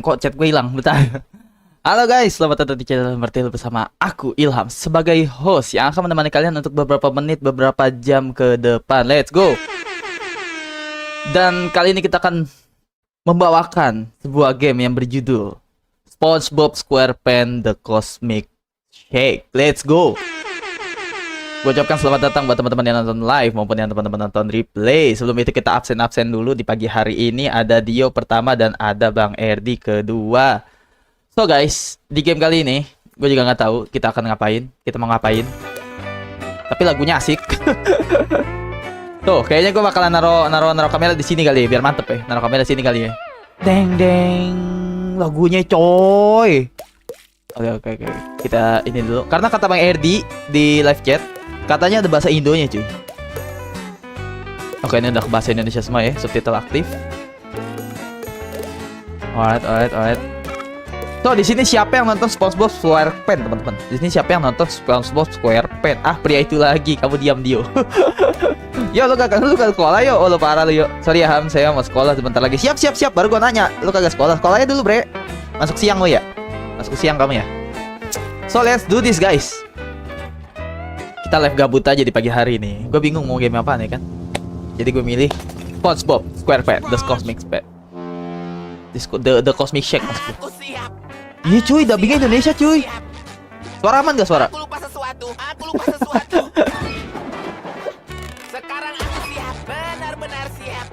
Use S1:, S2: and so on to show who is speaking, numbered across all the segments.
S1: Kok chat gue hilang? Bentar. Halo guys, selamat datang di channel Martil bersama aku Ilham sebagai host yang akan menemani kalian untuk beberapa menit, beberapa jam ke depan. Let's go. Dan kali ini kita akan membawakan sebuah game yang berjudul SpongeBob SquarePants The Cosmic Shake. Let's go. Gue ucapkan selamat datang buat teman-teman yang nonton live maupun yang teman-teman nonton replay. Sebelum itu kita absen dulu di pagi hari ini. Ada Dio pertama dan ada Bang Erdi kedua. So guys, di game kali ini gue juga nggak tahu kita akan ngapain. Kita mau ngapain? Tapi lagunya asik. Tuh, kayaknya gue bakalan naro kamera di sini kali ya, biar mantep ya. Naro kamera di sini kali ya. Deng deng, lagunya coy. Oke. Kita ini dulu. Karena kata Bang Erdi di live chat, katanya ada bahasa Indonya cuy. Oke, ini udah ke bahasa Indonesia semua ya, subtitle aktif. Alright. So, di sini siapa yang nonton SpongeBob SquarePants, teman-teman? Di sini siapa yang nonton SpongeBob SquarePants? Ah, pria itu lagi, kamu diam Dio. Yo, lu kagak sekolah yo. Oh, lu parah lu yo. Sorry ya Ham, saya mau sekolah sebentar lagi. Siap. Baru gua nanya, lu kagak sekolah? Sekolahnya dulu, Bre. Masuk siang lo ya? Masuk siang kamu ya? So, let's do this, guys. Kita live gabut aja di pagi hari ini. Gue bingung mau game apa nih kan. Jadi gue milih SpongeBob SquarePants The Cosmic Shake. The Cosmic Shake maksudnya. Iya cuy, dubbingnya Indonesia cuy. Suara aman gak suara?
S2: Aku lupa sesuatu. Sekarang aku siap, benar-benar siap.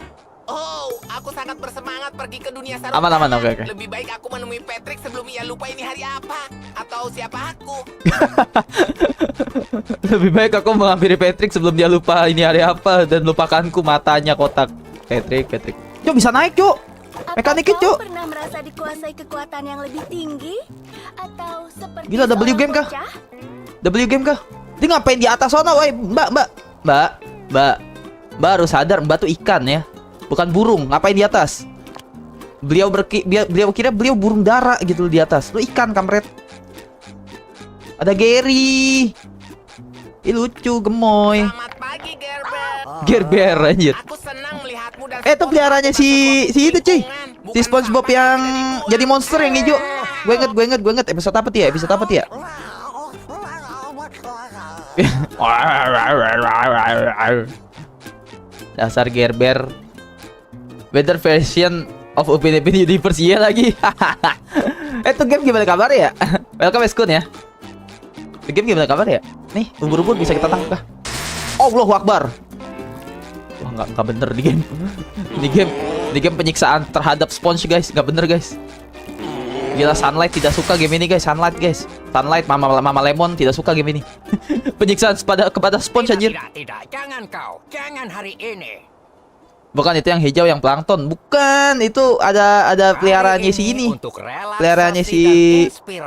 S2: Oh, aku sangat bersemangat pergi ke dunia sarung.
S1: Aman, oke.
S2: Lebih baik aku menemui Patrick sebelum ia lupa ini hari apa atau siapa aku.
S1: Lebih baik aku menghampiri Patrick sebelum dia lupa ini hari apa dan lupakanku matanya kotak. Patrick. Cuk, bisa naik, Cuk. Mekaniknya, Cuk.
S3: Pernah merasa dikuasai kekuatan yang lebih tinggi atau seperti
S1: Gila, W game kah? W game kah? Dia ngapain di atas sana, woi? Mbak harus sadar, Mbak tuh ikan ya. Bukan burung, ngapain di atas? Beliau kira beliau burung dara gitu di atas. Lu ikan, kampret. Ada Gary. Ih, lucu, gemoy.
S2: Selamat pagi, Gerber.
S1: Gerber anjir.
S2: Aku senang melihatmu dan
S1: Itu peliharanya si itu cuy. Si SpongeBob yang jadi monster yang hijau. Gue inget. Episode apa dia? Dasar Gerber. Better version of Upin Ipin Universe ya lagi. Itu game gimana kabar ya? Welcome Eskun ya. Game gimana kabar ya? Nih, ubur-ubur bisa kita tangkap kah? Allahu Akbar. Wah, nggak bener di game. Di game penyiksaan terhadap Sponge guys, nggak bener guys. Gila, Sunlight tidak suka game ini guys. Sunlight Mama Lemon tidak suka game ini. Penyiksaan kepada Sponge anjir.
S2: Tidak, jangan hari ini.
S1: Bukan itu yang hijau yang plankton, bukan itu ada peliharaannya si ini. Peliharaannya si.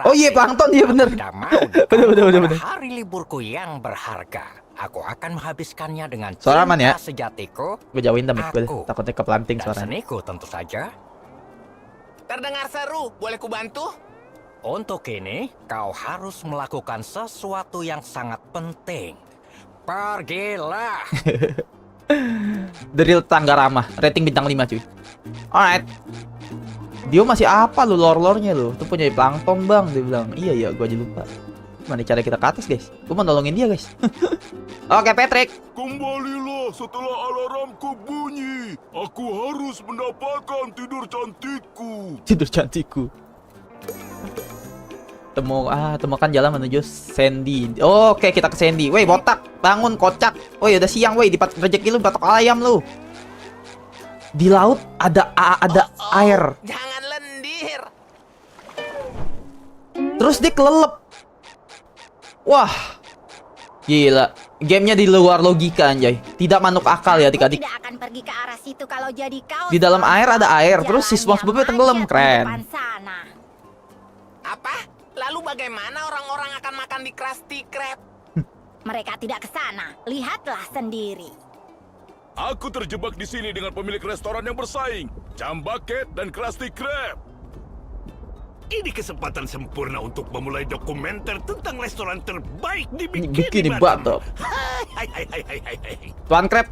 S1: Oh iya, plankton dia bener. Bener.
S2: Hari liburku yang berharga. Aku akan menghabiskannya dengan
S1: suara aman ya?
S2: Sejatiku.
S1: Gue jauhin mic gue, takutnya keplanting suaranya.
S2: Seniku tentu saja. Terdengar seru, boleh kubantu? Untuk ini, kau harus melakukan sesuatu yang sangat penting. Pergilah.
S1: The Real Tangga Ramah, rating bintang 5 cuy. Alright. Dia masih apa lu lore-lore-nya lu? Tuh punya plankton bang, dia bilang. Iya, gua aja lupa. Gimana cara kita ke atas guys? Gua mau nolongin dia guys. Oke, Patrick.
S4: Kembalilah setelah alarmku bunyi. Aku harus mendapatkan tidur cantikku.
S1: Temukan jalan menuju Sandy. Oke, kita ke Sandy. Woi, botak, bangun kocak. Woi, udah siang woi, rezeki lu patok ayam lu. Di laut ada air.
S2: Jangan lendir.
S1: Terus dia kelelep. Wah. Gila, gamenya di luar logika anjay. Tidak masuk akal ya adik-adik.
S3: Tidak akan pergi ke arah situ kalau jadi kau.
S1: Di dalam air ada air, terus si SpongeBob tenggelam, keren.
S2: Apa? Lalu bagaimana orang-orang akan makan di Krusty Krab?
S3: Mereka tidak ke sana. Lihatlah sendiri.
S4: Aku terjebak di sini dengan pemilik restoran yang bersaing, Jam Bucket dan Krusty Krab. Ini kesempatan sempurna untuk memulai dokumenter tentang restoran terbaik di
S1: Bikini Bottom.
S4: Hai.
S1: Tuan Crab.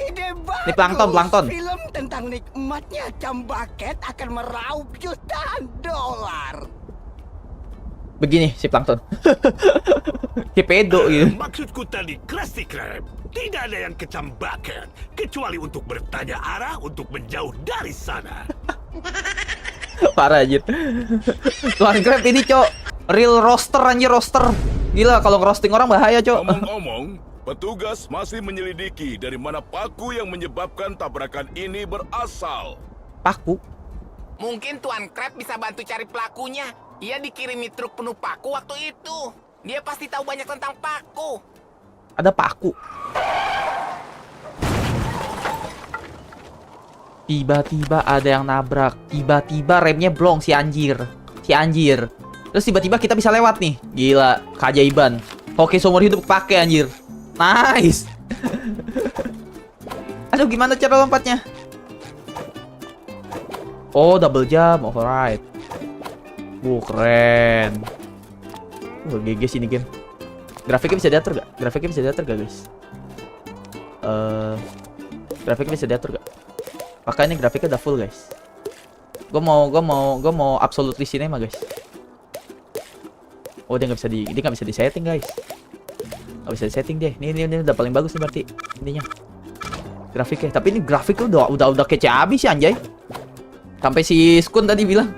S5: Ide bagus.
S1: Ini plankton.
S5: Film tentang nikmatnya cambaket akan meraup jutaan dolar.
S1: Begini si plankton. Kayak pedo gitu.
S4: Maksudku tadi Krusty Krab. Tidak ada yang kecambakan kecuali untuk bertanya arah untuk menjauh dari sana.
S1: Parah anjir. Tuan Crab ini, Cok. Real roaster anjir, roaster. Gila kalau ngerosting orang bahaya, Cok.
S4: Omong-omong, petugas masih menyelidiki dari mana paku yang menyebabkan tabrakan ini berasal.
S1: Paku.
S2: Mungkin Tuan Crab bisa bantu cari pelakunya. Ia dikirimi truk penuh paku waktu itu. Dia pasti tahu banyak tentang paku.
S1: Ada paku. Tiba-tiba ada yang nabrak. Tiba-tiba remnya blong si anjir. Terus tiba-tiba kita bisa lewat nih. Gila, keajaiban. Oke, seumur hidup pakai anjir. Nice. Aduh, gimana cara lompatnya? Oh, double jump. Alright. Keren. GG sih ini game. Grafiknya bisa diatur gak? Guys? Grafiknya bisa diatur gak? Maka ini grafiknya udah full, guys. Gue mau absolutely cinema, guys. Oh, dia nggak bisa disetting, guys. Nggak bisa disetting deh. Ini udah paling bagus nih berarti intinya. Grafiknya. Tapi ini grafiknya udah kece abis ya, anjay. Sampai si Skun tadi bilang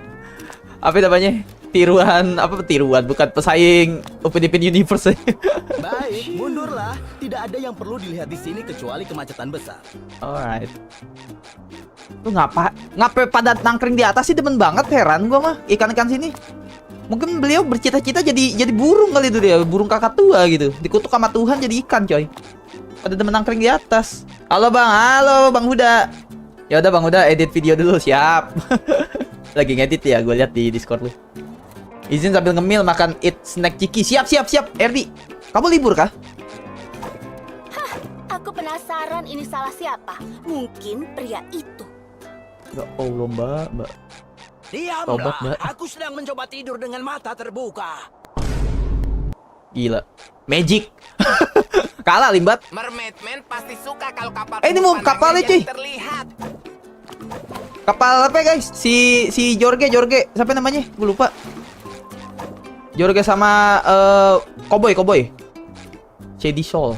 S1: apa namanya? Tiruan, bukan pesaing Open Universe.
S5: Baik, mundurlah. Tidak ada yang perlu dilihat di sini kecuali kemacetan besar.
S1: Alright. Lu ngapain pada nangkring di atas sih, demen banget, heran gua mah ikan-ikan sini. Mungkin beliau bercita-cita jadi burung kali itu dia, burung kakak tua gitu. Dikutuk sama Tuhan jadi ikan, coy. Pada demen nangkring di atas. Halo Bang Huda. Ya udah Bang Huda, edit video dulu, siap. Lagi ngedit ya, gue lihat di Discord lu. Izin sambil ngemil makan eat snack ciki. Siap. Erdi, kamu libur kah?
S3: Aku penasaran ini salah siapa. Mungkin pria itu.
S1: Ya Allah, Mbak.
S5: Diamlah,
S1: Tobat, Mbak.
S5: aku sedang mencoba tidur dengan mata terbuka.
S1: Gila. Magic. Kalah Limbat.
S2: Mermaid Man pasti suka kalau kapal
S1: Ini mau
S2: penuh
S1: kapalnya,
S2: pandangan
S1: cuy.
S2: yang terlihat.
S1: Kapal apa guys? Si Jorge. Siapa namanya? Gue lupa. Jorge sama Cowboy. Shady Soul.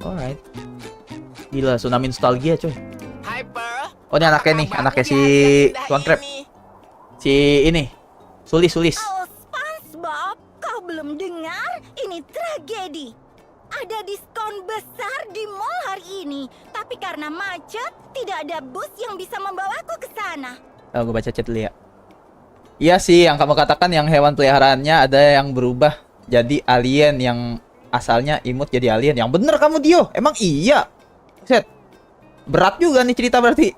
S1: Alright. Gila, tsunami nostalgia, coy.
S2: Hyper.
S1: Oh, ini anaknya nih, anaknya si Tuan Crab. Si ini. Sulis.
S3: Oh, SpongeBob, kau belum dengar? Ini tragedi. Ada diskon besar di mall hari ini, tapi karena macet, tidak ada bus yang bisa membawaku ke sana.
S1: Oh, gue baca chat dulu ya. Iya sih, yang kamu katakan yang hewan peliharaannya ada yang berubah jadi alien, yang asalnya imut jadi alien. Yang bener kamu, Dio. Emang iya. Set. Berat juga nih cerita berarti.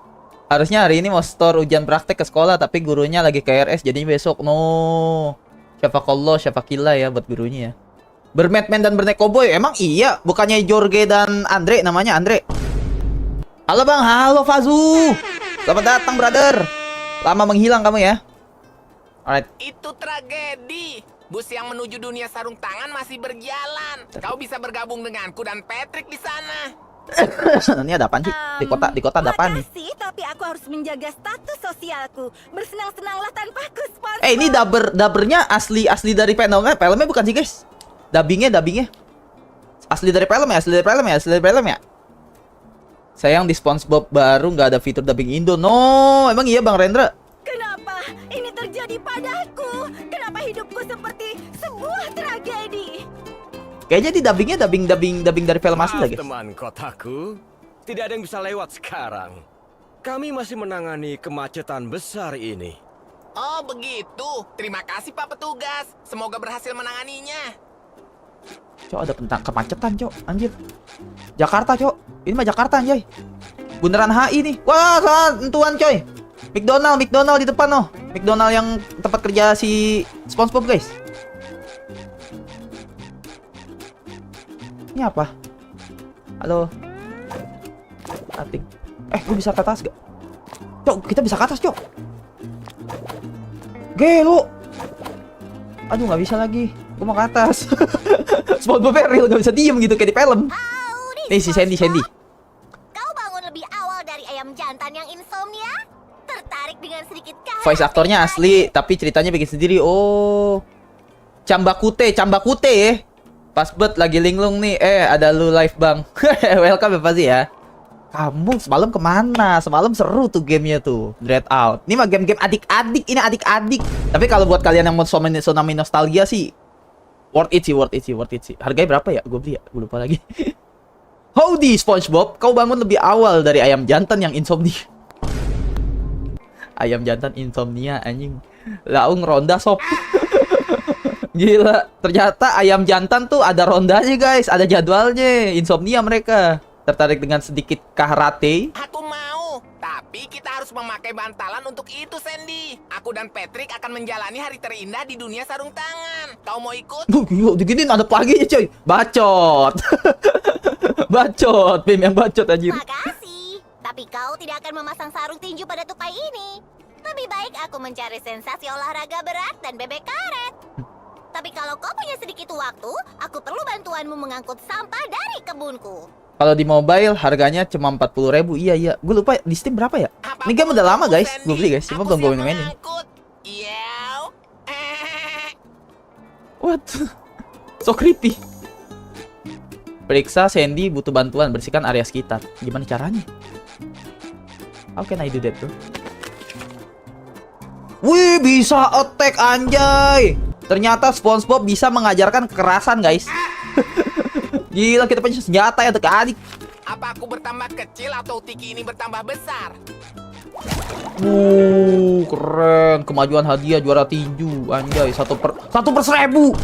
S1: Harusnya hari ini mau store ujian praktek ke sekolah, tapi gurunya lagi KRS, jadinya besok. No. Syafaqillah ya buat gurunya ya. Bermadman dan bernek cowboy. Emang iya. Bukannya Jorge dan Andre namanya, Andre. Halo Bang, halo Fazu. Selamat datang, brother. Lama menghilang kamu ya. Alright.
S2: Itu tragedi. Bus yang menuju dunia sarung tangan masih berjalan. Kau bisa bergabung denganku dan Patrick di sana.
S1: Ini ada apaan sih? Di kota ada apaan nih?
S3: Makasih, tapi aku harus menjaga status sosialku. Bersenang-senanglah tanpaku, SpongeBob.
S1: Ini dubbernya asli dari filmnya bukan sih, guys? Dubbingnya asli dari film ya. Sayang di SpongeBob baru nggak ada fitur dubbing Indo. No, emang iya Bang Rendra?
S3: Kenapa ini terjadi padaku? Kenapa hidupku seperti sebuah tragedi?
S1: Kayaknya di dubbing dari film asli lagi.
S6: Teman kotaku, tidak ada yang bisa lewat sekarang. Kami masih menangani kemacetan besar ini.
S2: Oh begitu. Terima kasih Pak Petugas. Semoga berhasil menanganinya.
S1: Cok, ada tentang kemacetan, Cok. Anjir. Jakarta, Cok. Ini mah Jakarta, anjay. Bundaran HI nih. Wah, salah tentuan, coy. McDonald di depan, noh. McDonald yang tempat kerja si SpongeBob, guys. Ini apa? Halo. Nothing. Gue bisa ke atas gak? Cok, kita bisa ke atas, Cok. Gelo. Aduh, nggak bisa lagi. Gue mau ke atas. SpongeBob real nggak bisa diem gitu kayak di film.
S3: Howdy,
S1: Nih si Sandy.
S3: Kau bangun lebih awal dari ayam jantan yang insomnia? Tertarik dengan sedikit karate?
S1: Voice aktornya asli, tapi ceritanya bikin sendiri. Oh, Cambakute ya. Pas bet lagi linglung nih. Ada lu live bang. Welcome ya pasti ya. Kamu semalam kemana? Semalam seru tuh gamenya tuh, Dread Out. Ini mah game-game adik-adik, ini adik-adik. Tapi kalau buat kalian yang mau tsunami nostalgia sih, worth it sih. Harganya berapa ya? Gue beli ya, gue lupa lagi. Howdy SpongeBob, kau bangun lebih awal dari ayam jantan yang insomnia. Ayam jantan insomnia anjing. Laung ronda sob. Gila, ternyata ayam jantan tuh ada rondanya guys, ada jadwalnya. Insomnia mereka. Tertarik dengan sedikit karate?
S2: Aku mau, tapi kita harus memakai bantalan untuk itu, Sandy. Aku dan Patrick akan menjalani hari terindah di dunia sarung tangan. Kau mau ikut?
S1: Gila, diginiin ada paginya coy. Bacot. Bacot, Bim yang bacot anjir.
S3: Makasih, tapi kau tidak akan memasang sarung tinju pada tupai ini. Lebih baik aku mencari sensasi olahraga berat dan bebek karet. Tapi kalau kau punya sedikit waktu, aku perlu bantuanmu mengangkut sampah dari kebunku.
S1: Kalau di mobile harganya cuma 40.000. Iya. Gue lupa di Steam berapa ya? Ini game udah lama guys. Gue beli guys, cuma belum gue mainin.
S2: Iya.
S1: What? So creepy. Periksa Sandy butuh bantuan bersihkan area sekitar. Gimana caranya? How can I do that bro? Wih, bisa attack anjay. Ternyata SpongeBob bisa mengajarkan kekerasan guys. Gila, kita punya senjata ya adik-adik.
S2: Apa aku bertambah kecil atau Tiki ini bertambah besar?
S1: Keren. Kemajuan hadiah juara tinju. Anjay, 1 per 1/1000.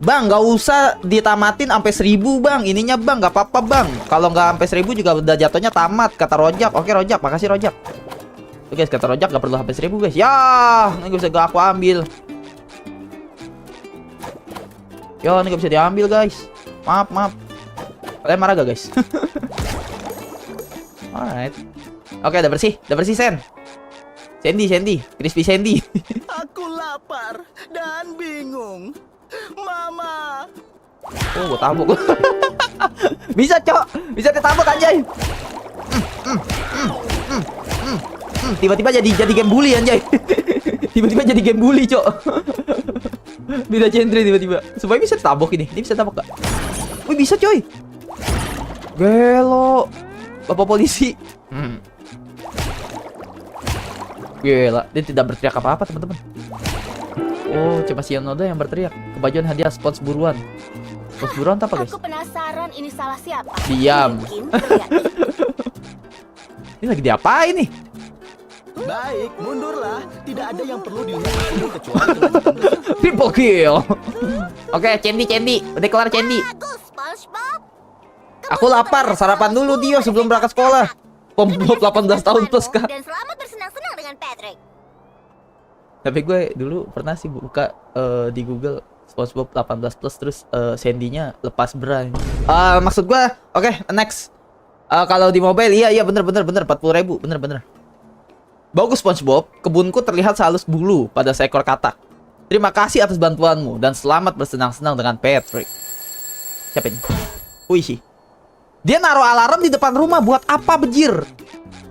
S1: Bang, nggak usah ditamatin sampai 1000 bang. Ininya bang, nggak apa-apa bang. Kalau nggak sampai 1000 juga udah jatuhnya tamat. Kata Rojak. Oke Rojak, makasih Rojak. Oke guys, kata Rojak nggak perlu sampai 1000 guys. Ya, ini bisa gak aku ambil. Yo, ini gak bisa diambil guys. Maaf. Kalian marah gak guys? Alright. Oke, udah bersih Sen. Sandy, crispy Sandy.
S5: Aku lapar dan bingung. Mama.
S1: Oh, gua tabuk. Bisa, Cok. Bisa ditabuk anjay. Tiba-tiba jadi game bully anjay. Tiba-tiba jadi game bully, Cok. Beda genre tiba-tiba. Supaya bisa ditabuk ini. Ini bisa tabuk gak? Wih, bisa coy. Gelo. Bapak polisi. Gila, dia tidak berteriak apa-apa teman-teman. Oh, cuma si Yonoda yang berteriak. Kebajuan hadiah spons buruan. Spons buruan apa guys?
S3: Aku penasaran ini salah siapa.
S1: Diam.
S3: Mungkin pria itu.
S1: Ini lagi diapain nih?
S5: Baik, mundurlah. Tidak ada yang perlu dilihat kecuali kelanjutan.
S1: Triple kill. Oke, Candy. Udah kelar Candy.
S3: Bagus, SpongeBob.
S1: Aku lapar, sarapan dulu Dio sebelum berangkat sekolah. Pembob 18 tahun plus kah?
S3: Dan selamat bersenang-senang dengan Patrick.
S1: Tapi gue dulu pernah sih buka di Google SpongeBob 18 plus terus Sandy-nya lepas bra. Maksud gue, oke, next. Kalau di mobile iya bener 40.000, bener. Bagus SpongeBob, kebunku terlihat sehalus bulu pada seekor katak. Terima kasih atas bantuanmu dan selamat bersenang-senang dengan Patrick. Siapa ini? Wih sih. Dia naruh alarm di depan rumah buat apa bejir?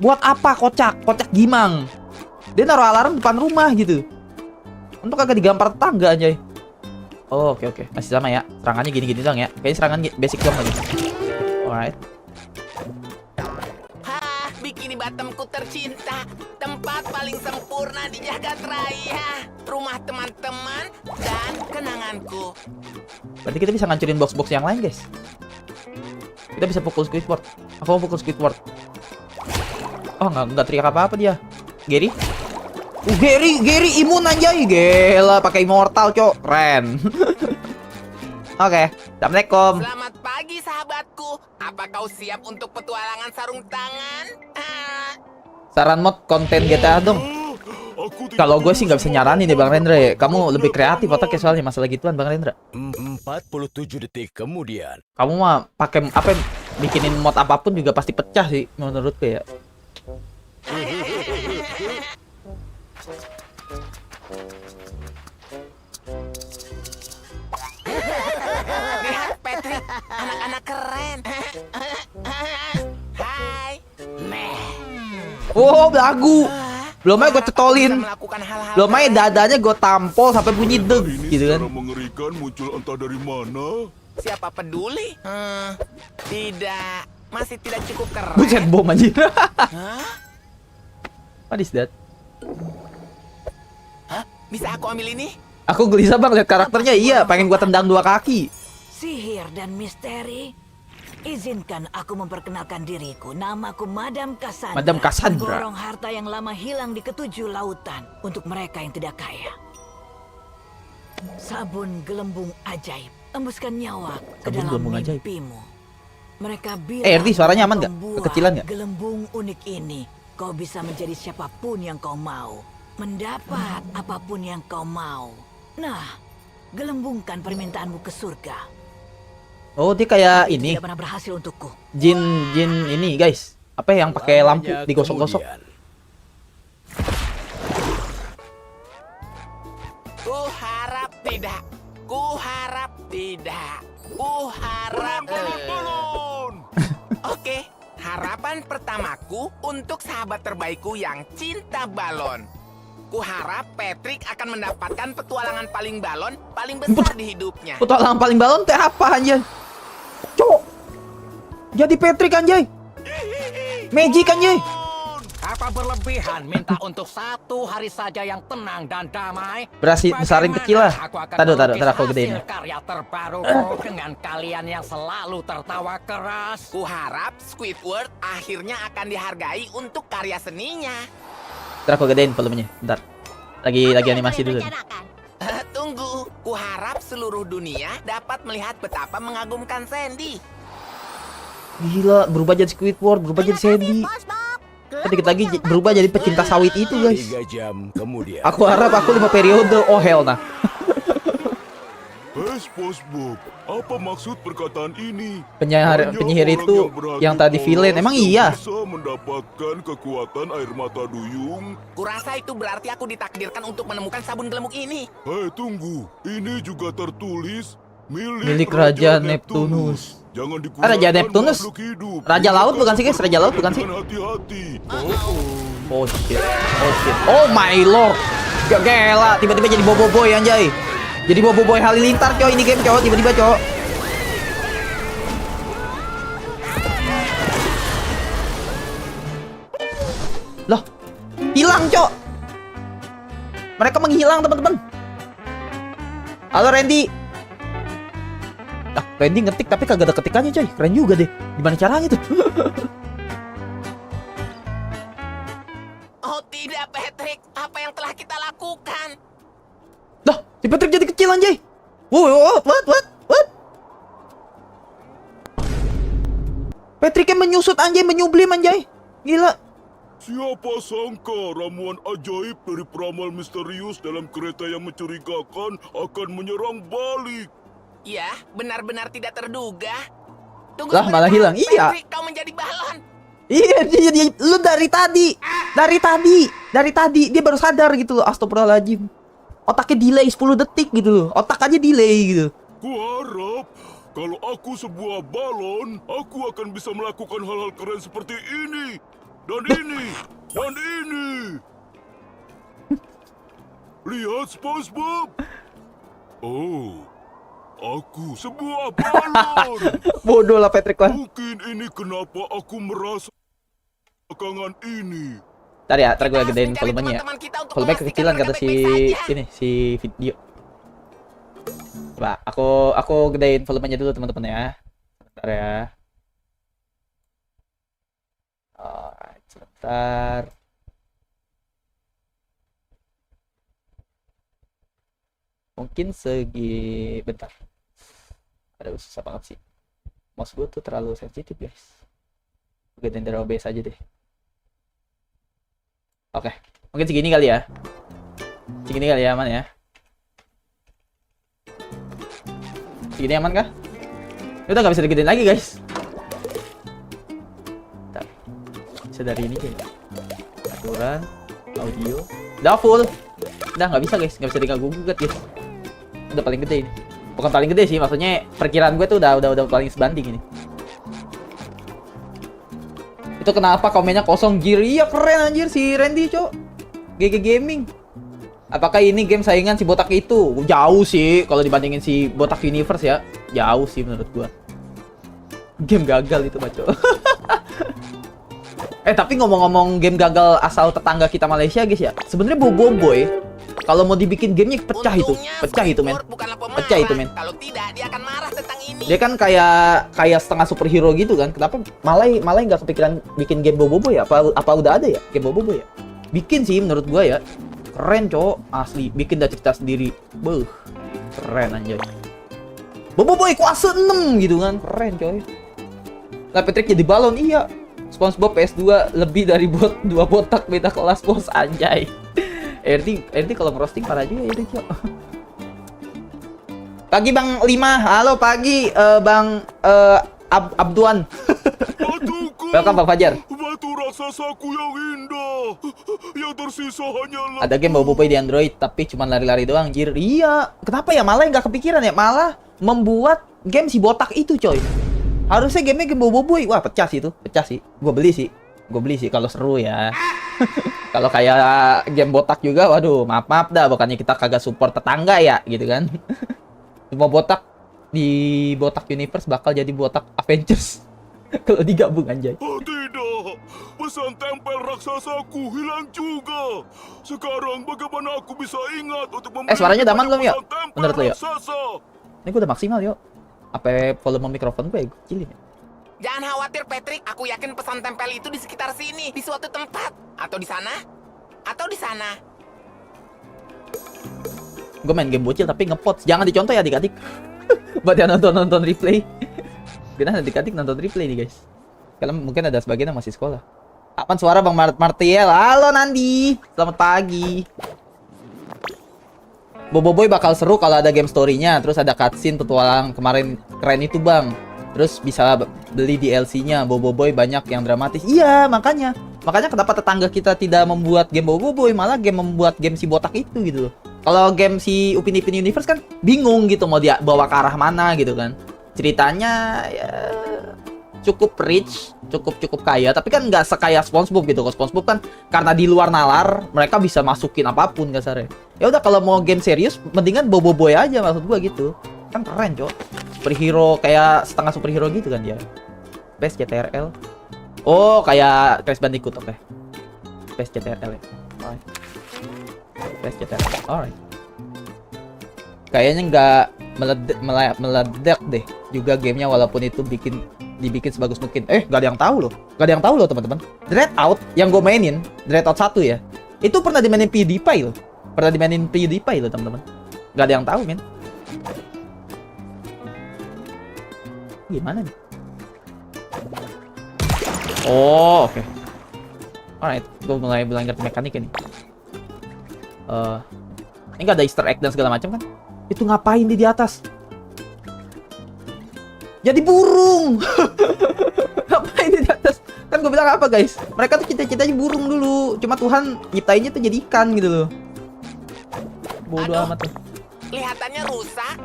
S1: Buat apa kocak gimang? Dia naruh alarm depan rumah gitu. Untuk kagak digampar tetangga anjay. Oh, oke. Masih sama ya. Serangannya gini-gini dong ya. Kayaknya serangan basic dong lagi. Alright.
S2: Bikini Bottomku tercinta, tempat paling sempurna di jagat raya, rumah teman-teman dan kenanganku.
S1: Berarti kita bisa ngancurin box-box yang lain guys. Kita bisa pukul Squidward. Aku mau pukul Squidward. Oh, nggak teriak apa-apa dia. Gary? Gary imun anjay. Gila, pakai immortal, cok. Keren. Oke, Assalamualaikum.
S2: Selamat pagi sahabatku. Apa kau siap untuk petualangan sarung tangan?
S1: Saran mod konten GTA dong. Kalau gue sih nggak bisa nyaranin nih Bang Rendra ya. Kamu lebih kreatif otaknya soalnya masalah gituan Bang Rendra.
S6: 47 detik kemudian.
S1: Kamu mah pakai apa bikinin mod apapun juga pasti pecah sih menurutku ya.
S2: Lihat Patrick, anak-anak keren. Hai. Meh.
S1: Oh, lagu. Belum aja gue
S2: Bisa
S1: cetolin.
S2: melakukan hal-hal
S1: Belum aja
S2: keren.
S1: dadanya gue tampol sampai bunyi deg
S4: Ini
S1: gitu kan.
S4: secara mengerikan muncul entah dari mana.
S2: Siapa peduli? Tidak, masih tidak cukup keren.
S1: Buset bom anjir.
S2: Hah?
S1: What is that?
S2: Hah? Bisa aku ambil ini?
S1: Aku gelisah bang lihat karakternya. Iya, pengen gua tendang 2 kaki.
S7: Sihir dan misteri. Izinkan aku memperkenalkan diriku. Namaku Madam Cassandra.
S1: Madam Cassandra.
S7: Memborong harta yang lama hilang di ketujuh lautan untuk mereka yang tidak kaya. Sabun gelembung ajaib. Embuskan nyawa ke
S1: Sabun
S7: dalam
S1: gelembung ajaib.
S7: mimpimu. Mereka bilang
S1: Erdi, suaranya aman nggak?
S7: membuat
S1: Kekecilan nggak?
S7: gelembung unik ini, kau bisa menjadi siapapun yang kau mau. Mendapat apapun yang kau mau. Nah, gelembungkan permintaanmu ke surga.
S1: Oh, dia kayak
S7: Itu
S1: ini.
S7: tidak pernah berhasil untukku.
S1: Jin ini, guys. Apa yang pakai lampu digosok-gosok?
S2: Ku harap tidak. Ku harap tidak. Ku harap. Oke, harapan pertamaku untuk sahabat terbaikku yang cinta balon. Ku harap Patrick akan mendapatkan petualangan paling besar di hidupnya.
S1: Petualangan paling balon teh apa anjay? Cok. Jadi Patrick anjay. Magic anjay.
S2: Apa berlebihan minta untuk 1 hari saja yang tenang dan damai?
S1: Berhasil besarin kecil lah.
S2: Aku akan
S1: Taduh,
S2: melukis
S1: aku gedein.
S2: hasil karya terbaruku dengan kalian yang selalu tertawa keras. Ku harap Squidward akhirnya akan dihargai untuk karya seninya.
S1: Ntar aku gedein volumenya. Bentar. Lagi animasi dulu.
S2: Tunggu, ku harap seluruh dunia dapat melihat betapa mengagumkan Sandy.
S1: Gila, berubah jadi Squidward, berubah jadi Sandy. Sedikit lagi berubah jadi pecinta sawit itu, guys.
S6: 3 jam kemudian.
S1: Aku harap aku 5 periode. Oh hell nah.
S4: SpongeBob, apa maksud perkataan ini?
S1: Penyihir itu yang tadi villain. Emang iya?
S4: Bisa mendapatkan kekuatan air mata duyung.
S2: Kurasa itu berarti aku ditakdirkan untuk menemukan sabun gelembung ini.
S4: Hei, tunggu. Ini juga tertulis
S1: Milik Raja Neptunus.
S4: Jangan
S1: Ah,
S4: digunakan
S1: Raja Neptunus?
S4: makhluk hidup.
S1: Raja laut bukan sih, guys? Raja laut bukan sih?
S4: Hati-hati.
S1: Oh shit. Oh shit. Oh my lord. Gila, tiba-tiba jadi boboiboy anjay. Jadi boboiboy halilintar coy ini game coy, tiba-tiba coy. Loh. Hilang coy. Mereka menghilang teman-teman. Halo Randy. Ah, Randy ngetik tapi kagak ada ketikannya coy. Keren juga deh. Gimana caranya tuh?
S2: Oh tidak, Patrick. Apa yang telah kita lakukan?
S1: Lah, si Patrick jadi kecil anjay. What? Patricknya menyusut anjay, menyublim anjay. Gila.
S4: Siapa sangka ramuan ajaib dari peramal misterius dalam kereta yang mencurigakan akan menyerang balik.
S2: Ya, benar-benar tidak terduga. Tunggu
S1: Lah, malah
S2: sebentar,
S1: hilang. Iya.
S2: Patrick, kau menjadi balon.
S1: Iya, dia lu dari tadi dia baru sadar gitu loh. Astagfirullahaladzim. Otaknya delay 10 detik gitu loh. Otak aja delay gitu.
S4: Kuharap kalau aku sebuah balon, aku akan bisa melakukan hal-hal keren seperti ini. Dan ini. Dan ini. Lihat SpongeBob. Oh, aku sebuah balon.
S1: Bodoh lah Patrick lah.
S4: Mungkin ini kenapa aku merasa belakangan ini.
S1: Ntar ya, ntar gue
S2: Kita harus
S1: gedein
S2: mencari
S1: volumenya.
S2: teman-teman kita untuk
S1: Volumenya
S2: memastikan
S1: kekecilan
S2: mereka
S1: kata si
S2: baik-baik saja.
S1: ini si video. Coba aku gedein volumenya dulu teman-teman ya. Sebentar ya. Alright, sebentar. Mungkin bentar. Ada susah banget sih. Mouse gue tuh terlalu sensitif guys. Gedein dari OBS aja deh. Oke, mungkin segini kali ya. Segini kali ya, aman ya. Segini aman kah? Udah nggak bisa digedein lagi guys. Bentar. Bisa dari ini aja. Aturan. Audio. Udah full. Udah nggak bisa guys, nggak bisa diganggu-gugat guys. Udah paling gede ini. Bukan paling gede sih, maksudnya perkiraan gue tuh udah paling sebanding ini. Itu kenapa komennya kosong Jir? Iya keren anjir si Randy, cok. GG Gaming. Apakah ini game saingan si botak itu? Jauh sih kalau dibandingin si botak Universe ya. Jauh sih menurut gua. Game gagal itu, Baco. Tapi ngomong-ngomong game gagal asal tetangga kita Malaysia, guys ya. Sebenarnya Boboiboy kalau mau dibikin gamenya pecah itu. Pecah itu, men. Pecah itu, men.
S2: Kalau tidak, dia akan marah tentang ini.
S1: Dia kan kayak setengah superhero gitu kan. Kenapa Malay nggak kepikiran bikin game Boboiboy ya? Apa udah ada ya game Boboiboy ya? Bikin sih menurut gua ya. Keren, cowok. Asli, bikin dah cerita sendiri. Beuh. Keren anjay. Boboiboy kuasa 6 gitu kan. Keren, coy. Lah Patrick jadi balon, iya. SpongeBob PS2 lebih dari 2 botak beda kelas, bos, anjay. RT kalau ngerosting parah juga ya, cok. Pagi Bang 5. Halo pagi Bang Abduan.
S4: Batuku.
S1: Welcome Bang Fajar.
S4: Batu raksasaku yang indah. Yang tersisa hanyalah...
S1: Ada game Boboiboy di Android tapi cuma lari-lari doang, Jir. Iya. Kenapa ya malah nggak kepikiran ya? Malah membuat game si botak itu, coy. Harusnya game Boboiboy. Wah, pecah sih itu. Pecah sih. Gue beli sih kalau seru ya. Kalau kayak game botak juga, waduh, maaf dah. Bukannya kita kagak support tetangga ya, gitu kan. Semua botak di botak Universe bakal jadi botak Avengers. Kalau digabung, anjay.
S4: Oh tidak, pesan tempel raksasaku hilang juga. Sekarang bagaimana aku bisa ingat untuk membeli
S1: Suaranya daman belum, yuk?
S4: pesan tempel
S1: Menurut lo, yuk?
S4: raksasa?
S1: Ini gue udah maksimal, yuk. Apa volume mikrofon gue kecilin ya?
S2: Jangan khawatir, Patrick. Aku yakin pesan tempel itu di sekitar sini, di suatu tempat. Atau di sana. Atau di sana.
S1: Gue main game bocil tapi ngepot. Jangan dicontoh ya adik-adik. Buat yang nonton replay. Kita adik-adik nonton replay nih guys. Karena mungkin ada sebagian yang masih sekolah. Apaan suara Bang Martiel? Halo Nandi. Selamat pagi. Boboiboy bakal seru kalau ada game story-nya. Terus ada cutscene petualang kemarin keren itu Bang. Terus bisa beli DLC-nya. Boboiboy banyak yang dramatis. Iya makanya kenapa tetangga kita tidak membuat game Boboiboy, malah game membuat game si botak itu gitu loh. Kalau game si Upin Ipin Universe kan bingung gitu mau dia bawa ke arah mana gitu kan. Ceritanya ya cukup rich, cukup kaya, tapi kan nggak sekaya SpongeBob gitu. Kalau SpongeBob kan karena di luar nalar, mereka bisa masukin apapun kasarnya. Ya udah kalau mau game serius, mendingan Boboiboy aja maksud gua gitu. Kan keren, Cok. Superhero kayak setengah superhero gitu kan dia. PES CTRL. Oh, kayak Crash Bandicoot, oke. PES CTRL ya. Alright. PES CTRL. Alright. Kayaknya nggak meledak deh juga gamenya walaupun itu dibikin sebagus mungkin. Gak ada yang tahu loh teman-teman. Dreadout yang gue mainin, Dreadout 1 ya, itu pernah dimainin PewDiePie loh. Teman-teman. Gak ada yang tahu, men. Gimana nih? Oh, oke. Alright, gue mulai belajar mekanik ini. Ini gak ada Easter egg dan segala macam kan? Itu ngapain di atas? Jadi burung. Ngapain di atas? Kan gue bilang apa guys? Mereka tuh cita-citanya burung dulu. Cuma Tuhan nyiptainnya tuh jadi ikan gitu loh. Bodoh amat tuh.
S2: Kelihatannya rusak.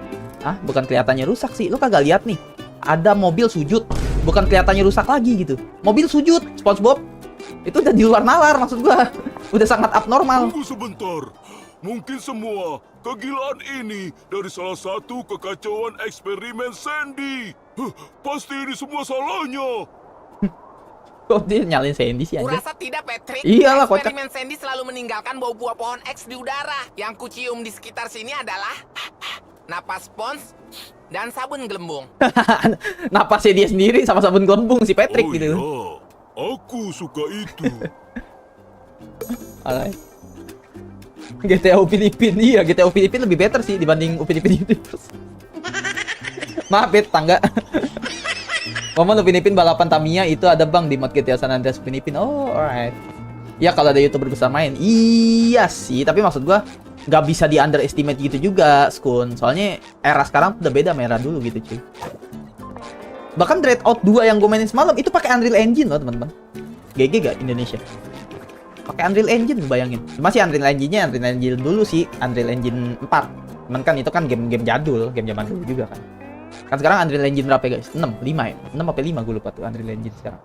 S1: Ah, bukan kelihatannya rusak sih. Lu kagak lihat nih? Ada mobil sujud. Bukan kelihatannya rusak lagi gitu. Mobil sujud, SpongeBob. Itu udah di luar nalar maksud gua. Udah sangat abnormal.
S4: Tunggu sebentar. Mungkin semua kegilaan ini dari salah satu kekacauan eksperimen Sandy. Pasti ini semua salahnya.
S1: Kok dia nyalin Sandy sih anjir?
S2: Kurasa tidak, Patrick.
S1: Iyalah, kocak.
S2: Eksperimen Sandy selalu meninggalkan bau buah pohon X di udara. Yang kucium di sekitar sini adalah napas spons dan sabun gelembung.
S1: Napasnya dia sendiri sama sabun gelembung si Patrick gitu.
S4: Ya, aku suka itu.
S1: Alright. GTA Upin Ipin, iya GTA Upin Ipin lebih better sih dibanding Upin Ipin Universe. Maaf ya tetangga. Momen Upin Ipin balapan Tamiya itu ada bang di mod GTA San Andreas Upin Ipin. Oh alright. Ya kalau ada YouTuber besar main, iya sih. Tapi maksud gua nggak bisa di underestimate gitu juga, Skun. Soalnya era sekarang udah beda sama era dulu gitu cuy. Bahkan Dreadout 2 yang gue mainin semalam itu pakai Unreal Engine loh teman-teman. GG gak Indonesia? Pakai Unreal Engine, bayangin. Masih Unreal Engine-nya Unreal Engine dulu sih, Unreal Engine 4. Cuman kan itu kan game-game jadul, game zaman dulu juga kan. Kan sekarang Unreal Engine berapa guys? 6, 5 ya? 6 apa 5 gue lupa tuh Unreal Engine sekarang.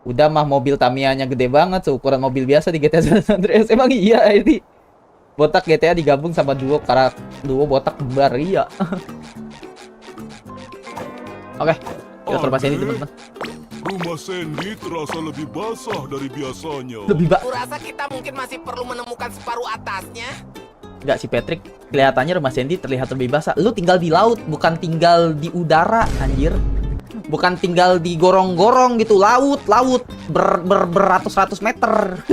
S1: Udah mah mobil Tamiya-nya gede banget, seukuran mobil biasa di GTA San Andreas. Emang iya ini. Botak GTA digabung sama duo botak kembar, iya. Oke, kita coba sini teman-teman.
S4: Rumah Sandy terasa lebih basah dari biasanya.
S1: Lebih
S2: Kurasa kita mungkin masih perlu menemukan separuh atasnya.
S1: Enggak si Patrick, kelihatannya rumah Sandy terlihat lebih basah. Lu tinggal di laut, bukan tinggal di udara, anjir. Bukan tinggal di gorong-gorong gitu, laut beratus-ratus meter.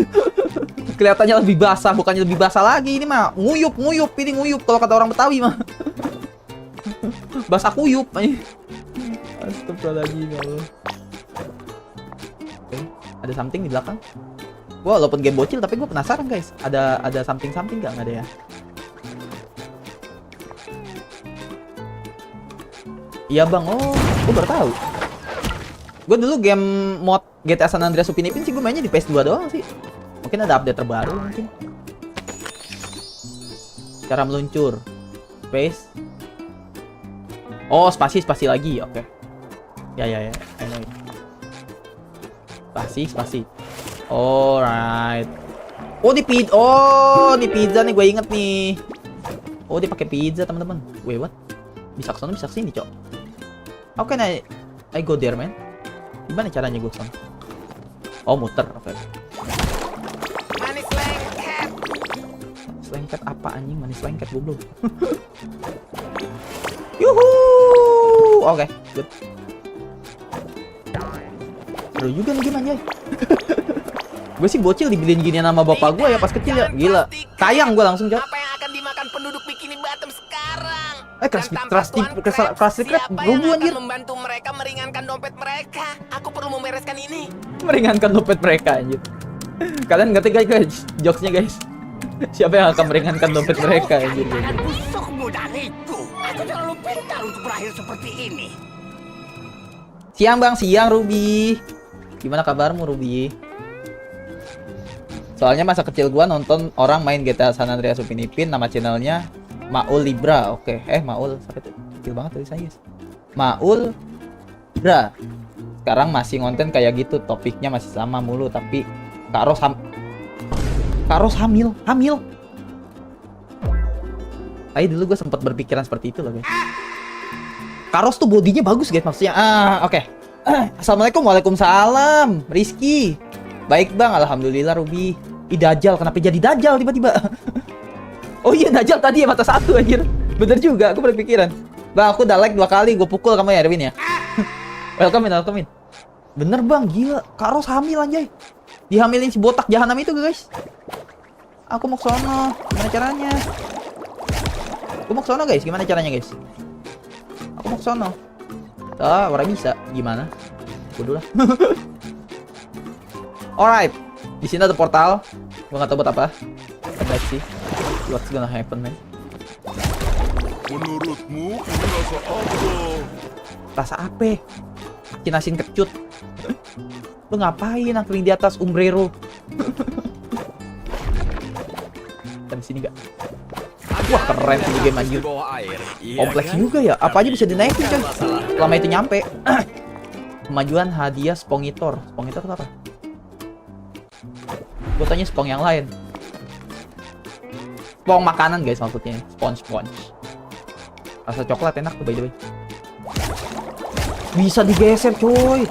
S1: Kelihatannya lebih basah, bukannya lebih basah lagi. Ini mah nguyup ini nguyup kalau kata orang Betawi mah. Basah kuyup. Astagfirullahaladzim ya Allah. Oke, ada something di belakang. Walaupun game bocil tapi gue penasaran guys. Ada something nggak ada ya? Iya bang, oh gue baru tahu. Gue dulu game mod GTA San Andreas Upin Ipin sih gue mainnya di PS2 doang sih. Mungkin ada update terbaru mungkin. Cara meluncur, space. Oh spasi lagi, oke. Ya, I know it. Spasi. Alright. Oh di pizza nih gue inget nih. Oh dia pakai pizza teman-teman. Wait what? Bisa kesana bisa kesini cok. How can I go there man? Gimana caranya gue kesana? Oh muter, oke.
S2: Manis lengket.
S1: Lengket apa anjing? Manis lengket goblok. Yuhu. Oke, good. Seru juga nih game anjay. Gue sih bocil dibeliin ginian sama bapak gue ya pas kecil ya. Gila. Sayang gue langsung jawab.
S2: Apa yang akan dimakan penduduk Bikini Bottom sekarang?
S1: Crash
S2: Dan tanpa Tuan Crash, siapa yang
S1: rubuh
S2: akan
S1: anjir.
S2: membantu mereka meringankan dompet mereka? Aku perlu membereskan ini.
S1: Meringankan dompet mereka anjir. Kalian ngerti guys, jokesnya guys. Siapa yang akan meringankan dompet mereka anjir.
S5: Tangan busukmu dan itu. Aku terlalu pintar untuk berakhir seperti ini.
S1: Siang bang, siang Ruby. Gimana kabarmu Ruby? Soalnya masa kecil gua nonton orang main GTA San Andreas Upin Ipin, nama channelnya Maul Libra. Oke, Maul sampai kecil banget tulisannya guys. Maul Libra. Sekarang masih konten kayak gitu, topiknya masih sama mulu tapi Kak Ros hamil. Ayo dulu gue sempat berpikiran seperti itu loh guys. Kak Ros tuh bodinya bagus guys maksudnya. Oke. Assalamualaikum, waalaikumsalam. Rizky. Baik bang, alhamdulillah Ruby. Dajjal, kenapa jadi Dajjal tiba-tiba? Oh iya Dajjal tadi ya mata satu anjir. Bener juga, aku berpikiran. Bang, aku udah like 2 kali, gue pukul kamu ya Erwin ya. Welcome in. Bener bang, gila. Kak Ros hamil anjay. Dihamilin si botak jahanam itu guys. Aku mau ke sono. Gimana caranya? Aku mau ke sono guys, gimana caranya guys? Aku mau ke sono. Orang bisa. Gimana? Bodoh lah. Alright. Di sini ada portal. Gua nggak tahu buat apa. Let's see what's gonna happen, man.
S4: Menurutmu ini rasa apa?
S1: Rasa apa? Asin kecut. Lu ngapain angkring di atas umbrero? Di sini nggak? Wah keren sih game anjir. Kompleks juga ya. Apa aja bisa dinaikin kan? Selama itu nyampe. Kemajuan hadiah Spongitor. Spongitor itu apa? Gue tanya spong yang lain. Spong makanan guys maksudnya. Sponge. Rasa coklat enak tuh by the way. Bisa digeser coy.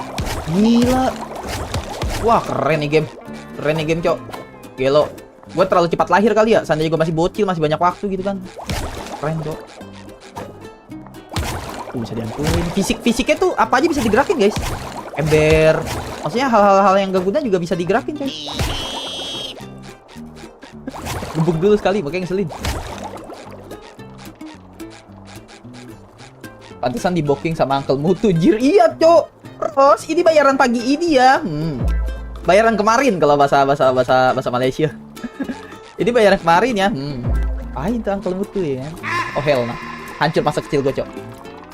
S1: Gila. Wah keren nih game cok. Gelo. Gue terlalu cepat lahir kali ya. Seandainya gue masih bocil, masih banyak waktu gitu kan. Keren cok. Bisa diampunin. Fisiknya tuh apa aja bisa digerakin guys. Ember. Maksudnya hal-hal yang gak guna juga bisa digerakin coy. Gebuk dulu sekali, makanya ngeselin. Pantesan di booking sama Uncle Mutu jir. Iya cok. Terus ini bayaran pagi ini ya. Bayaran kemarin kalau bahasa Malaysia. Ini bayaran kemarin ya. Apain tuh Uncle Mutu ya. Oh hell nah. Hancur masa kecil gue cok.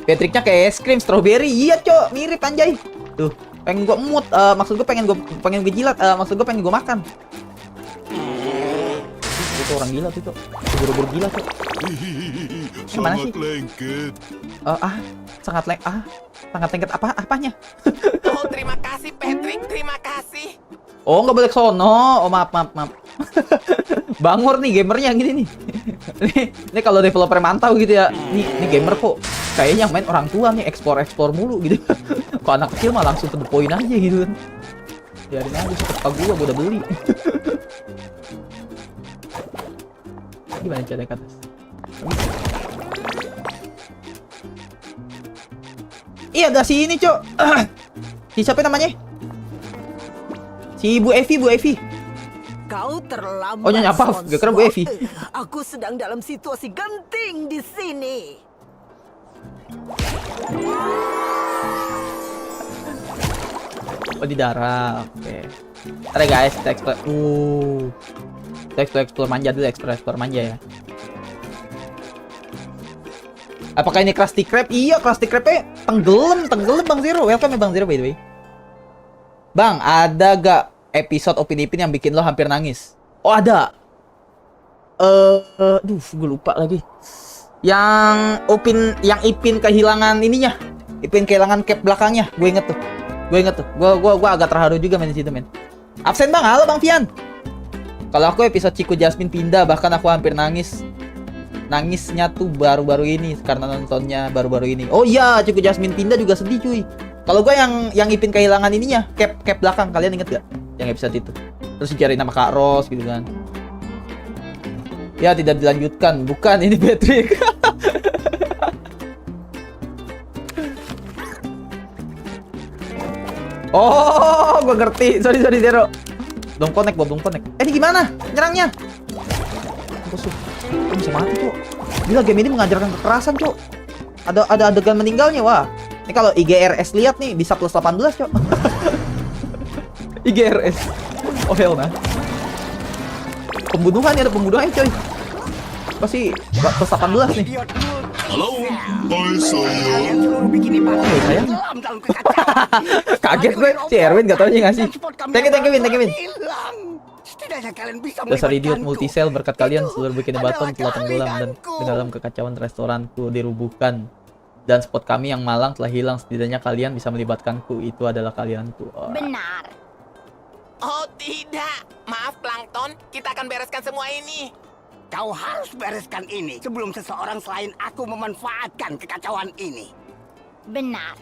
S1: Patricknya kayak es krim strawberry. Iya cok, mirip anjay. Tuh. Pengen gua emut, maksud gua pengen gua jilat, maksud gua pengen gua makan. Itu orang gila tuh, Cok. Buru-buru gila, Cok. Gimana sih?
S4: Sangat lengket.
S1: Sangat lengket apanya?
S2: Oh, terima kasih Patrick, terima kasih.
S1: Oh, nggak boleh ke sono. Oh, maaf. Bangor nih gamernya gini nih. Ini kalau developer mantau gitu ya. Nih gamer kok kayaknya yang main orang tua nih, explore mulu gitu. Kok anak kecil mah langsung to the point aja gitu kan. Biarin aja suka gua udah beli. Gimana caranya ke atas? Iya, ada si ini, Cok. Si siapa namanya? Si Bu Evi.
S5: Kau terlambat.
S1: Oh, Nyonya Puff. Gak kira Bu Evi.
S5: Aku sedang dalam situasi genting di sini.
S1: Oh, di darat. Oke. Ntar ya guys, kita explore. Kita explore manja dulu, explore manja ya. Apakah ini Krusty Krab? Iya, Krusty Krab-nya tenggelam Bang Zero. Welcome ya Bang Zero by the way. Bang, ada gak episode Upin Ipin yang bikin lo hampir nangis? Oh, ada. Gue lupa lagi. Yang Ipin kehilangan ininya. Ipin kehilangan cap belakangnya. Gue inget tuh. Gue agak terharu juga main di situ, men. Absen Bang, halo Bang Fian. Kalau aku episode Ciku Jasmine pindah, bahkan aku hampir nangis. Nangisnya tuh baru-baru ini karena nontonnya baru-baru ini. Oh iya, Ciku Jasmine pindah juga sedih cuy. Kalau gue yang Ipin kehilangan ininya, cap belakang, kalian inget gak? Yang episode itu. Terus dicari nama Kak Ros gitu kan. Ya, tidak dilanjutkan. Bukan, ini Patrick. Oh, gue ngerti. Sorry Zero. Belum connect. Ini gimana nyerangnya? Musuh. Kok bisa mati, Cok? Gila, game ini mengajarkan kekerasan, Cok. Ada adegan meninggalnya, wah. Ini kalau IGRS lihat nih bisa plus 18, Cok. IGRS. Oh, hell nah. Pembunuhan, coy. Pasti plus 18 nih.
S4: Halo, hai sayang.
S5: Kalian seluruh bikini
S1: Oh,
S5: pantai
S1: sayang.
S5: tenggelam dalam kekacauan.
S1: Kaget gue, si Erwin gak tau aja ngasih. Thank you, Win.
S5: Hilang. Setidaknya kalian bisa
S1: Dasar idiot
S5: melibatkanku.
S1: multisel, berkat kalian
S5: Itu
S1: seluruh bikini
S5: adalah
S1: baton telah tenggelam dan
S5: keahlianku.
S1: dalam kekacauan restoranku dirubuhkan. Dan spot kami yang malang telah hilang, setidaknya kalian bisa melibatkanku. Itu adalah kalianku. Oh.
S3: Benar.
S2: Oh tidak, maaf Plankton, kita akan bereskan semua ini.
S5: Kau harus bereskan ini sebelum seseorang selain aku memanfaatkan kekacauan ini.
S3: Benar.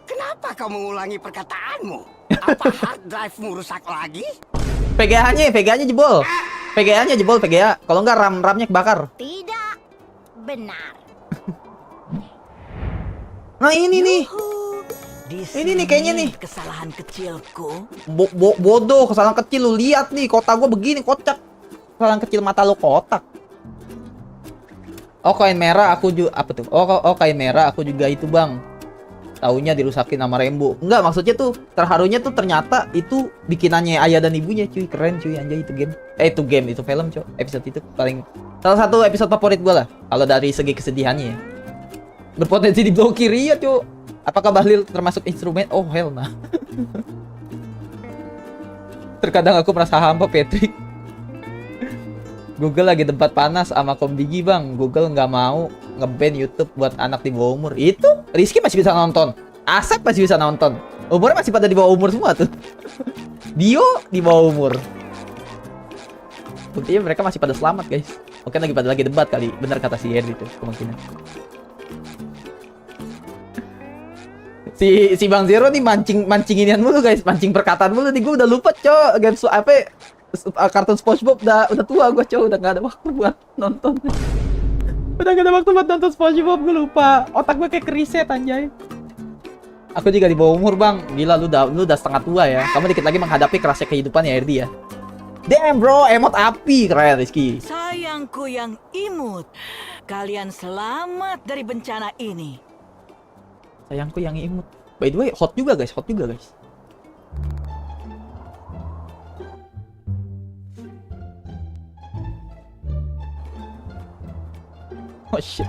S5: Kenapa kau mengulangi perkataanmu? Apa hard drive-mu rusak lagi?
S1: VGA-nya jebol. VGA-nya jebol, VGA. Kalau enggak RAM-nya kebakar.
S3: Tidak. Benar.
S1: Nah, ini nih.
S7: Di
S1: Ini nih kayaknya nih.
S7: Kesalahan kecilku.
S1: Bodoh, kesalahan kecil lu lihat nih, kota gua begini kocak. Kesalahan kecil mata lu kotak. Oh, kain merah aku juga apa tuh? Oh, kain merah aku juga itu, Bang. Taunya dirusakin sama Rembo. Enggak, maksudnya tuh terharunya tuh ternyata itu bikinannya ayah dan ibunya, cuy. Keren, cuy, anjay itu game. Itu film, cuy. Episode itu paling salah satu episode favorit gua lah kalau dari segi kesedihannya ya. Berpotensi diblokir ya, cuy. Apakah Bahlil termasuk instrumen? Oh, hell nah. Terkadang aku merasa hampa, Patrick. Google lagi tempat panas sama Kombigi, Bang. Google nggak mau nge-ban YouTube buat anak di bawah umur. Itu Rizky masih bisa nonton. Asep masih bisa nonton. Umurnya masih pada di bawah umur semua tuh. Dio di bawah umur. Buktinya mereka masih pada selamat, guys. Mungkin lagi debat kali. Bener kata si Ed itu kemungkinan. Si Bang Zero nih mancinginian mulu, guys. Mancing perkataan mulu nih. Gue udah lupa, Cok. Game kartun SpongeBob udah tua gue, Cok. Udah gak ada waktu buat nonton. Udah gak ada waktu buat nonton SpongeBob, gue lupa. Otak gue kayak keriset, anjay. Aku juga di bawah umur, Bang. Gila, lu udah setengah tua ya. Kamu dikit lagi menghadapi kerasnya kehidupan ya, Erdi ya. Damn, bro. Emot api. Keren, Rizky.
S7: Sayangku yang imut. Kalian selamat dari bencana ini.
S1: Sayangku yang imut. By the way, hot juga, guys. Oh, shit.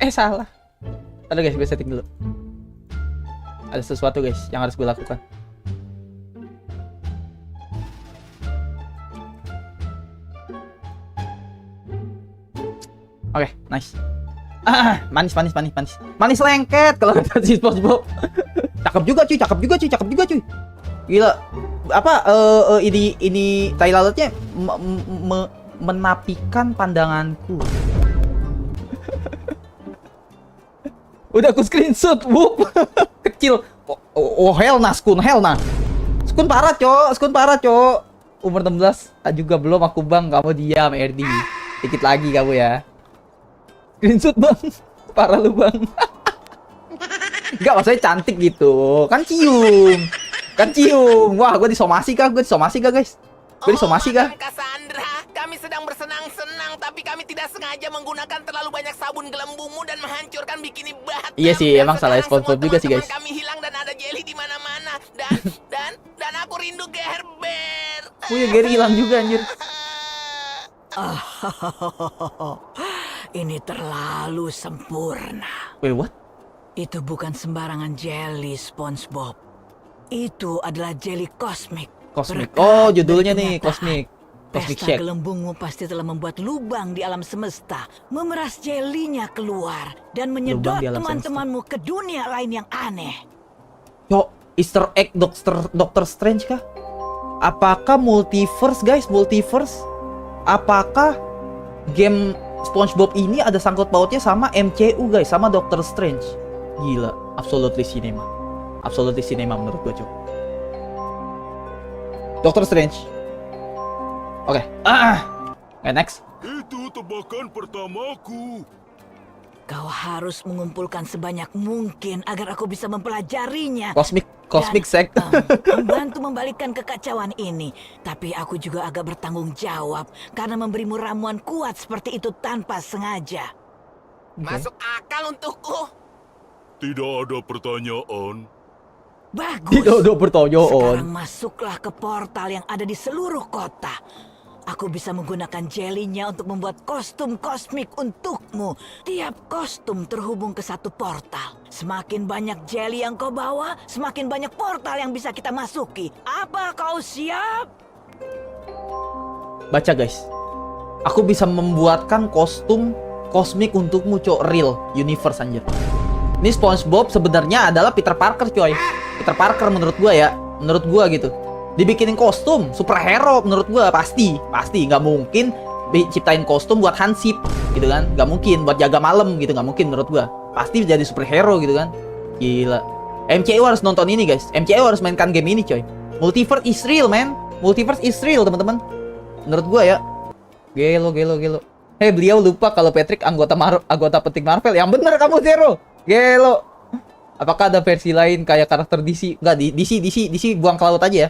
S1: Salah. Tadi guys, gue setting dulu. Ada sesuatu guys yang harus gue lakukan. Oke, nice. Manis. Manis lengket kalau kata si SpongeBob. Cakep juga cuy. Gila. Apa ini tai lalatnya menapikan pandanganku. Udah aku screenshot, wup. Kecil. Oh hell nah, Skun parah, Cok. Umur 16 juga belum aku, Bang. Kamu diam, RD. Dikit lagi kamu ya. Screenshot, Bang. Parah lu, Bang. Enggak, maksudnya cantik gitu. Kan cium. Wah, gue disomasi kah, guys? Gue disomasi kah?
S2: Madam Cassandra, kami sedang bersenang-senang, tapi kami tidak sengaja menggunakan terlalu banyak sabun gelembungmu dan menghancurkan bikini Batam.
S1: Iya sih,
S2: Dan
S1: emang salah
S2: sekarang
S1: SpongeBob
S2: semua
S1: juga sih, guys.
S2: teman-teman kami hilang dan ada jelly di mana-mana. Dan aku rindu Gerber.
S1: Oh ya, Gary hilang juga anjir.
S7: Ini terlalu sempurna.
S1: Wait, what?
S7: Itu bukan sembarangan jelly, SpongeBob. Itu adalah jelly kosmik.
S1: Kosmik.
S7: Berkat
S1: Oh, judulnya
S7: dan
S1: nih,
S7: kenyataan.
S1: Cosmic
S7: Pesta
S1: Shake.
S7: gelembungmu pasti telah membuat lubang di alam semesta, memeras jelinya keluar, dan menyedot
S1: di alam
S7: teman-temanmu ke dunia lain yang aneh.
S1: Yo, Easter egg Doctor Strange kah? Apakah multiverse, guys? Apakah game SpongeBob ini ada sangkut pautnya sama MCU, guys, sama Doctor Strange? Gila, absolutely cinema menurut gue, Cok. Doctor Strange. Oke. Okay, next.
S4: Itu tebakan pertamaku.
S7: Kau harus mengumpulkan sebanyak mungkin agar aku bisa mempelajarinya.
S1: Cosmic Shake.
S7: Membantu membalikkan kekacauan ini. Tapi aku juga agak bertanggung jawab karena memberimu ramuan kuat seperti itu tanpa sengaja.
S2: Masuk akal untukku.
S4: Tidak ada pertanyaan.
S7: Bagus.
S1: Tidak ada pertanyaan.
S7: Sekarang masuklah ke portal yang ada di seluruh kota. Aku bisa menggunakan jelinya untuk membuat kostum kosmik untukmu. Tiap kostum terhubung ke satu portal. Semakin banyak jeli yang kau bawa, semakin banyak portal yang bisa kita masuki. Apa kau siap?
S1: Baca, guys. Aku bisa membuatkan kostum kosmik untukmu, Cok. Real universe anjir. Ini SpongeBob sebenarnya adalah Peter Parker, coy. Peter Parker menurut gua ya. Menurut gua gitu. Dibikinin kostum superhero menurut gua pasti nggak mungkin ciptain kostum buat hansip gitu kan. Nggak mungkin buat jaga malam gitu, nggak mungkin menurut gua. Pasti jadi superhero gitu kan. Gila. MCU harus nonton ini, guys. MCU harus mainkan game ini, coy. Multiverse is real, man. Multiverse is real, teman-teman. Menurut gua ya. Gelo. Beliau lupa kalau Patrick anggota penting Marvel. Yang bener kamu, Zero. Gelo. Apakah ada versi lain kayak karakter DC? Enggak, DC buang ke laut aja ya.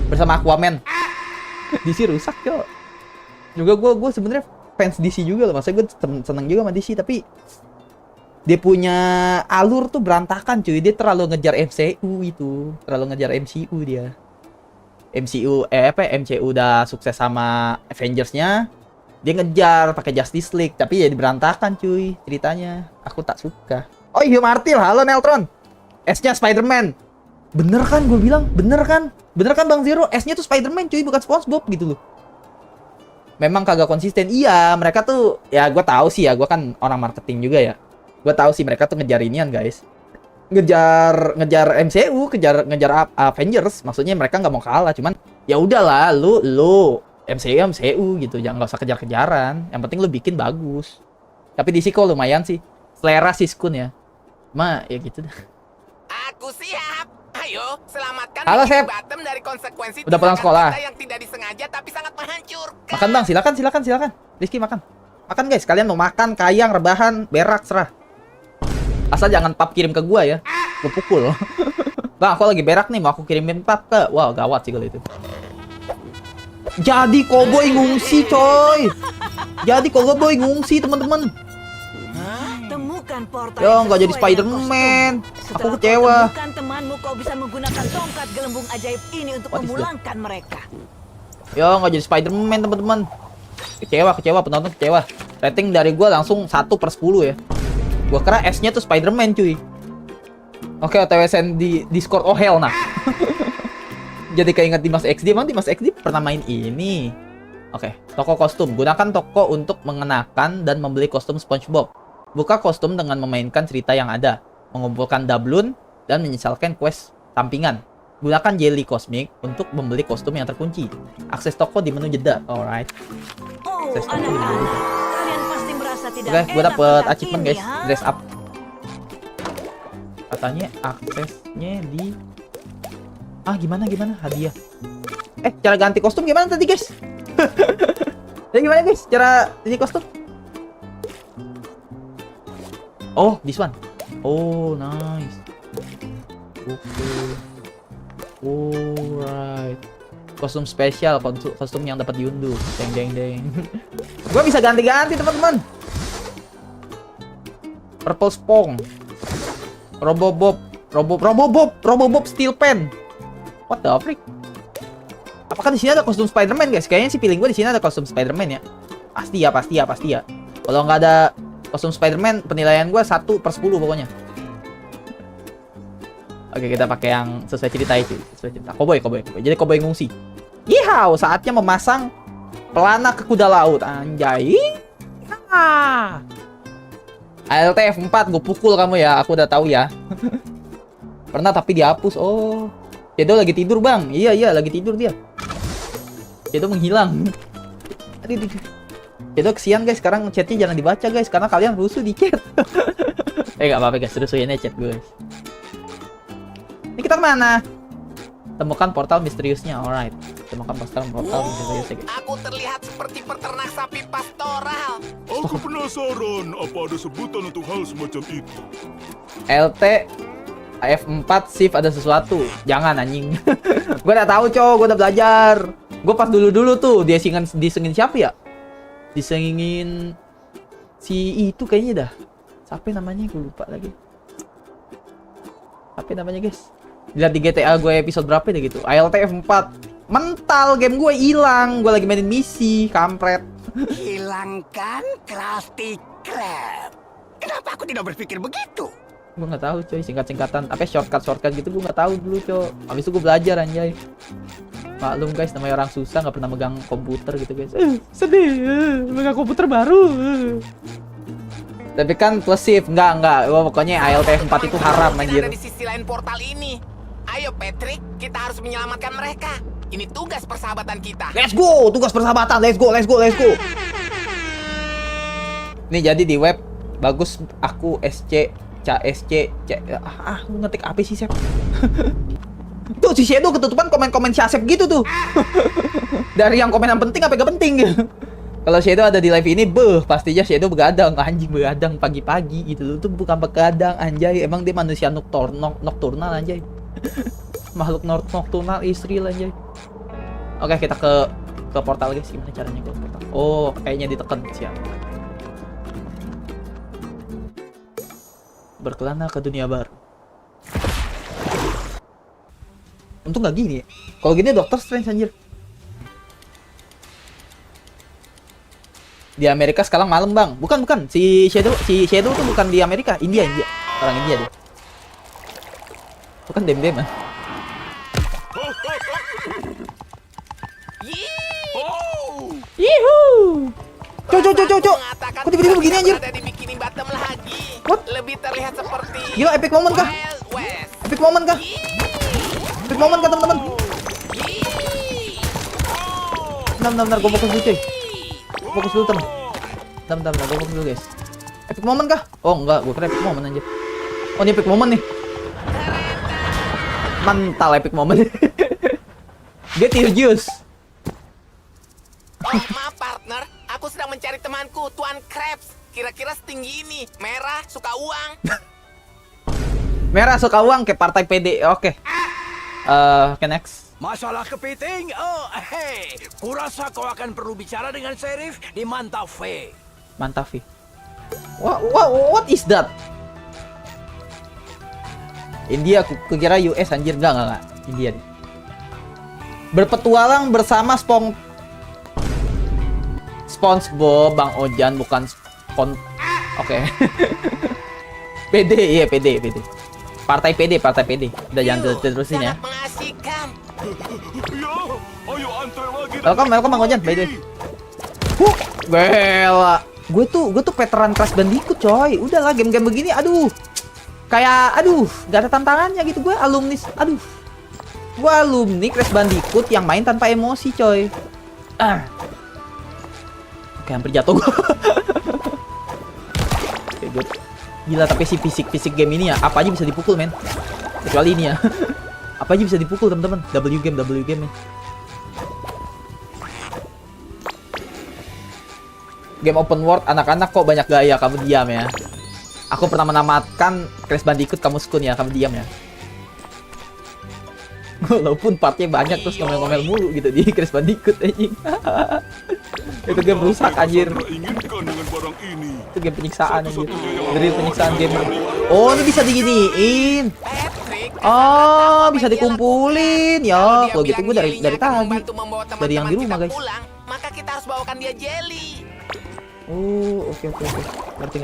S1: Bersama Aquaman. DC rusak, Cok. Juga gue sebenarnya fans DC juga loh. Maksudnya gue seneng juga sama DC, tapi dia punya alur tuh berantakan, cuy. Dia terlalu ngejar MCU itu. Terlalu ngejar MCU dia. MCU udah sukses sama Avengers-nya. Dia ngejar pakai Justice League, tapi ya berantakan, cuy. Ceritanya aku tak suka. Oh iya, Martil, halo Neltron. S-nya Spider-Man. Bener kan gue bilang? Bener kan Bang Zero? S-nya tuh Spider-Man, cuy, bukan SpongeBob gitu loh. Memang kagak konsisten. Iya, mereka tuh ya gue tahu sih ya, gue kan orang marketing juga ya. Gue tahu sih mereka tuh ngejar inian, guys. Ngejar MCU, ngejar Avengers. Maksudnya mereka nggak mau kalah, cuman ya udahlah, lu MCU gitu, jangan nggak usah kejar-kejaran. Yang penting lu bikin bagus. Tapi DC kok lumayan sih. Selera sih Skun ya. Ya gitu dah.
S2: Aku siap. Ayo, selamatkan
S1: Halo,
S2: bikini
S1: Sep.
S2: Batam dari konsekuensi
S1: Udah pulang
S2: tindakan
S1: sekolah?
S2: kita yang tidak disengaja tapi sangat menghancurkan.
S1: Makan Bang, silakan. Rizky makan. Makan guys, kalian mau makan, kayang, rebahan, berak, serah. Asal jangan pap kirim ke gua ya. Gua pukul. Bang, aku lagi berak nih, mau aku kirimin pap ke. Wow, gawat sih kalau itu. Jadi Cowboy ngungsi, coy. Teman-teman.
S7: Temukan portal.
S1: Yo,
S7: yang
S1: nggak jadi
S7: sesuai dengan
S1: Spider-Man.
S7: kostum.
S1: Aku
S7: Setelah
S1: kecewa.
S7: kau temukan temanmu, kau bisa menggunakan tongkat gelembung ajaib ini untuk
S1: What is that?
S7: memulangkan mereka.
S1: Yo, nggak jadi Spider-Man, teman-teman. Kecewa, penonton kecewa. Rating dari gua langsung 1/10 ya. Gua kira S-nya tuh Spider-Man cuy. Oke, OTW send di Discord. Oh hell nah. Jadi keinget Dimas XD. Emang Dimas XD pernah main ini? Oke, toko kostum. Gunakan toko untuk mengenakan dan membeli kostum SpongeBob. Buka kostum dengan memainkan cerita yang ada. Mengumpulkan doubloon dan menyesalkan quest sampingan. Gunakan jelly kosmik untuk membeli kostum yang terkunci. Akses toko di menu jeda. Alright.
S7: Oh,
S1: Akses toko di menu
S7: anak-anak,
S1: jeda.
S7: kalian pasti merasa tidak
S1: Guys, gue
S7: enak
S1: dapet
S7: tentang
S1: achievement
S7: ini,
S1: guys.
S7: ha?
S1: Dress up. Katanya aksesnya di... gimana? Hadiah. Cara ganti kostum gimana tadi guys? Jadi gimana guys? Cara ini kostum? Oh, this one. Oh, nice. Oke. Alright. Kostum spesial, kostum yang dapat diunduh. Deng. Gua bisa ganti-ganti teman-teman. Purple Spong. Robobob Steel Pen. What the frick? Apakah di sini ada kostum Spider-Man guys? Kayaknya sih feeling gue di sini ada kostum Spider-Man ya. Pasti ya. Kalau nggak ada kostum Spider-Man, penilaian gue 1/10 pokoknya. Oke, kita pakai yang sesuai cerita itu. Sesuai cerita. Cowboy. Jadi cowboy ngungsi. Yihau, saatnya memasang pelana ke kuda laut. Anjay. ALT F4, gue pukul kamu ya. Aku udah tahu ya. Pernah tapi dihapus. Oh. Shadow lagi tidur, Bang. Iya, lagi tidur dia. Shadow menghilang. Aduh. Shadow kesian guys, sekarang chatnya jangan dibaca guys, karena kalian rusuh di chat. Nggak apa-apa guys, rusuhin aja chat guys. Ini kita kemana? Temukan portal misteriusnya, alright. Temukan portal misteriusnya guys.
S2: Aku terlihat seperti peternak sapi pastoral.
S4: Aku penasaran apa ada sebutan untuk hal semacam itu.
S1: LT F4 shift ada sesuatu. Jangan anjing. Gue udah tahu, cowok. Gue udah belajar. Gue pas dulu tuh disengin siapa ya? Disengin si itu kayaknya dah. Siapa namanya? Gue lupa lagi. Siapa namanya, guys? Lihat di GTA gue episode berapa deh gitu. ALT F4. Mental game gue hilang. Gue lagi mainin misi, kampret.
S5: Hilangkan Krusty Krab. Kenapa aku tidak berpikir begitu?
S1: Gue nggak tahu coy, singkat-singkatan apa shortcut gitu gue nggak tahu dulu coy. Habis itu gue belajar anjay. Maklum guys, namanya orang susah nggak pernah megang komputer gitu guys. Sedih, megang komputer baru. Tapi kan plus shift, enggak. Pokoknya ALT F4 itu haram anjir.
S2: Ada di sisi lain portal ini. Ayo Patrick, kita harus menyelamatkan mereka. Ini tugas persahabatan kita.
S1: Let's go, tugas persahabatan. Let's go. Nih jadi di web bagus aku lu ngetik apa sih, Sep? Tuh si Shadow ketutupan komen-komen si Asep gitu tuh. Dari yang komen yang penting apa gak penting gitu. Kalau Shadow ada di live ini, pastinya Shadow begadang, anjing begadang pagi-pagi gitu loh. Itu bukan begadang anjay, emang dia manusia nokturnal anjay. Makhluk nokturnal istri lah anjay. Oke, kita ke portal guys. Gimana caranya ke portal? Oh, kayaknya ditekan siap. Berkelana ke dunia baru. Untung gak gini ya. Kalau gini Doctor Strange anjir. Di Amerika sekarang malam, Bang. Bukan. Si Shadow tuh bukan di Amerika, India. Orang India dia. Bukan dem-dem. Yuhu. Cok. Kok tiba-tiba begini anjir?
S2: Ada di Bikini Bottom lagi.
S1: What?
S2: Lebih terlihat seperti
S1: Gila, epic moment kah?
S2: Wild West.
S1: Epic moment kah, teman-teman? Bentar, gue fokus dulu, cuy. Fokus dulu, teman. Bentar, gue fokus dulu, guys. Epic moment kah? Oh, enggak, gue kira epic moment anjir. Oh, ini epic moment nih. Mantal epic moment. Get your juice.
S2: Oh, maaf partner, aku sedang mencari temanku, Tuan Krabs. Kira-kira setinggi ini, merah, suka uang.
S1: Merah suka uang kayak partai PD. Oke. Oke, next.
S6: Masalah kepiting? Oh, hei. Kurasa kau akan perlu bicara dengan Sheriff di Mantafe.
S1: Mantafi. What is that? India, aku kira US anjir. Enggak. India nih. Berpetualang bersama SpongeBob, Bang Ojan, bukan Oke. PD, iya PD. Partai PD. Udah jangan terusin ya.
S2: Sangat mengasihkan.
S4: Ya, ayo antre lagi.
S1: Welcome Bang Ojan, by the way. Gila. Gue tuh veteran Crash Bandicoot, coy. Udahlah game-game begini, aduh. Kayak gak ada tantangannya gitu. Gue alumni Crash Bandicoot yang main tanpa emosi, coy. Oke, hampir jatuh gue. Oke, good. Gila, tapi si fisik game ini ya, apa aja bisa dipukul, men. Kecuali ini ya. Apa aja bisa dipukul, teman-teman. W game ya. Game open world, anak-anak kok banyak gaya, kamu diam ya. Aku pernah menamatkan Crash Bandicoot, kamu skun ya, kamu diam ya. Walaupun partnya banyak terus ngomel-ngomel mulu gitu di Crash Bandicoot anjing. Itu game rusak anjir.
S4: Inginkan dengan barang ini.
S1: Itu game penyiksaan anjir. Dari penyiksaan gamer. Oh, ini bisa diginiin.
S2: Patrick,
S1: Oh, bisa dikumpulin ya.
S2: Dia
S1: Kalau gitu gue
S2: bilang
S1: dari
S2: Jelly-nya akan
S1: tadi.
S2: membantu membawa
S1: Dari yang di
S2: teman-teman
S1: rumah,
S2: kita
S1: guys.
S2: pulang, maka kita harus bawakan dia jelly.
S1: Oh, oke. Ngerti.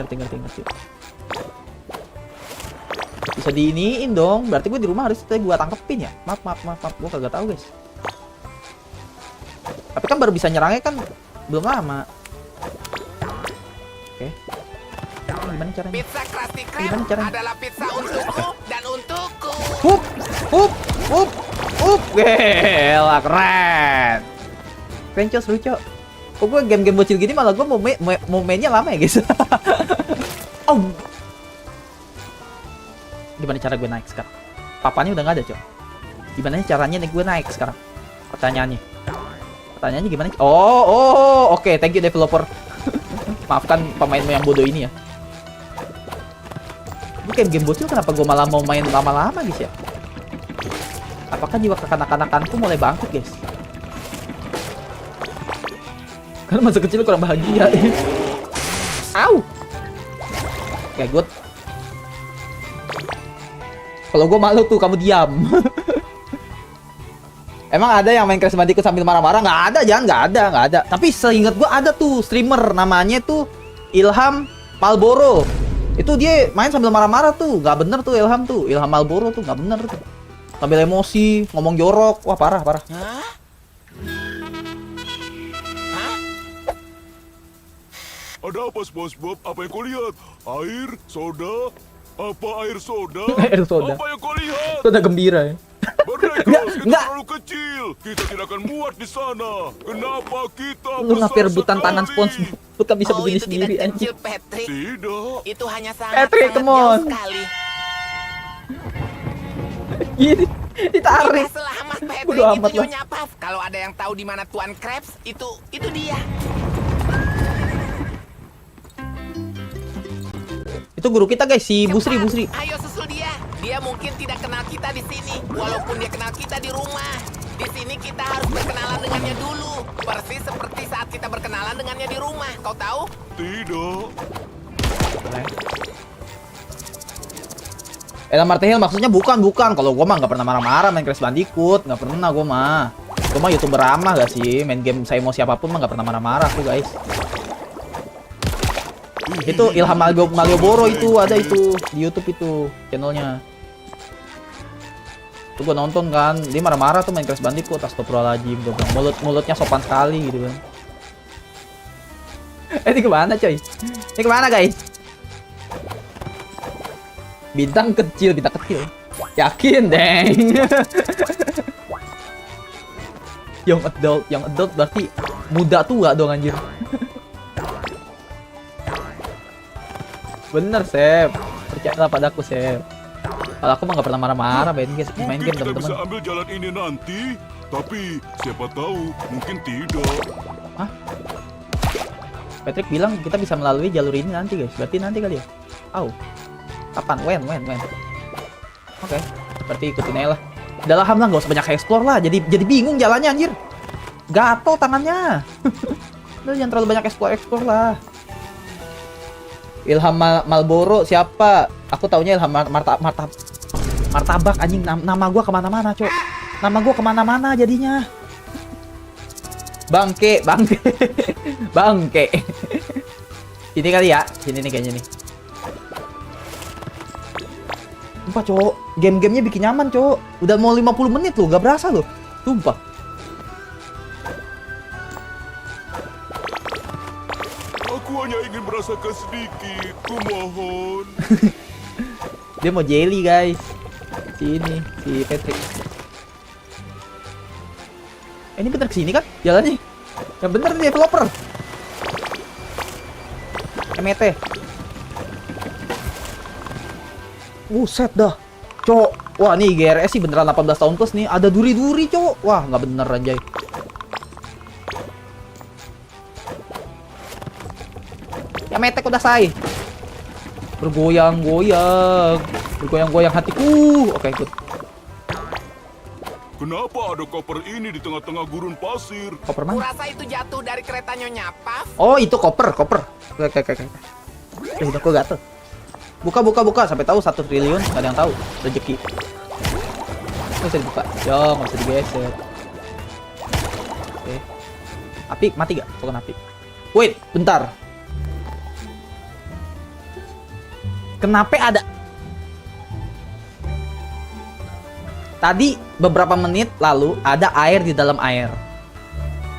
S1: Bisa diiniin dong. Berarti gue di rumah harus gua tangkepin ya. Maaf. Gue kagak tahu, guys. Tapi kan baru bisa nyerangnya kan belum lama. Oke. Gimana caranya?
S2: Pizza Krusty
S1: Gimana
S2: Krab
S1: caranya?
S2: adalah pizza untukku dan untukku.
S1: Hup. Gila, keren. Keren, Cos, lucu. Kok gue game-game bocil gini malah gue mau mainnya lama ya, guys. Oh. Gimana cara gue naik sekarang? Papanya udah nggak ada, Cok. Gimana caranya nih gue naik sekarang? Pertanyaannya gimana? Oh, oke. Thank you developer. Maafkan pemainmu yang bodoh ini ya. Ini game bocil kenapa gue malah mau main lama-lama, guys ya? Apakah jiwa kekanak-kanakanku mulai bangkit, guys? Karena masa kecil kurang bahagia. Au. Oke, good. Kalau gue malu tuh, kamu diam. Emang ada yang main Crash Bandicoot sambil marah-marah? Nggak ada. Tapi seingat gue ada tuh streamer namanya tuh Ilham Malboro. Itu dia main sambil marah-marah tuh. Nggak bener tuh Ilham Malboro tuh nggak bener tuh. Sambil emosi, ngomong jorok. Wah, parah.
S2: Hah?
S4: Ada apa, SpongeBob? Apa yang kau lihat? Air? Soda? Apa air soda?
S1: Air soda.
S4: Apa yang kau lihat?
S1: Itu udah gembira ya.
S4: Merdeka, kita
S1: enggak.
S4: terlalu kecil. Kita tidak akan muat di sana. Kenapa kita
S1: Lu
S4: besar
S1: ngapir rebutan
S4: sekali?
S1: tangan SpongeBob. Lu kan bisa begini
S2: itu
S1: sendiri,
S2: tidak
S1: anjing.
S2: kecil, Patrick.
S4: Tidak.
S2: Itu hanya
S1: Patrick,
S2: sangat
S1: come
S2: jauh
S1: on.
S2: sekali.
S1: Gini, ditarik.
S2: Kita selamat, Patrick.
S1: Bodo amat
S2: Itu
S1: lah.
S2: Nyonya Puff. Kalau ada yang tahu di mana Tuan Krabs, itu dia.
S1: Itu guru kita, guys, si Busri.
S2: Ayo susul dia. Dia mungkin tidak kenal kita di sini, walaupun dia kenal kita di rumah. Di sini kita harus berkenalan dengannya dulu, persis seperti saat kita berkenalan dengannya di rumah. Kau tahu?
S4: Tidak.
S1: Marty Hill maksudnya bukan. Kalau gua mah nggak pernah marah-marah main Crash Bandicoot, nggak pernah gua mah. Gua mah YouTuber ramah gak sih? Main game saya mau siapapun mah nggak pernah marah-marah tuh, guys. Itu Ilham Malioboro itu ada itu di YouTube itu channelnya. Tuh gua nonton kan, dia marah-marah tuh main Crash Bandicoot, astagfirullahaladzim, gua bilang mulutnya sopan sekali gitu kan. Ini kemana, coy? Ini kemana, guys? Bintang kecil. Yakin, deng. Young adult berarti muda tua dong, anjir. Bener, Sep. Percayalah padaku, Sep. Kalau aku mah nggak pernah marah-marah main game,
S4: Mungkin kita
S1: teman-teman.
S4: bisa ambil jalan ini nanti, tapi siapa tahu mungkin tidak.
S1: Hah? Patrick bilang kita bisa melalui jalur ini nanti, guys. Berarti nanti kali ya? Au. Kapan? When? Oke. Berarti ikutin aja lah. Udah lah, Ham lah, nggak usah banyak explore lah. Jadi bingung jalannya, anjir. Gatel tangannya. Udah jangan terlalu banyak explore lah. Ilham Malboro siapa? Aku taunya Ilham Martabak, anjing. Nama gua kemana-mana, Cok. Nama gua kemana-mana jadinya. Bangke. Sini kali ya. Sini nih kayaknya nih. Sumpah cowok, game-gamenya bikin nyaman cowok. Udah mau 50 menit loh, gak berasa loh. Sumpah.
S4: Aku hanya ingin merasakan sedikit, kumohon.
S1: Dia mau jelly guys. Si Patrick. Ini bener kesini kan jalannya? Yang bener nih developer. MET. Set dah. Cok. Wah nih GRS sih beneran 18 tahun plus nih. Ada duri-duri cok. Wah nggak bener anjay. Ya metek udah say. Bergoyang-goyang. Bergoyang-goyang hatiku. Oke ikut.
S4: Kenapa ada koper ini di tengah-tengah gurun pasir?
S1: Koper mana?
S2: Kurasa itu jatuh dari kereta Nyonya Puff.
S1: Oh itu koper. Oke. Udah kok gatel. Buka. Sampai tahu 1 triliun, nggak ada yang tahu. Rezeki. Nggak bisa dibuka. Yo, nggak bisa digeser. Oke. Api mati gak? Bukan api. Wait, bentar. Kenapa ada? Tadi beberapa menit lalu ada air di dalam air.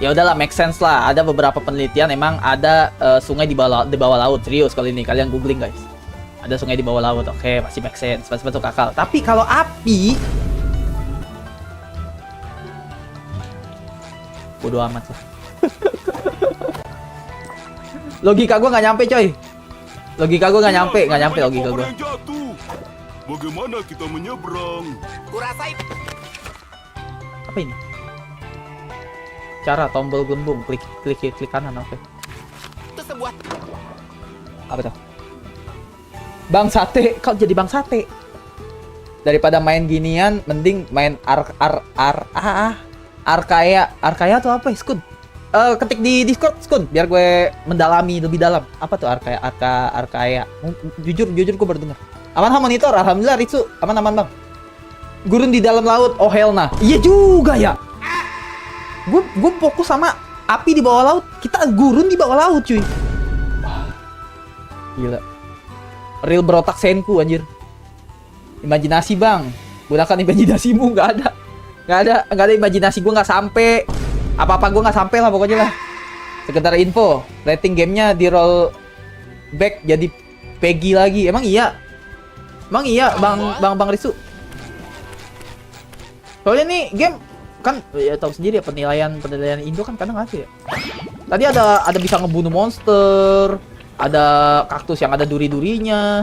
S1: Ya udahlah, make sense lah. Ada beberapa penelitian emang ada sungai di bawah laut. Serius kali ini kalian googling guys. Ada sungai di bawah laut. Oke, masih make sense, masih masuk akal. Tapi kalau api, bodo amat lah. Logika gue nggak nyampe coy. Logika gue nggak nyampe logika gue.
S4: Bagaimana kita menyeberang?
S2: Kurasa itu
S1: Apa ini? Cara tombol gelembung, klik kanan, oke.
S2: sebuah
S1: Apa tuh? Bang Sate, kau jadi Bang Sate. Daripada main ginian, mending main Arkaya tuh apa ya, Skun? Ketik di Discord, Skun, biar gue mendalami lebih dalam. Apa tuh Arkaya? Jujur gue baru dengar. Aman monitor, alhamdulillah Ritsu, aman Bang. Gurun di dalam laut, oh hell nah. Iya juga ya. Gue fokus sama api di bawah laut, kita gurun di bawah laut cuy. Gila. Real berotak senku anjir. Imajinasi bang, gunakan imajinasimu. Nggak ada imajinasi gue, nggak sampai. Apa-apa gue nggak sampai lah pokoknya lah. Sekedar info, rating gamenya di roll back jadi Peggy lagi. Emang iya bang Risu. Soalnya nih game kan ya tahu sendiri ya, penilaian Indo kan kadang ada ya. Tadi ada bisa ngebunuh monster, ada kaktus yang ada duri-durinya.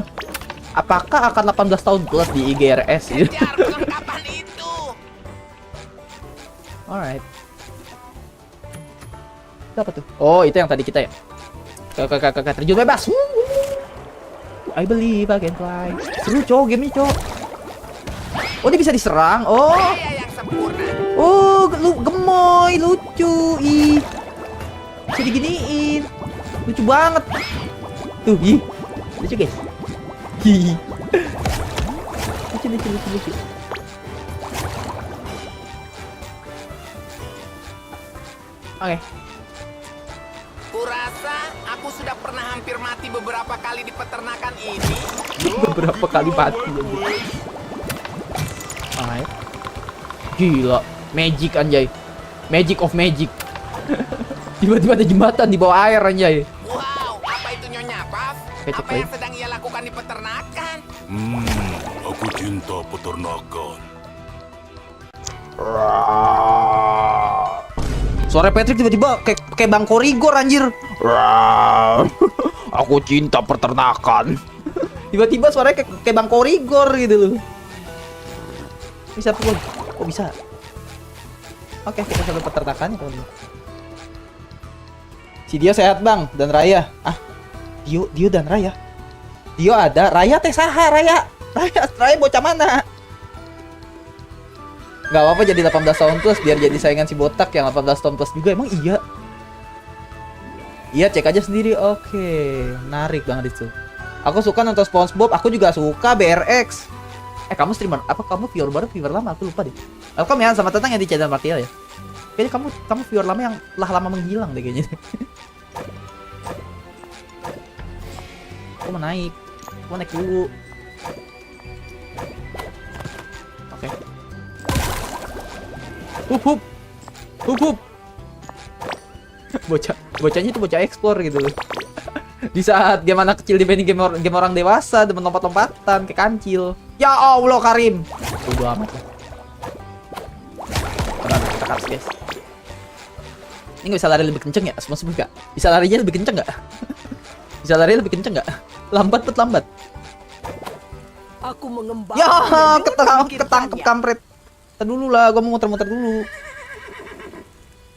S1: Apakah akan 18 tahun plus di IGRS gitu?
S2: kejar perlengkapan itu.
S1: Alright. Itu apa tuh? Oh itu yang tadi kita ya. Kakak terjun bebas. I believe I can fly. Seru cowok game ini cowok. Oh dia bisa diserang. Oh.
S2: Saya yang sempurna.
S1: Oh, lu gemoy, lucu. Ih. Bisa diginiin. Lucu banget. Tuh, ih. Lucu, guys. Hi. Lucu. Oke.
S2: Kurasa aku sudah pernah hampir mati beberapa kali di peternakan ini.
S1: Beberapa kali mati. Alright. Gila, magic anjay. Magic of magic. Tiba-tiba ada jembatan di bawah air anjay.
S2: Wow, apa itu Nyonya Puff?
S1: Kecap,
S2: Apa yang sedang ia lakukan di peternakan?
S4: Aku cinta peternakan.
S1: Suara Patrick tiba-tiba kayak Bang Korigor anjir. Aku cinta peternakan. Tiba-tiba suaranya kayak Bang Korigor gitu loh. Bisa pukul. Kok bisa? Oke, kita coba peternakannya kalau gitu. Si Dio sehat bang, dan Raya. Ah, Dio dan Raya. Dio ada, Raya teh saha Raya bocah mana? Gak apa-apa jadi 18 tahun plus biar jadi saingan si botak yang 18 tahun plus juga. Emang iya? Iya, cek aja sendiri. Oke, menarik banget itu. Aku suka nonton SpongeBob, aku juga suka BRX. Kamu streamer apa? Kamu viewer baru, viewer lama? Aku lupa deh. Welcome ya, sama datang ya di channel Martial ya. Kayaknya kamu viewer lama yang telah lama menghilang deh kayaknya. Aku mau naik dulu. Oke. Hup. Bocahnya itu bocah explore gitu loh. Di saat game anak kecil dibanding game orang dewasa, demen lompat-lompatan kayak kancil. Ya Allah Karim. Bodo amat lah. Kita cut, guys. Ini nggak bisa lari lebih kenceng ya? Semua nggak? Bisa larinya lebih kenceng nggak? Bisa lari lebih kenceng nggak? Lambat.
S5: Aku mengembang.
S1: Ya, ketangkep kampret. Ntar dulu lah, gua mau muter-muter dulu.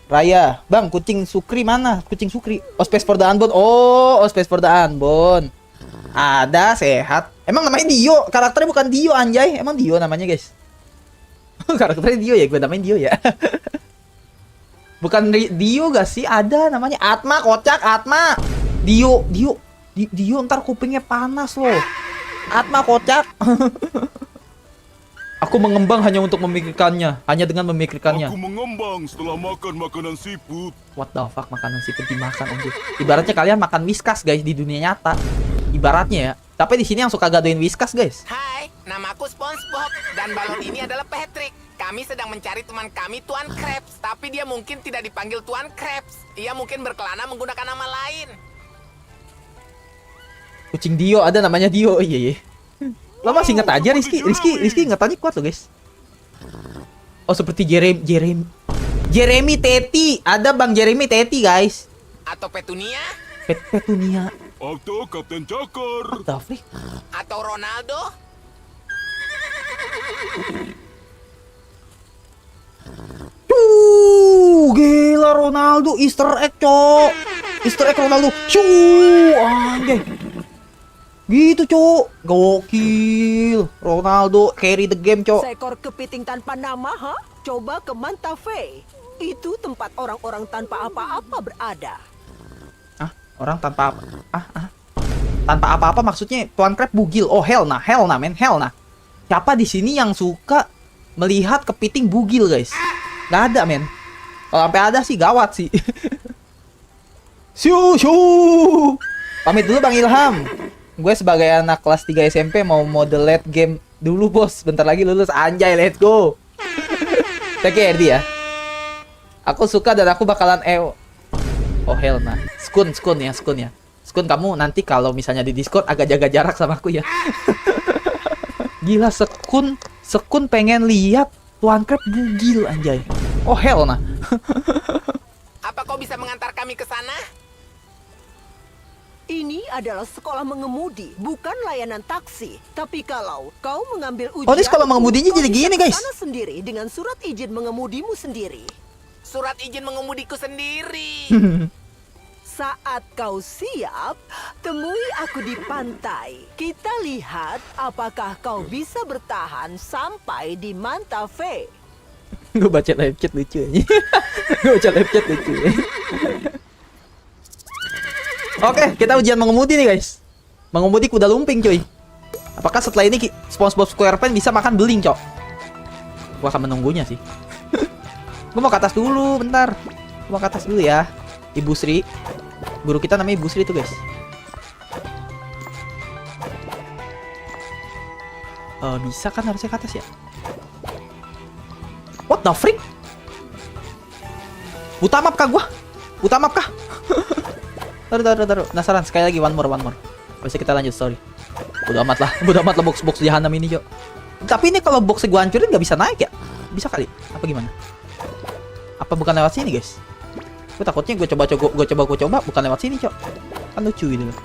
S1: Raya, Bang, kucing Sukri mana? Kucing Sukri. Oh, Space for the Unborn. Oh, Space for the Unborn. Ada, sehat. Emang namanya Dio? Karakternya bukan Dio, anjay. Emang Dio namanya, guys? Karakternya Dio ya? Gue namain Dio ya? Bukan Dio gak sih? Ada namanya Atma, kocak, Atma. Dio ntar kupingnya panas loh. Atma, kocak. Aku mengembang hanya untuk memikirkannya. Hanya dengan memikirkannya.
S4: Aku mengembang setelah makan makanan siput.
S1: What the fuck, makanan siput dimakan anjir. Ibaratnya kalian makan Whiskas guys di dunia nyata. Ibaratnya ya. Tapi di sini yang suka gadoin Whiskas guys.
S2: Hai, namaku SpongeBob dan balon ini adalah Patrick. Kami sedang mencari teman kami Tuan Krabs, tapi dia mungkin tidak dipanggil Tuan Krabs. Ia mungkin berkelana menggunakan nama lain.
S1: Kucing Dio ada namanya Dio. Iya. Lo masih inget aja Rizky ingetannya kuat loh guys. Oh seperti Jeremy Teti. Ada Bang Jeremy Teti guys.
S2: Atau Petunia?
S1: Petunia.
S4: Atau Kapten Cakar.
S1: What the freak?
S2: Atau Ronaldo?
S1: Gila Ronaldo Easter egg cok. Easter egg Ronaldo. Anjay. Gitu cok, gokil. Ronaldo carry the game cok.
S5: Seekor kepiting tanpa nama, ha? Coba ke Mantafe. Itu tempat orang-orang tanpa apa-apa berada.
S1: Ah, orang tanpa apa? Tanpa apa-apa maksudnya Tuan Crab bugil. Oh hell nah men, hell nah. Siapa di sini yang suka melihat kepiting bugil guys? Gak ada men. Kalau sampai ada sih gawat sih. Shoo. Pamit dulu Bang Ilham. Gue sebagai anak kelas 3 SMP mau mode late game dulu bos. Bentar lagi lulus anjay, let's go. Take care dia. Aku suka dan aku bakalan oh hell nah. Skun ya. Skun kamu nanti kalau misalnya di Discord agak jaga jarak sama aku ya. Gila Skun pengen lihat Tuan Crab bugil anjay. Oh hell nah.
S2: Apa kau bisa mengantar kami ke sana?
S5: Ini adalah sekolah mengemudi, bukan layanan taksi. Tapi kalau kau mengambil ujian,
S1: Oh, ini sekolah mengemudinya
S5: kau
S1: jadi
S5: bisa
S1: gini,
S5: ke
S1: guys.
S5: sana sendiri dengan surat izin mengemudimu sendiri.
S2: Surat izin mengemudiku sendiri.
S5: Saat kau siap, temui aku di pantai. Kita lihat apakah kau bisa bertahan sampai di Mantafe.
S1: Gue baca live chat lucu aja. Oke, kita ujian mengemudi nih guys. Mengemudi kuda lumping cuy. Apakah setelah ini SpongeBob SquarePants bisa makan beling cok? Gua akan menunggunya sih. Gua mau ke atas dulu bentar. Gua mau ke atas dulu ya. Ibu Sri. Guru kita namanya Ibu Sri tuh guys. Bisa kan harusnya ke atas ya? What the freak? Buta map kah gua? Taruh. Penasaran sekali lagi, one more. Bisa kita lanjut story. Udah amat lah box jahanam ini, Jo. Tapi ini kalau boxnya gua hancurin nggak bisa naik ya? Bisa kali? Apa gimana? Apa bukan lewat sini, guys? Gua takutnya gua coba bukan lewat sini, Cok. Kan lucu gitu loh.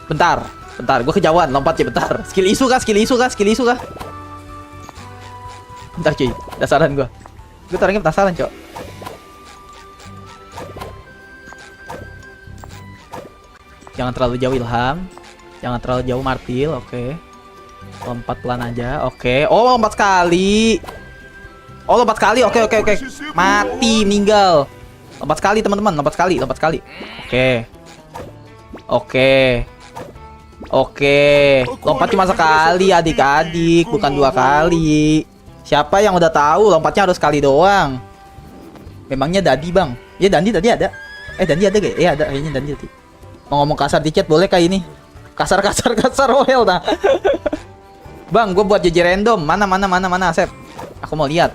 S1: Bentar, gua kejauhan, lompat ya bentar. Skill isu kah? Bentar cuy, dasaran gua orangnya penasaran, Cok. Jangan terlalu jauh Ilham. Jangan terlalu jauh Martil, oke. Lompat pelan aja, oke. Oh, lompat sekali. Oke. Mati, meninggal. Lompat sekali, teman-teman. Lompat sekali. Oke. Lompat cuma sekali, adik-adik, bukan 2 kali. Siapa yang udah tahu lompatnya harus sekali doang? Memangnya Dadi, Bang? Ya, Dandi tadi ada. Dandi ada gak? Ada, kayaknya Dandi tadi. Mau ngomong kasar di chat boleh kayak ini? Kasar well nah. Bang, gue buat JJ random. Mana Asep? Aku mau lihat.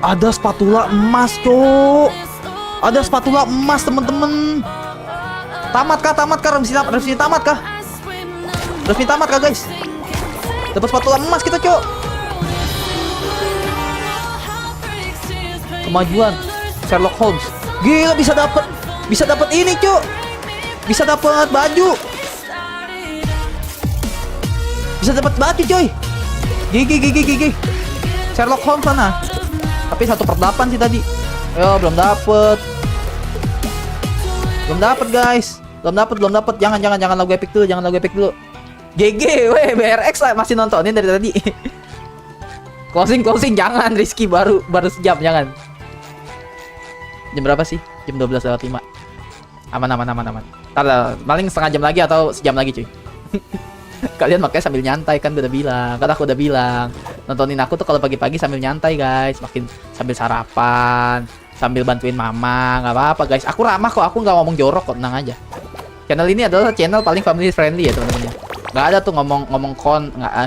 S1: Ada spatula emas, Cok. Ada spatula emas, temen-temen. Tamat kah? Resmi tamat kah? Resmi tamat kah, guys? Dapat spatula emas kita, Cok. Kemajuan Sherlock Holmes. Gila, bisa dapat ini, Cok. Bisa dapat baju. Bisa dapat baju, coy. Gigi. Sherlock Holmes sana. Tapi 1/8 sih tadi. Yo, belum dapet, guys. Belum dapet. Jangan lagu epic dulu. GG, weh, BRX lah masih nontonin dari tadi. closing, jangan Rizky baru sejam, jangan. Jam berapa sih? Jam 12:05. Aman. Ntar paling setengah jam lagi atau sejam lagi, cuy. Kalian makanya sambil nyantai kan aku udah bilang. Nontonin aku tuh kalau pagi-pagi sambil nyantai, guys. Makin sambil sarapan, sambil bantuin mama, nggak apa-apa, guys. Aku ramah kok, aku nggak ngomong jorok kok, tenang aja. Channel ini adalah channel paling family friendly ya, teman-teman. Nggak ada tuh ngomong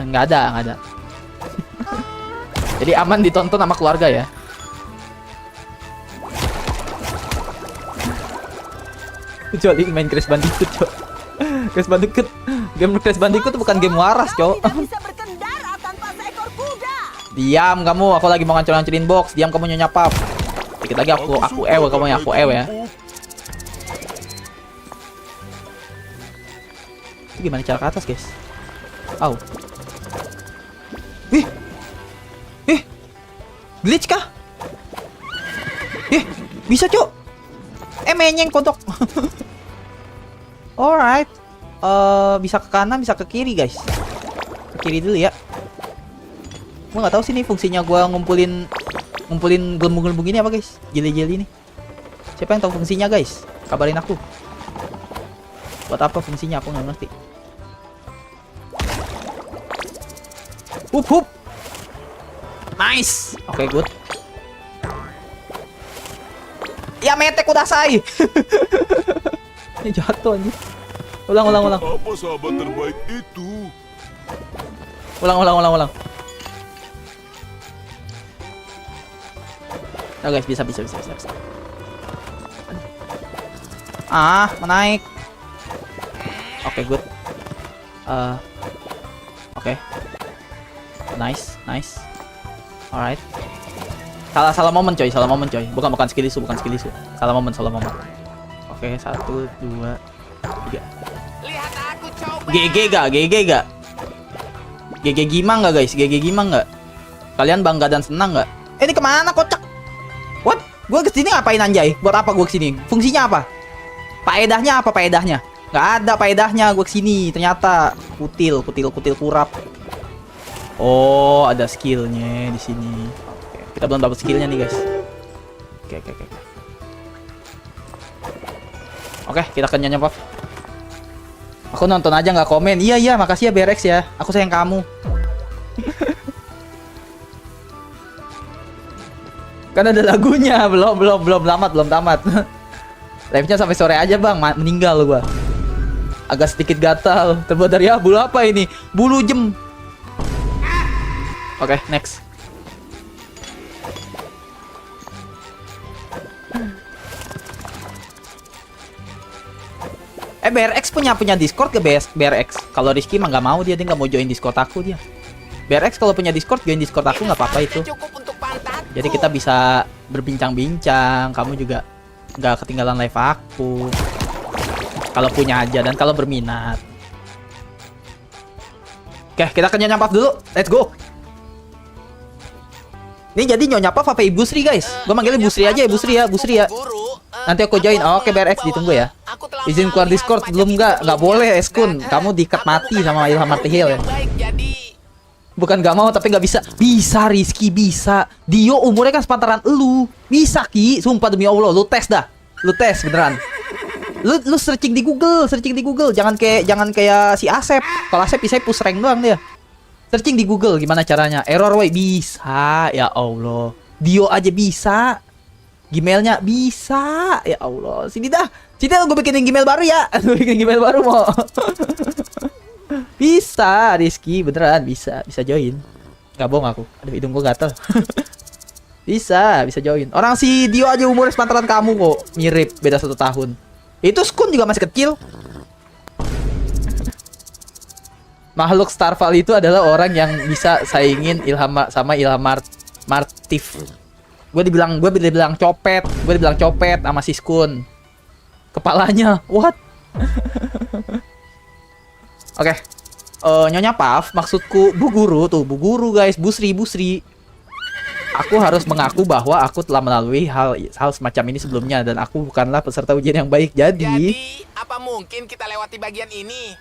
S1: nggak ada. Jadi aman ditonton sama keluarga ya. Kecuali main Crash Bandicoot, Cok. Game Crash Bandicoot tuh bukan game waras, Cok.
S3: Tidak bisa berkendara tanpa seekor kuda.
S1: Diam kamu, aku lagi mau ngancur-ngancurin box. Diam kamu, Nyonya Pap. Dikit lagi aku ewe kamu ya, aku ewe ya. Itu gimana cara ke atas, guys? Au. Glitch kah? Bisa, Cok. Menyeng kodok. Alright. Bisa ke kanan, bisa ke kiri, guys. Ke kiri dulu ya. Gua nggak tahu sih nih fungsinya gua ngumpulin gelembung-gelembung ini apa, guys? Jeli-jeli ini. Siapa yang tahu fungsinya, guys? Kabarin aku. Buat apa fungsinya? Aku nggak ngerti. Hup. Nice. Oke, good. Ya metek udah say. Ini jatuh anjir. Ulang.
S4: Apa sahabat terbaik itu?
S1: Ulang. Oh guys, bisa. Menaik. Oke, good. Oke. Nice. Alright. Salah momen coy. Bukan skill isu. Salah momen. Oke, 1, 2, 3.
S2: Lihat aku coba.
S1: GG gak? GG gimang gak, guys? Kalian bangga dan senang gak? Ini kemana, kocak? What? Gue kesini ngapain, anjay? Buat apa gue kesini? Fungsinya apa? Faedahnya apa? Gak ada faedahnya gue kesini. Ternyata kutil kurap. Oh, ada skillnya di sini. Oke, kita belum dapat skillnya nih, guys. Oke. Oke, kita ke Nyonya Pop. Aku nonton aja nggak komen. Iya, makasih ya BRX ya. Aku sayang kamu. Kan ada lagunya. Belum tamat. Live-nya sampai sore aja, Bang. Meninggal gua. Agak sedikit gatal. Terbuat dari bulu apa ini? Bulu jem. Oke, next. BRX punya Discord ke BRX? Kalau Rizky mah nggak mau, dia nggak mau join Discord aku dia. BRX kalau punya Discord, join Discord aku nggak apa-apa itu. Jadi kita bisa berbincang-bincang. Kamu juga nggak ketinggalan live aku. Kalau punya aja dan kalau berminat. Oke, kita ke Nyonya Paf dulu. Let's go. Ini jadi Nyonya Paf apa Ibu Sri, guys? Gue manggilnya Bu Sri aja ya, Bu Sri ya. Nanti aku join. Oke, BRX ditunggu ya. Izin keluar Discord belum? Nggak boleh, Eskun. Kamu diikat mati sama Ilham Martihil ya. Bukan nggak mau tapi nggak bisa. Bisa, Rizky, bisa. Dio umurnya kan sepantaran elu. Bisa, Ki. Sumpah demi Allah, lu tes dah. Lu tes beneran. Lu searching di Google. Jangan kayak si Asep. Kalau Asep bisa push rank doang dia. Searching di Google gimana caranya. Error way bisa. Ya Allah. Dio aja bisa. Gmailnya bisa. Ya Allah, sini dah. Sini dah, gue bikinin Gmail baru ya. Gue bikin Gmail baru mau. Bisa, Rizky, beneran bisa join. Gak bohong aku. Aduh, hidung gue gatel. bisa join. Orang si Dio aja umurnya sepantaran kamu kok. Mirip, beda 1 tahun. Itu Skun juga masih kecil. Makhluk Starval itu adalah orang yang bisa saingin sama Ilham Martif. Gue dibilang copet, sama si Skun. Kepalanya, what? Oke. Nyonya Puff, maksudku Bu Guru guys, Busri. Aku harus mengaku bahwa aku telah melalui hal semacam ini sebelumnya dan aku bukanlah peserta ujian yang baik. Jadi,
S2: apa mungkin kita lewati bagian ini?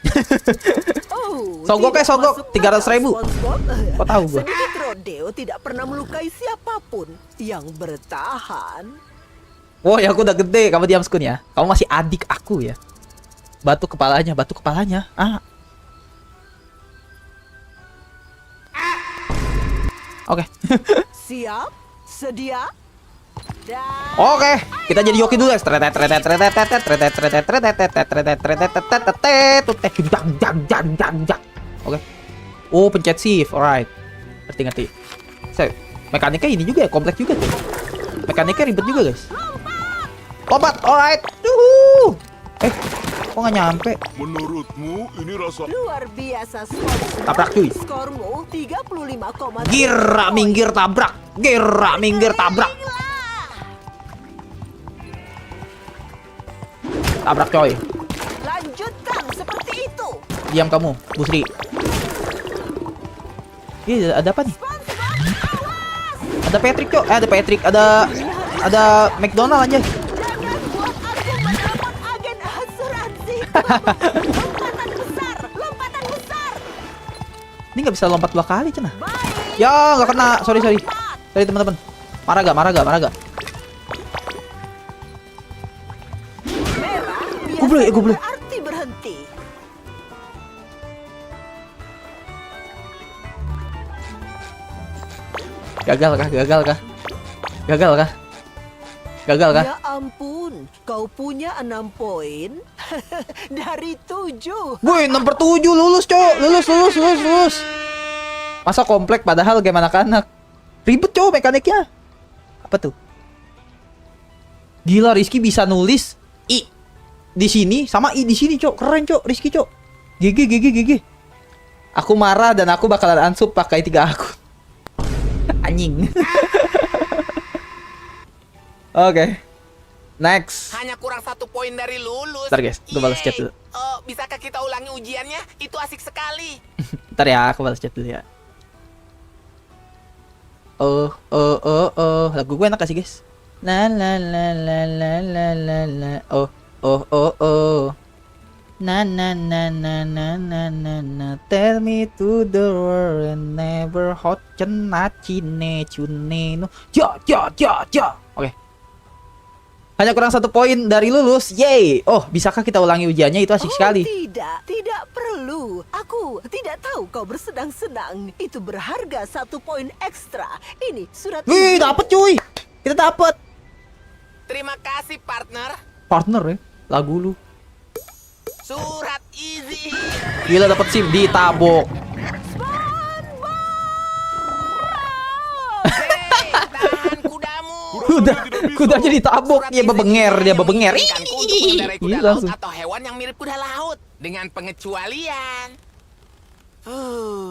S1: Sogok 300.000. Kok tahu gua?
S5: Sedikit rodeo tidak pernah melukai siapapun yang bertahan.
S1: Wah, ya aku udah gede, kamu diam Skun ya. Kamu masih adik aku ya. Batu kepalanya. Oke.
S5: Siap? Sedia? Dan
S1: Oke, kita jadi joki dulu guys. Oke. Oh, pencet shift. Alright. Ngerti. Mekaniknya ini juga ya, kompleks juga tuh. Mekaniknya ribet juga guys. Lompat. Alright. Kok nggak nyampe?
S4: Menurutmu ini rasa
S5: luar biasa sponsor.
S1: Tabrak cuy.
S5: Skormu 35,3.
S1: Gerak minggir tabrak. Tabrak coy.
S5: Lanjutkan seperti itu.
S1: Diam kamu, Busri. Iya, ada apa nih? Ada Patrick, Cok. Ada Patrick, ada McDonald aja.
S5: Jangan buat aku menelpon agen asuransi. Lompatan besar.
S1: Ini nggak bisa lompat 2 kali, Cenah.
S5: Baik.
S1: Ya, nggak kena. Sorry teman-teman. Marah gak?
S5: Merah biasanya
S1: Goblok.
S5: berarti berhenti.
S1: Gagal kah?
S5: Ya ampun, kau punya 6 poin dari 7.
S1: Woi, nomor 7 lulus, Cok. Lulus. Masa komplek padahal game anak-anak. Ribet, Cok, mekaniknya. Apa tuh? Gila, Rizky bisa nulis I di sini sama I di sini, Cok. Keren, Cok. Rizky, Cok. GG. Aku marah dan aku bakalan unsub pakai 3 akun. Anjing. Oke. Next.
S2: Hanya kurang 1 poin dari lulus.
S1: Bentar, guys. Gue balas chat
S2: Yeay.
S1: dulu.
S2: Oh, bisakah kita ulangi ujiannya? Itu asik sekali.
S1: Bentar ya, aku balas chat dulu ya. Lagu gue enak gak sih, guys? La la la la la la la la. Na na na na na na na na. Tell me to the world and never hot cena cine cune no. Ja. Oke. Hanya kurang 1 poin dari lulus. Yeay. Oh, bisakah kita ulangi ujiannya? Itu asik sekali.
S5: Tidak perlu. Aku tidak tahu kau bersenang-senang. Itu berharga 1 poin ekstra. Ini surat.
S1: Wih, dapet cuy. Kita dapet.
S2: Terima kasih, partner.
S1: Partner ya. Lagu lu.
S2: Surat easy.
S1: Gila, dapet SIM ditabok.
S2: Hei, tahan kudamu.
S1: Kudanya ditabok. Dia bebenger.
S2: Mengizinkanku untuk mengendarai kuda
S1: Ih,
S2: laut
S1: langsung.
S2: atau hewan yang mirip kuda laut dengan pengecualian.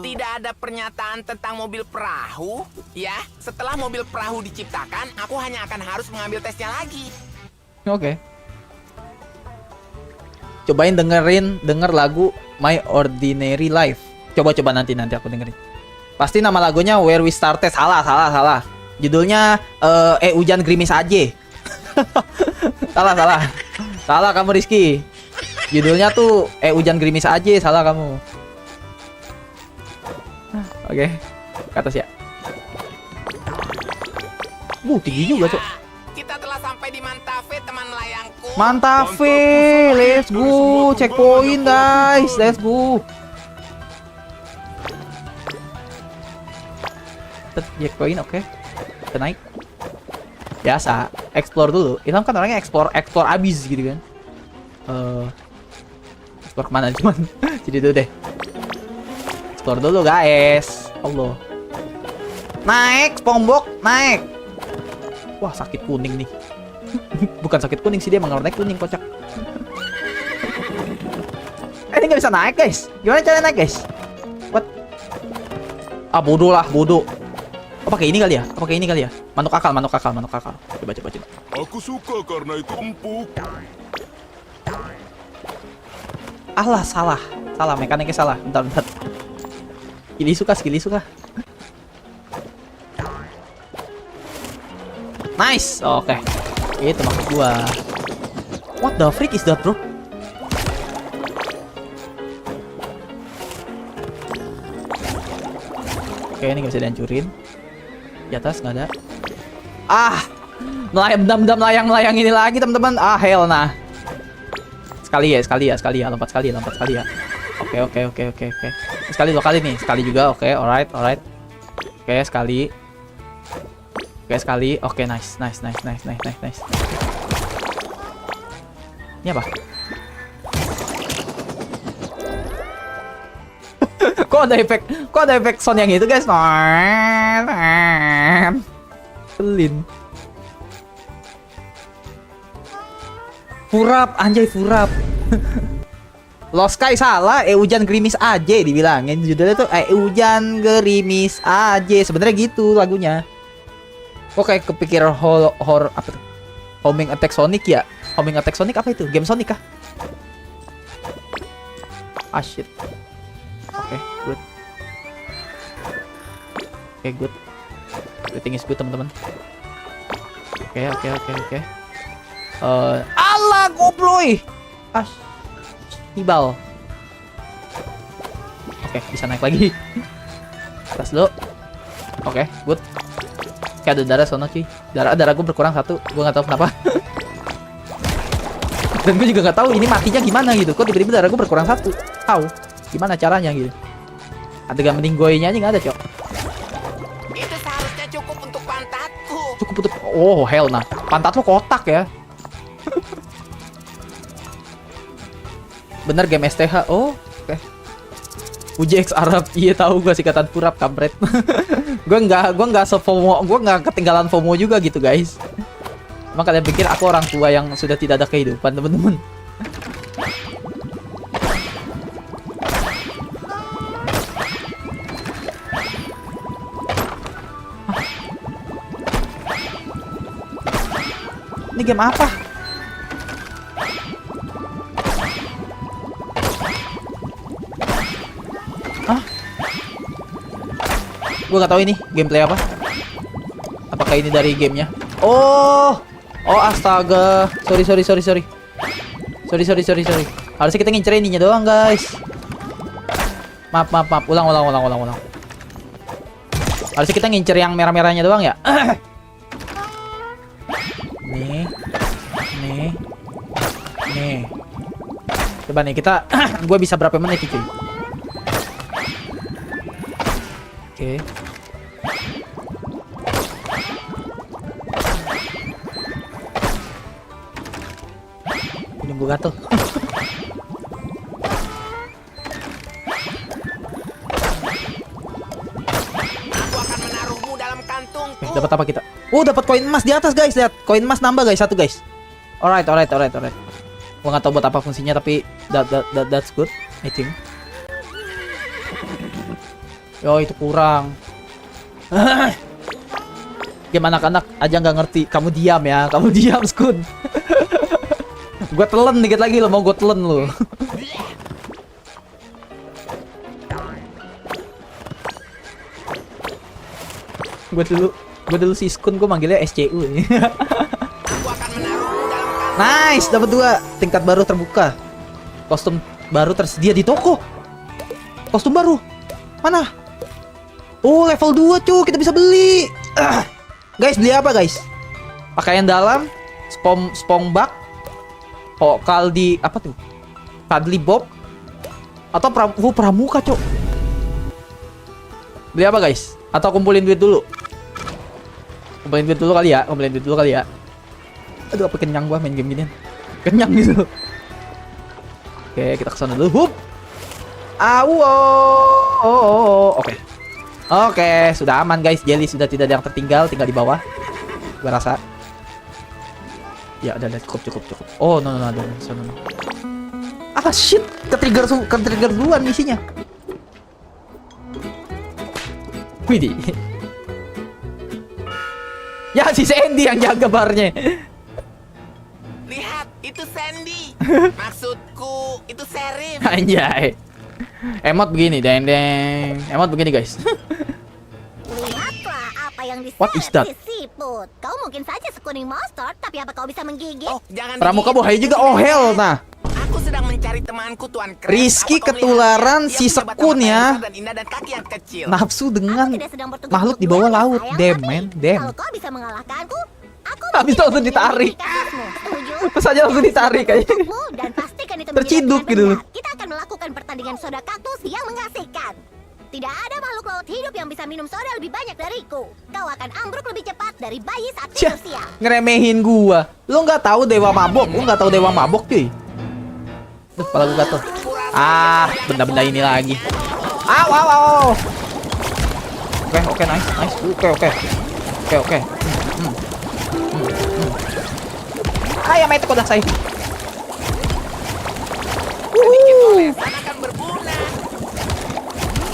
S2: Tidak ada pernyataan tentang mobil perahu. Ya, setelah mobil perahu diciptakan, aku hanya akan harus mengambil tesnya lagi.
S1: Oke. Cobain denger lagu My Ordinary Life. Coba nanti aku dengerin. Pasti nama lagunya Where We Started. Salah. Judulnya Hujan Gerimis aja. Salah kamu, Rizky. Judulnya tuh Hujan Gerimis aja. Salah kamu. Oke. Ke atas ya. Tinggi juga, Cok.
S2: Kita telah sampai di Mantave, teman layangku.
S1: Mantap, let's go. Checkpoint, guys. Let's go. Checkpoint, oke. Kita naik. Biasa. explore dulu. Ilham kan orangnya explore abis gitu kan. Explore kemana cuman? Jadi dulu deh. Explore dulu guys. Allah. Naik, SpongeBob, naik. Wah, sakit kuning nih. Bukan sakit kuning sih, dia emang naik kuning, kocak. Ini nggak bisa naik guys. Gimana cara naik guys? What? Ah, bodoh lah, bodoh. Oh, pakai ini kali ya? Pakai ini kali ya? Manuk akal. Coba.
S4: Aku suka karena itu empuk.
S1: Alah, salah, mekaniknya salah. Bentar. Skilly suka. Nice, oke. Itu maksud gua. What the freak is that, bro? Oke, ini nggak bisa dihancurin. Di atas nggak ada. Ah, melayang ini lagi, teman-teman. Ah, hell nah. Sekali ya, lompat sekali ya. Oke. Sekali 2 kali nih, sekali juga. Oke, alright. Oke, sekali. Oke, nice. Ini apa? Kok ada efek sound yang itu, guys? Kelin. Furap, anjay furap. Lost Sky salah, hujan gerimis aja dibilangin judulnya tuh hujan gerimis aja. Sebenarnya gitu lagunya. Kok kayak kepikiran horror apa tuh? Homing Attack Sonic ya? Homing Attack Sonic apa itu? Game Sonic kah? Ah shit. Oke, good. Good. Everything is good, teman-teman. Oke. Alah gobloy. Tibal. Oke, bisa naik lagi. Atas dulu. Oke, good. Kayak ada darah sono cuy. Darah gue berkurang 1. Gue nggak tahu kenapa. Dan gue juga nggak tahu ini matinya gimana gitu. Kok tiba-tiba darah gue berkurang 1. Tahu? Gimana caranya gitu? Adegan meninggoynya aja nggak ada, cok.
S2: Itu seharusnya cukup untuk pantatku.
S1: Cukup untuk... Oh, hell nah. Pantat lo kotak ya. Bener game STH. Oh, oke. UJX Arab. Iya tahu gue singkatan purap kampret. gue nggak sefomo, gue nggak ketinggalan FOMO juga gitu guys. Emang kalian pikir aku orang tua yang sudah tidak ada kehidupan, teman-teman? Ini game apa? Hah? Gue gak tahu ini gameplay apa. Apakah ini dari gamenya? Oh, astaga. Sorry. Harusnya kita ngincer ininya doang, guys. Maaf. Ulang. Harusnya kita ngincer yang merah-merahnya doang ya. Nih. Coba nih kita gue bisa berapa menit nih, cuy? Oke. Hidung gue gatel.
S2: Aku akan menaruhmu dalam kantungku.
S1: Dapat apa kita? Oh, dapat koin emas di atas, guys. Lihat, koin emas nambah, guys. 1, guys. Alright. Gua nggak tahu buat apa fungsinya, tapi that's good, I think. Yo, itu kurang. Game anak-anak aja nggak ngerti. Kamu diam ya, Skun. Gua telan dikit lagi lo, mau gue telan lo. Gue dulu si Skun, gue manggilnya SCU.
S2: Aku akan menaruhmu dalam kantungku.
S1: Nice, dapat 2. Tingkat baru terbuka. Kostum baru tersedia di toko. Kostum baru. Mana? Oh, level 2, cuy. Kita bisa beli. Guys, beli apa, guys? Pakaian dalam, SpongeBob, Kaldi apa tuh? Cuddly Bob atau pramuka, cok. Beli apa, guys? Atau kumpulin duit dulu? Kumpulin duit dulu kali ya. Aduh, apa kenyang gua main game ginian. Kenyang gitu. Oke, kita kesana dulu. Hup. Oke. Oke, sudah aman guys. Jelly sudah tidak ada yang tertinggal, tinggal di bawah. Gua rasa. Ya, udah cukup. Oh, no, ada sana. Ah, shit. Ke-trigger duluan misinya. Widih. Ya, si Sandy yang jaga barnya.
S2: Lihat, itu Sandy. Maksudku, itu Sheriff.
S1: Anjay. Emot begini, deng. Emot begini, guys.
S3: Lihatlah apa yang
S1: What is that?
S3: diseret si siput. Kau mungkin saja sekuning monster, tapi apa kau bisa menggigit?
S2: Oh, jangan
S1: Pramuka
S2: digigit.
S1: bahaya juga. Oh, hell, nah.
S2: Aku sedang mencari temanku Tuan Krab.
S1: Rizky
S2: Apa kau
S1: ketularan
S2: melihatnya?
S1: si
S2: Dia punya batang
S1: sekun
S2: mata yang
S1: ya.
S2: besar dan indah dan kaki yang kecil.
S1: Nafsu dengan
S3: Aku tidak sedang bertukar
S1: makhluk di
S3: untuk
S1: bawah
S3: duel,
S1: laut.
S3: sayang,
S1: Damn,
S3: tapi
S1: man. Damn.
S3: Kalau kau bisa mengalahkanku, aku
S1: Habis itu langsung ditarik. Pas aja langsung ditarik kayaknya.
S3: Dan pastikan itu
S1: Terciduk
S3: menjadi
S1: gitu.
S3: benar. Kita akan melakukan pertandingan soda kaktus yang mengasihkan. Tidak ada makhluk laut hidup yang bisa minum soda lebih banyak dariku. Kau akan ambruk lebih cepat dari bayi saat
S1: Cih,
S3: usia.
S1: ngeremehin gua. Lu nggak tahu Dewa Mabok? Lu nggak tahu Dewa Mabok, cuy. Duh, kepala gua gatel. Ah, benda-benda ini lagi. Aw. Oke, nice. Oke. Ayam itu kodak saya.
S2: Sana akan berbunga.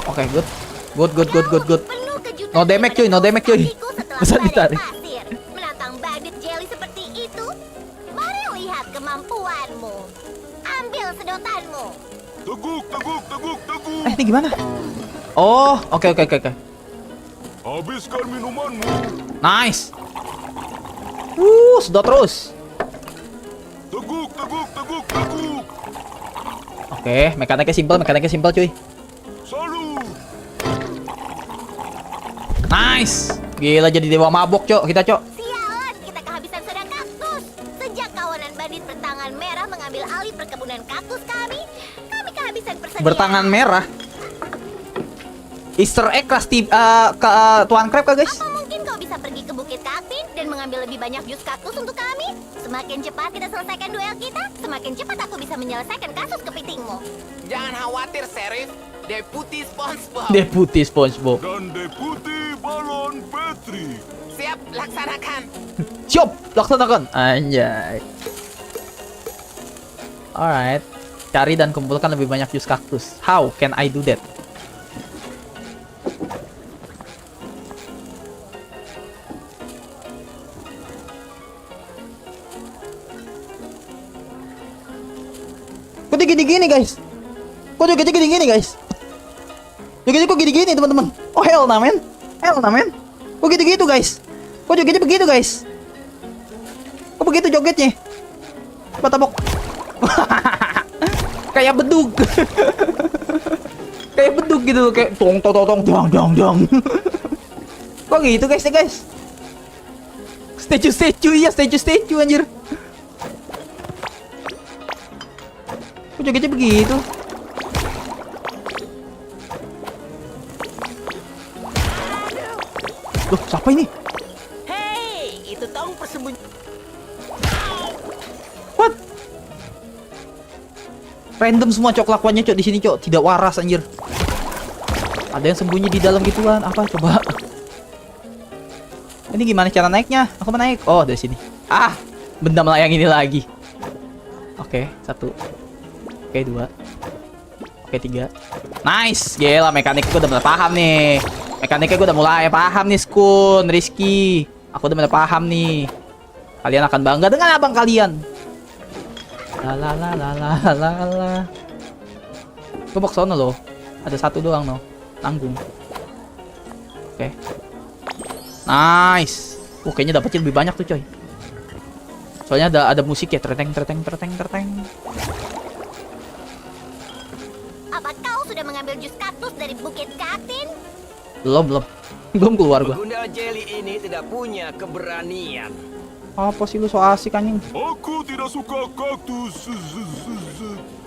S1: Oke, good.
S3: Penuh kejutan
S1: No damage, cuy, no damage, cuy.
S3: hatiku setelah
S1: Bisa
S3: badai
S1: ditarik.
S3: pasir. Menantang bandit jelly seperti itu. Mari lihat kemampuanmu. Ambil sedotanmu.
S4: Teguk.
S1: Ini gimana? Oh, oke.
S4: Habiskan minumanmu.
S1: Nice. Sedot terus.
S4: Teguk.
S1: Oke, mekaniknya simpel, cuy.
S4: Salut.
S1: Nice. Gila jadi Dewa Mabok, Cok. Kita, Cok.
S3: Sialan, kita kehabisan soda kaktus. Sejak kawanan bandit bertangan merah mengambil alih perkebunan kaktus kami kehabisan persediaan.
S1: Bertangan merah. Easter egg kelas Tuan Crab kah, guys?
S3: Apa mungkin kau bisa pergi ke Bukit Kaktin dan mengambil lebih banyak jus kaktus untuk kami? Semakin cepat kita selesaikan duel kita, semakin cepat aku bisa menyelesaikan kasus kepitingmu.
S2: Jangan khawatir, Sheriff. Deputi SpongeBob.
S1: Deputi SpongeBob.
S4: Dan Deputi Balon Petri.
S2: Siap, laksanakan.
S1: Siap, laksanakan. Anjay. Alright. Cari dan kumpulkan lebih banyak jus kaktus. How can I do that? Kok dia gini-gini, guys? Kok gini-gini, teman-teman? Oh, hell nah, men. Kok gitu-gitu, guys? Kok jogetnya begitu, guys? Kok begitu jogetnya? Batabok. Kayak bedug. Kayak bedug gitu, kayak tong dong. Kok gitu, guys, ya, guys? Statue anjir. Kok jogetnya begitu? Loh, siapa ini?
S5: Hei, itu tong persembunyi.
S1: What? Random semua, Cok, lakuannya, Cok, di sini, Cok. Tidak waras, anjir. Ada yang sembunyi di dalam gituan. Apa coba? Ini gimana cara naiknya? Aku mau naik. Oh, dari sini. Ah, benda melayang ini lagi. Oke, 1. Oke, 2. Oke, 3. Nice. Gila, mekanik gue udah mulai paham nih. Mekaniknya gue udah mulai paham nih, Skun, Rizky. Aku udah mulai paham nih. Kalian akan bangga dengan abang kalian. La. Gue mau kesana loh. Ada 1 doang no. Tanggung. Oke. Nice. Kayaknya dapetnya lebih banyak tuh, coy. Soalnya ada musik ya, terteng.
S3: Apa kau sudah mengambil jus kaktus dari Bukit Kaktin?
S1: Belum keluar gua.
S6: Pengguna jelly ini tidak punya keberanian.
S1: Apa sih lu so asik anjing?
S4: Aku tidak suka kaktus.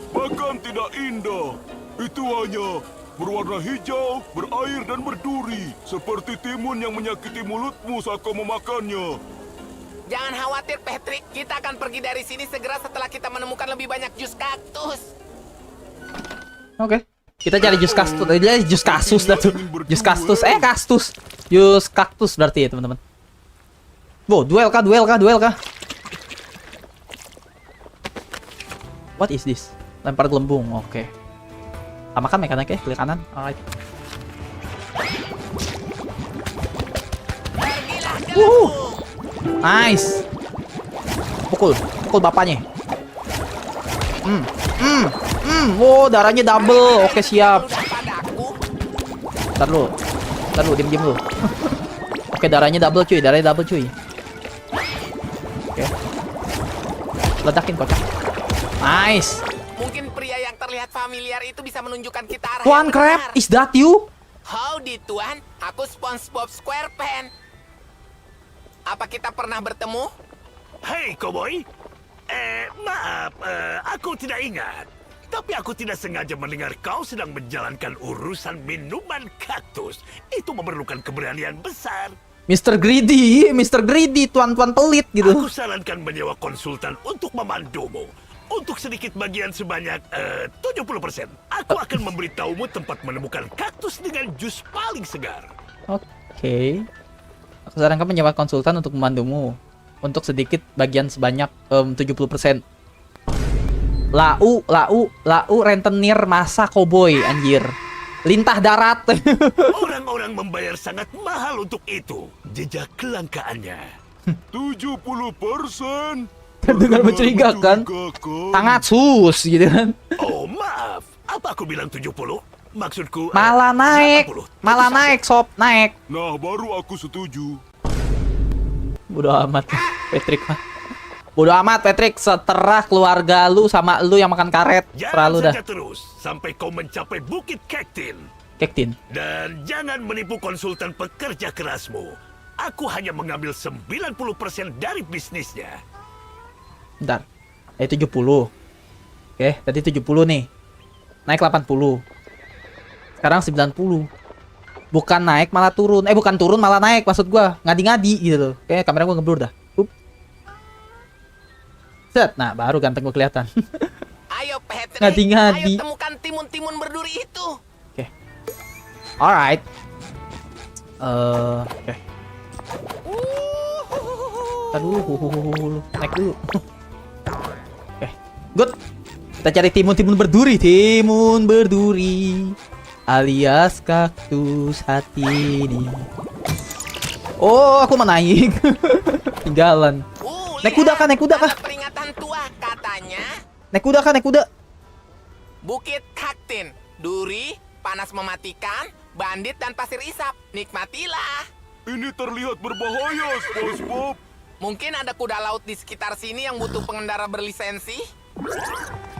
S4: Bahkan tidak indah. Itu hanya berwarna hijau, berair dan berduri. Seperti timun yang menyakiti mulutmu saat kau memakannya.
S2: Jangan khawatir, Patrick. Kita akan pergi dari sini segera setelah kita menemukan lebih banyak jus kaktus.
S1: Oke. Kita cari jus kaktus. Dia jus kasus dah tuh. Jus kaktus. Kaktus. Jus kaktus berarti ya, teman-teman. Wow, duel kah? What is this? Lempar gelembung. Oke. Sama kan mekaniknya, klik kanan. Alright. Nice. Pukul bapaknya. Wow, darahnya double. Oke, siap. Ntar lu, diem lu. Oke, darahnya double cuy. Oke. Ledakin kocak. Nice.
S2: Mungkin pria yang terlihat familiar itu bisa menunjukkan kita arah
S1: Tuan
S2: yang
S1: Crab,
S2: benar.
S1: is that you?
S2: Howdy, Tuan. Aku SpongeBob SquarePants. Apa kita pernah bertemu?
S4: Hei, Cowboy. Maaf, aku tidak ingat. Tapi aku tidak sengaja mendengar kau sedang menjalankan urusan minuman kaktus. Itu memerlukan keberanian besar.
S1: Mr. Greedy, tuan-tuan pelit gitu.
S4: Aku sarankan menyewa konsultan untuk memandumu. Untuk sedikit bagian sebanyak 70%. Aku akan memberitahumu tempat menemukan kaktus dengan jus paling segar.
S1: Oke. Aku sarankan menyewa konsultan untuk memandumu. Untuk sedikit bagian sebanyak 70%. Lau rentenir masa koboi anjir. Lintah darat.
S4: Orang-orang membayar sangat mahal untuk itu. Jejak kelangkaannya. 70%.
S1: Terdengar mencurigakan. Sangat sus gitu kan.
S4: Oh, maaf. Apa aku bilang 70? Maksudku
S1: Malah naik.
S4: 80.
S1: Sob, naik.
S4: Nah, baru aku setuju.
S1: Bodoh amat Patrick mah. Bodoh amat Patrick, seterah keluarga lu sama lu yang makan karet. Terlalu
S4: Jalan
S1: dah.
S4: saja terus sampai kau mencapai Bukit Kektin. Dan jangan menipu konsultan pekerja kerasmu. Aku hanya mengambil 90% dari bisnisnya.
S1: Bentar. 70. Oke, tadi 70 nih. Naik 80. Sekarang 90. Bukan naik malah turun. Bukan turun malah naik maksud gua. Ngadi-ngadi gitu loh. Kayak kamera gua ngeblur dah. Set. Nah, baru ganteng gua kelihatan.
S2: Ayo, Patrick.
S1: Ngadi-ngadi.
S2: Ayo temukan timun-timun berduri itu.
S1: Oke. Alright. Oke. Aduh, naik dulu. Oke. Good. Kita cari timun-timun berduri. Timun berduri. Alias kaktus hati ini. Oh, aku mau naik. Tinggalan. Naik kuda kah?
S2: Tanda peringatan tua katanya.
S1: Naik kuda.
S2: Bukit Kaktin, duri, panas mematikan, bandit dan pasir isap. Nikmatilah.
S4: Ini terlihat berbahaya, SpongeBob.
S2: Mungkin ada kuda laut di sekitar sini yang butuh pengendara berlisensi.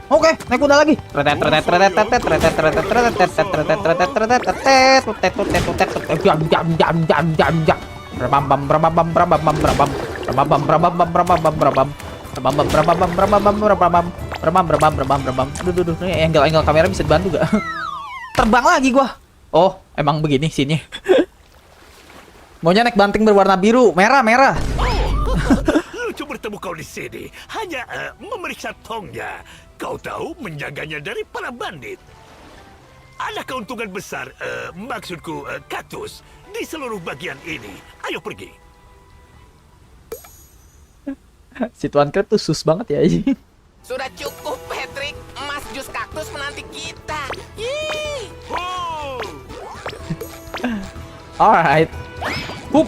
S1: Oke, naik kuda lagi. Angle kamera bisa dibantu gak? Terbang lagi gua. Oh, emang begini sini. Maunya naik banting berwarna biru, merah.
S4: Lucu bertemu kau di sini. Hanya memeriksa tongnya. Kau tahu menjaganya dari para bandit. Ada keuntungan besar, maksudku kaktus, di seluruh bagian ini. Ayo pergi.
S1: Si Tuan Crab tuh sus banget ya.
S2: Sudah cukup, Patrick. Emas jus kaktus menanti kita. Yeay.
S4: Oh!
S1: Alright. Hup.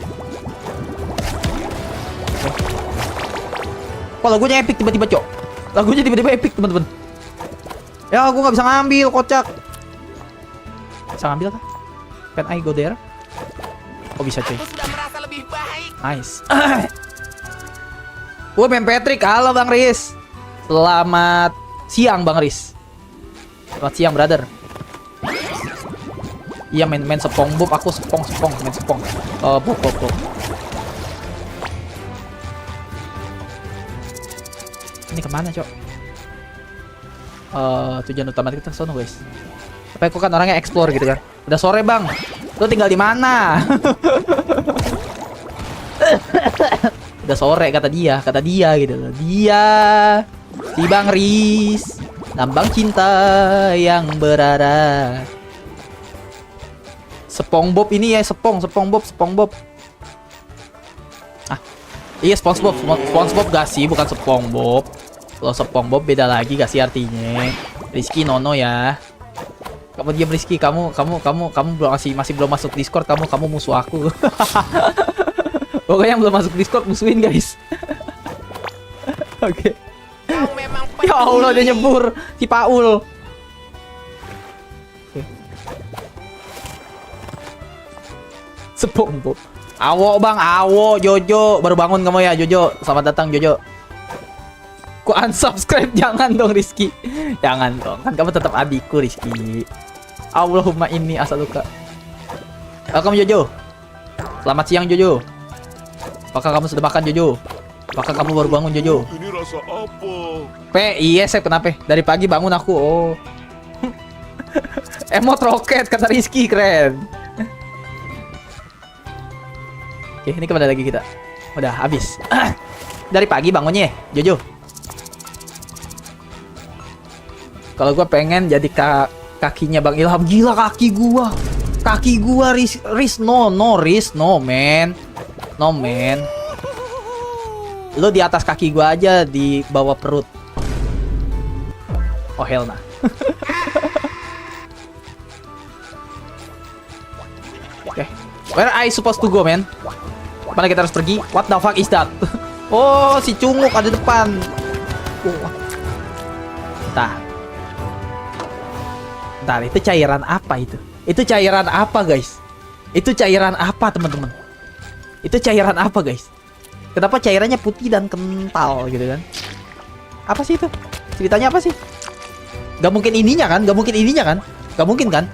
S1: Kok lagunya epic tiba-tiba, Cok? Lagunya tiba-tiba epic, teman-teman. Ya, aku nggak bisa ngambil, kocak. Bisa ngambil kah? Can I go there? Oh, bisa, cuy.
S2: Aku sudah merasa lebih baik.
S1: Nice. Wah, Bang Patrick. Halo, Bang Riz. Selamat siang, Bang Riz. Selamat siang, brother. Iya, main SpongeBob. Aku main sepong. Bob. Ini kemana, Cok? Tujuan utama kita ke sono, guys. Tapi aku kan orangnya explore gitu kan. Udah sore, Bang. Lu tinggal di mana? Udah sore kata dia gitu loh. Dia si Bang Riz, lambang cinta yang berada. SpongeBob ini ya, SpongeBob. Ah, iya SpongeBob gak sih, bukan SpongeBob. Kalau SpongeBob beda lagi gak sih artinya. Rizky Nono ya. Kamu diam Rizky, kamu masih belum masuk Discord, kamu musuh aku. Pokoknya yang belum masuk Discord musuhin guys. Oke.
S2: Kau memang
S1: Ya Allah, dia nyebur si Paul. Oke. SpongeBob. Awo bang, awo Jojo, baru bangun kamu ya Jojo. Selamat datang Jojo. Ku unsubscribe, jangan dong Rizky. Jangan dong, kan kamu tetap adikku Rizky. Allahumma inni asaluka. Welcome Jojo. Selamat siang Jojo. Apakah kamu sudah makan Jojo? Apakah kamu baru bangun Jojo?
S4: Ini rasa apa?
S1: Iya Sep, kenapa? Dari pagi bangun aku. Oh. Emot roket kata Rizky, keren. Oke, ini kemana lagi kita? Udah habis. Dari pagi bangunnya Jojo. Kalau gua pengen jadi kakinya Bang Ilham. Gila kaki gua. Kaki gua Riz no man. Lo di atas kaki gua aja, di bawah perut. Oh hell nah. Oke. Where I supposed to go, man? Mana kita harus pergi? What the fuck is that? Oh, si Cunguk ada depan. Oh. Bentar, itu cairan apa itu? Itu cairan apa, guys? Itu cairan apa, teman-teman? Itu cairan apa, guys? Kenapa cairannya putih dan kental gitu kan? Apa sih itu? Ceritanya apa sih? Gak mungkin ininya kan? Gak mungkin kan?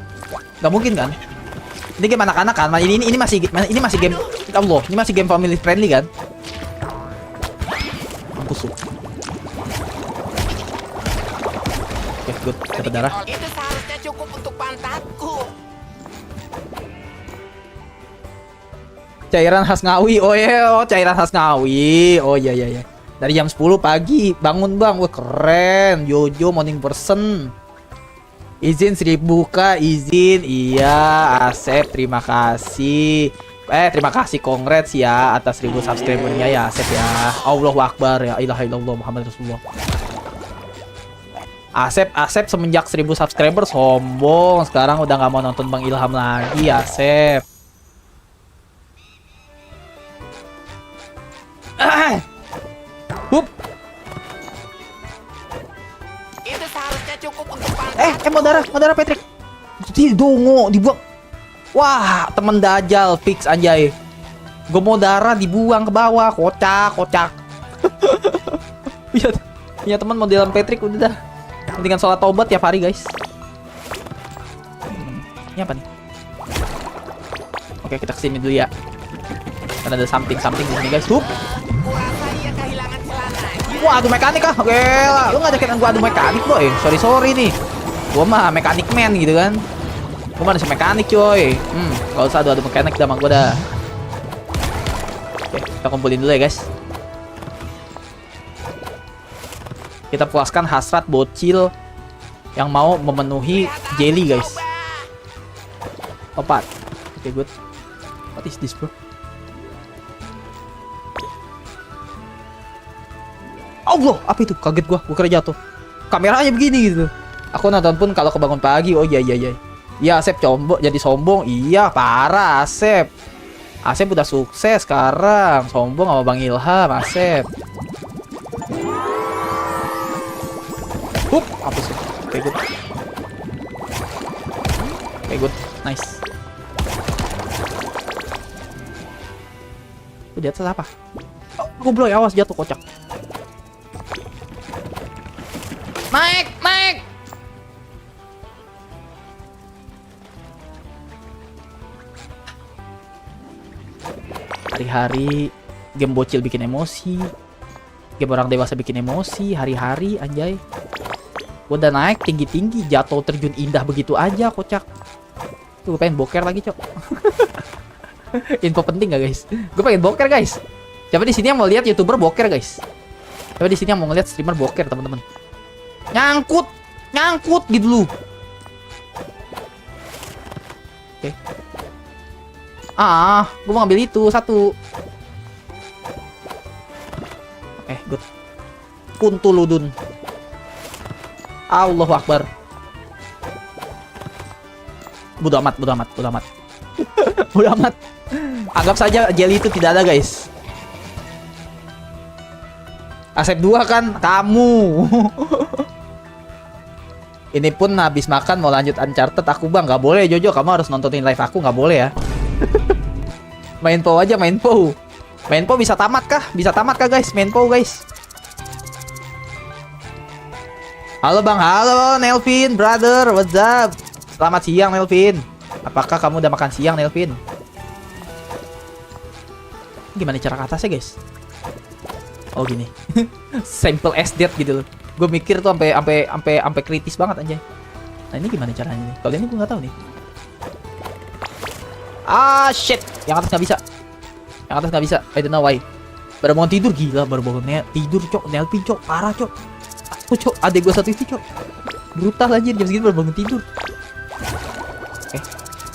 S1: Ini game anak-anak kan? Ini masih game. Allah, ini masih game family friendly kan? Mampus lu. Oke, good. Dapat darah.
S2: Itu seharusnya cukup untuk pantatku.
S1: Cairan khas Ngawi. Oh iya, cairan khas Ngawi. Oh iya. Dari jam 10 pagi bangun bang. Wah keren. Jojo morning person. Izin 1000k, izin. Iya, Asep terima kasih. Terima kasih congrats ya atas 1000 subscribernya ya Asep ya. Allahu Akbar ya ilaha illallah Muhammad Rasulullah. Asep semenjak 1000 subscriber sombong. Sekarang udah nggak mau nonton Bang Ilham lagi Asep. Hup.
S2: Itu seharusnya cukup untuk pantatku.
S1: Mau darah Patrick. Dongo dibuang. Wah, temen dajal fix anjay. Gue mau darah dibuang ke bawah, kocak. Punya teman modelan Patrick udah dah. Mendingan sholat taubat tiap hari, guys. Ini apa nih? Oke, kita kesini dulu ya. Karena ada something di sini, guys. Hup.
S2: Kurasa ia kehilangan celananya.
S1: Wah, adu mekanik ah. Oke lah. Lu ngajakin gua adu mekanik, boy. Sorry nih. Gua mah mekanik man gitu kan. Gua mah mekanik, coy. Gak usah adu mekanik sama gua dah. Oke, kita kumpulin dulu ya, guys. Kita puaskan hasrat bocil yang mau memenuhi jelly, guys. Opat. Oke, good. What is this, bro? Allah, apa itu? Kaget gua kira jatuh. Kameranya begini gitu. Aku nonton pun kalau kebangun pagi. Oh iya. Iya, Asep jadi sombong. Iya, parah Asep. Asep udah sukses sekarang. Sombong sama Bang Ilham, Asep. Hup, apa sih? Oke, good. Nice. Di atas apa? Oh, goblok, awas jatuh kocak. Naik. Hari-hari game bocil bikin emosi. Game orang dewasa bikin emosi. Hari-hari anjay. Gua udah naik tinggi-tinggi, jatuh terjun indah begitu aja, kocak. Tuh, gue pengen boker lagi, cok. Info penting gak, guys? Gue pengen boker, guys. Coba di sini yang mau lihat YouTuber boker, guys. Coba di sini yang mau ngeliat streamer boker, teman-teman. Nyangkut, nyangkut gitu lu. Oke. Gue mau ngambil itu satu. Oke, good. Kuntuludun. Allahu Akbar. Bodo amat, bodo amat, bodo amat. Bodo amat. Anggap saja jelly itu tidak ada, guys. Asep 2 kan kamu. Ini pun habis makan mau lanjut Uncharted aku, Bang. Gak boleh, Jojo. Kamu harus nontonin live aku, gak boleh ya. Main PO aja, main PO. Main PO bisa tamat kah? Bisa tamat kah, guys? Main PO, guys. Halo, Bang. Halo, Nelvin, brother. What's up? Selamat siang, Nelvin. Apakah kamu udah makan siang, Nelvin? Gimana cara ke atasnya, guys? Oh, gini. Simple as that gitu loh. Gue mikir tuh sampai kritis banget anjay. Nah, ini gimana caranya nih? Kalau ini gue nggak tahu nih. Ah, shit. Yang atas nggak bisa. Yang atas nggak bisa. I don't know why. Baru bangun tidur, gila. Baru bangun tidur, cok. Nelpin, cok. Parah, cok. Aku, cok. Adek gue satu itu, cok. Brutal aja. Jam segini baru bangun tidur. Oke.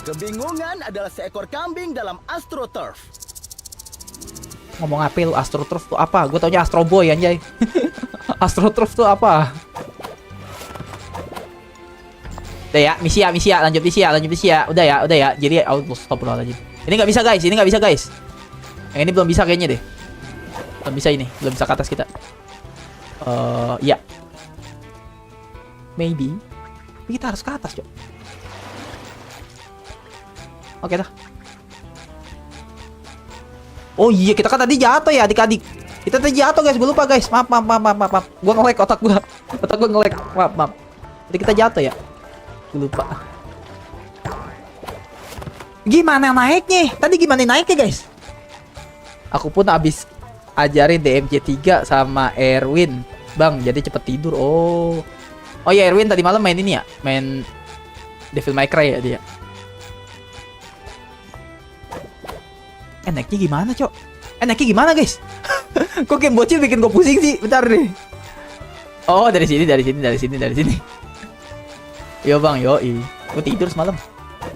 S8: Kebingungan adalah seekor kambing dalam AstroTurf.
S1: Ngomong apa lu? AstroTurf tuh apa? Gue taunya Astro Boy anjay. AstroTurf tuh apa? Udah ya, misi ya, lanjut misi ya. Udah ya. Jadi stop dulu aja. Ini nggak bisa, guys. Yang ini belum bisa kayaknya deh. Belum bisa ini, belum bisa ke atas kita. Ya. Maybe. Tapi kita harus ke atas, Cok. Oke dah. Oh iya, kita kan tadi jatuh ya, adik-adik. Kita tadi jatuh, guys. Gue lupa, guys. Maaf. Gue nge-lag otak gue. Otak gue nge-lag. Maaf. Jadi kita jatuh ya. Gue lupa. Gimana naiknya? Tadi gimana naiknya, guys? Aku pun habis ajarin DMC 3 sama Erwin. Bang, jadi cepet tidur. Oh ya, Erwin tadi malam main ini ya? Main Devil May Cry ya dia. Naiknya gimana, Cok? Naiknya gimana, guys? Kok game bocil bikin gue pusing sih? Bentar deh. Oh, dari sini. Yo, Bang, yoi. Gue tidur semalam.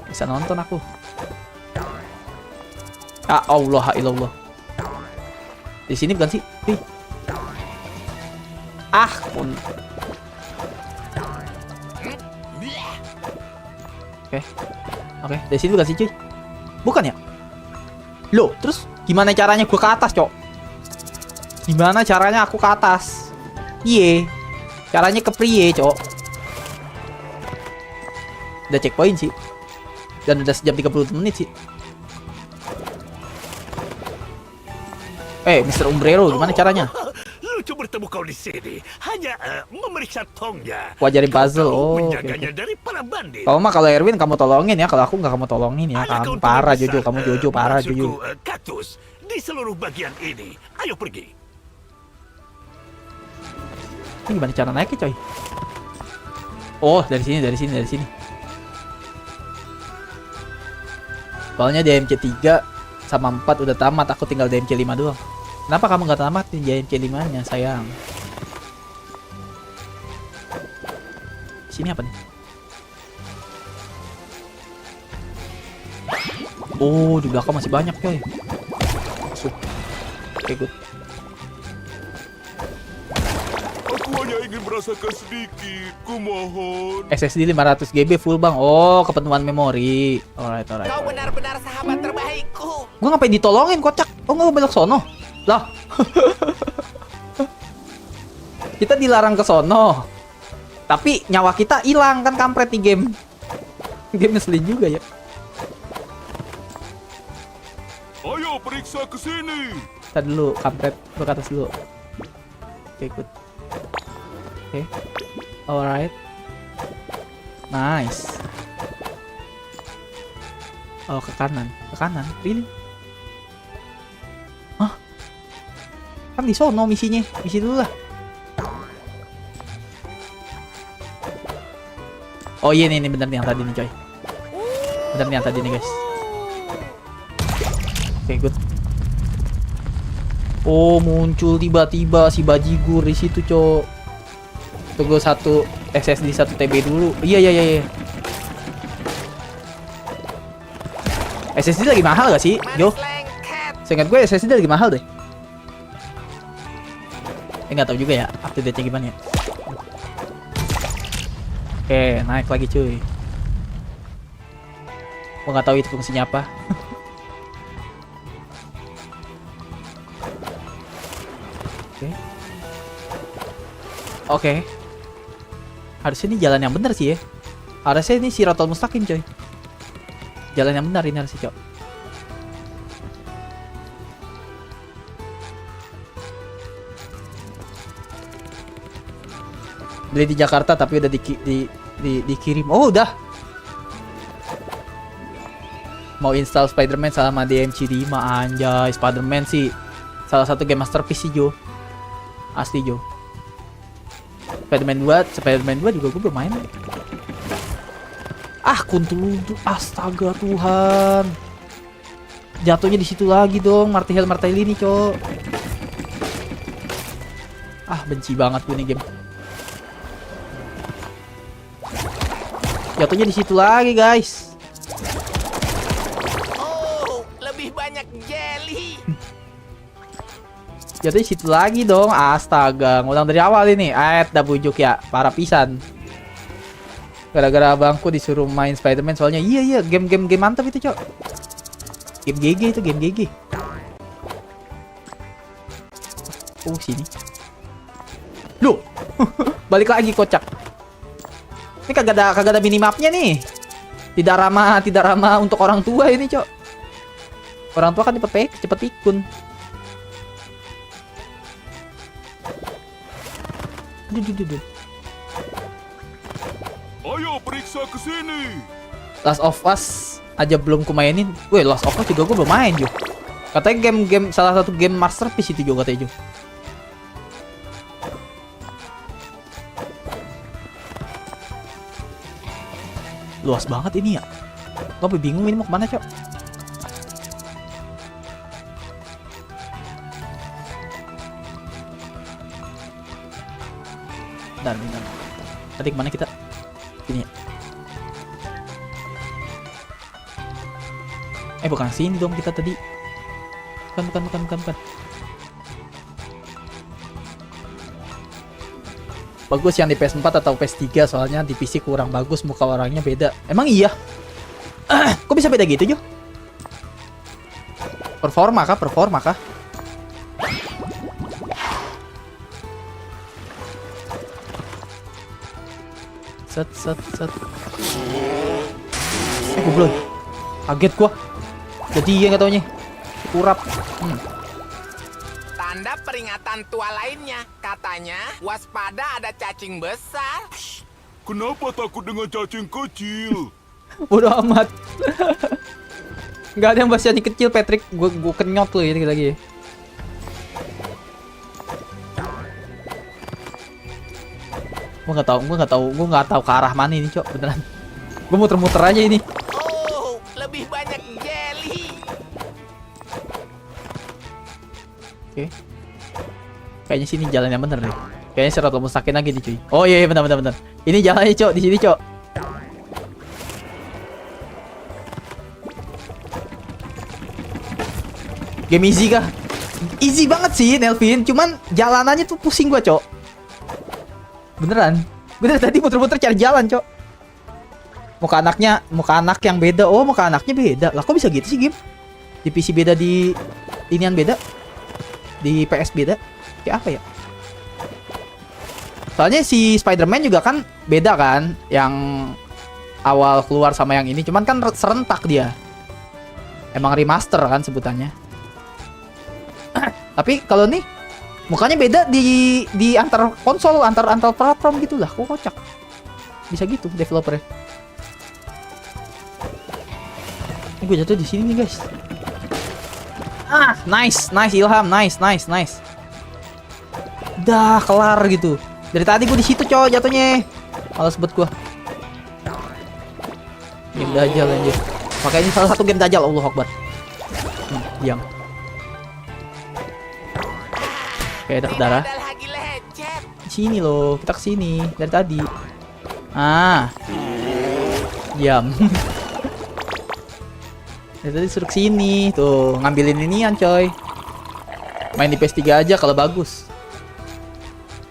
S1: Bisa nonton aku. Ya Allah, ilallah. Di sini bukan sih? Pun. Oke. Dari sini bukan sih, cuy? Bukan ya? Loh, terus gimana caranya gue ke atas, Cok? Gimana caranya aku ke atas? Iye. Caranya ke prie, Cok. Udah checkpoint sih. Dan udah sejam 30 menit sih. Mr. Umbrero, gimana caranya?
S4: Lucu bertemu kau di sini. Hanya memeriksa tongnya.
S1: Aku ajarin puzzle.
S4: Menjaganya dari para bandit.
S1: Kamu mah kalau Erwin kamu tolongin ya, kalau aku nggak kamu tolongin ya. Kamu parah, Jojo. Kamu Jojo parah, Jojo.
S4: Kaktus di seluruh bagian ini. Ayo pergi.
S1: Ini gimana cara naiknya, coy? Oh, dari sini. Soalnya DMC 3 sama 4 udah tamat, aku tinggal DMC 5 doang. Kenapa kamu nggak tamatin DMC 5-nya, sayang? Sini apa nih? Oh, di belakang masih banyak, coy. Masuk. Oke, good.
S9: Aku hanya ingin merasakan sedikit, kumohon.
S1: SSD 500 GB full, Bang. Oh, kepenuhan memori. Alright.
S2: Kau benar-benar sahabat terbaikku.
S1: Gua ngapain ditolongin, kocak? Oh, nggak belok sono. Lah. Kita dilarang ke sono. Tapi nyawa kita hilang kan, kampret nih game. Game ngeselin juga ya.
S9: Ayo periksa ke sini.
S1: Kita dulu, kampret. Gua ke atas dulu. Oke, ikut. Oke. Alright. Nice. Oh, ke kanan. Really? Hah? Kan di sono misinya. Misi dulu lah. Oh iya nih bener nih yang tadi nih, coy. Bener nih yang tadi nih, guys. Oke, good. Oh, muncul tiba-tiba si bajigur di situ, Cok. Tunggu satu SSD 1 TB dulu. Iya. SSD lagi mahal gak sih, Jo? Seingat gue SSD lagi mahal deh. Nggak tahu juga ya update-nya gimana ya. Oke, naik lagi cuy. Gua nggak tahu itu fungsinya apa. Oke. Harusnya ini jalan yang benar sih ya. Harusnya ini Siratal Mustaqim coy. Jalan yang benar ini harusnya, Cok. Beli di Jakarta tapi udah dikirim. Oh, udah. Mau install Spider-Man sama DMC5 anjay. Spider-Man sih salah satu game masterpiece sih, Jo. Asli, Jo. Spider-Man 2 juga gue belum main. Ah, kuntul. Astaga Tuhan. Jatuhnya di situ lagi dong, Martell ini, Cok. Ah, benci banget gue nih game. Jatuhnya di situ lagi, guys.
S2: Oh, lebih banyak jelly.
S1: Jatuhnya di situ lagi dong. Astaga, ngulang dari awal ini. Dah bujuk ya, para pisan. Gara-gara abangku disuruh main Spider-Man soalnya. Iya, game mantap itu, Cok. Game GG itu, game GG. Oh, sini. Loh. Balik lagi kocak. Ini kagak ada minimapnya nih. Tidak ramah untuk orang tua ini, Cok. Orang tua kan cepet pikun. Duh.
S9: Ayo periksa ke sini.
S1: Last of Us aja belum kumainin. Weh, Last of Us juga gue belum main, Jo. Katanya game salah satu game masterpiece itu, Jo, katanya, Jo. Luas banget ini ya. Gue bingung ini mau kemana, Cok. Bentar. Tadi kemana kita? Sini ya. Bukan sini dong kita tadi. Bukan. Bagus yang di PS4 atau PS3 soalnya di PC kurang bagus, muka orangnya beda. Emang iya? Kok bisa beda gitu, Jo? Performa kah? Set. Goblok. Kaget gua. Jadi iya nggak taunya. Kurap.
S2: Tanda peringatan tua lainnya. Katanya, waspada ada cacing besar.
S9: Kenapa takut dengan cacing kecil?
S1: Bodoh amat. Nggak ada yang bahas cacing kecil, Patrick. Gue kenyot loh ini lagi. Gue nggak tahu ke arah mana ini, Cok, beneran. Gue muter-muter aja ini.
S2: Oh, lebih banyak jelly.
S1: Oke. Kayaknya sini jalan yang bener deh. Kayaknya Siratal Mustaqim lagi nih, cuy. Oh iya, benar. Ini jalannya, Cok, di sini, Cok. Game easy kah? Easy banget sih, Nelvin. Cuman jalanannya tuh pusing gua, Cok. Beneran tadi muter-muter cari jalan, Cok. Muka anak yang beda. Oh, muka anaknya beda. Lah kok bisa gitu sih game? Di PC beda, di inian beda. Di PS beda. Kayak apa ya? Soalnya si Spider-Man juga kan beda kan, yang awal keluar sama yang ini. Cuman kan serentak dia. Emang remaster kan sebutannya. Tapi kalau nih mukanya beda di antar konsol, antar platform gitu lah. Kok kocak. Bisa gitu developernya. Gue jatuh di sini nih, guys. Nice Ilham, nice. Dah kelar gitu. Dari tadi gue di situ, Cok, jatuhnya. Males bet gue. Game dajal anjir. Makanya ini salah satu game dajal, Allahu Akbar. Diam. Oke, dapat darah.
S2: lagi lecet.
S1: Sini loh, kita kesini dari tadi. Ah, diam. Dari tadi suruh kesini tuh ngambilin inian coy. Main di PS3 aja kalau bagus.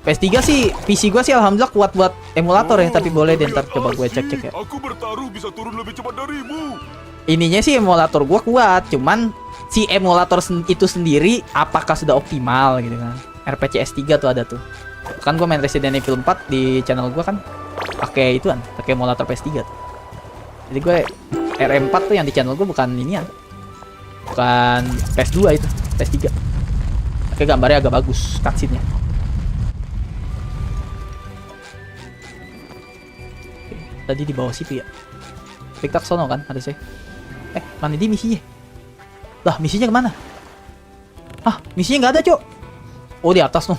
S1: PS3 sih, PC gua sih alhamdulillah kuat buat emulator ya, tapi boleh deh ntar coba gue cek-cek ya.
S9: Aku bertaruh bisa turun lebih cepat darimu.
S1: Ininya sih emulator gua kuat, cuman si emulator itu sendiri apakah sudah optimal gitu kan. RPC S3 tuh ada tuh. Kan gua main Resident Evil 4 di channel gua kan pakai itu kan, pakai emulator PS3 tuh. Jadi gue RM4 tuh yang di channel gua bukan ini ya. Bukan PS2 itu, PS3. Oke, gambarnya agak bagus cutscene-nya. Oke, tadi di bawah situ ya. Piktak sono kan harusnya. Mana dia misinya? Lah, misinya kemana? Ah, misinya nggak ada, Cok. Oh, di atas noh.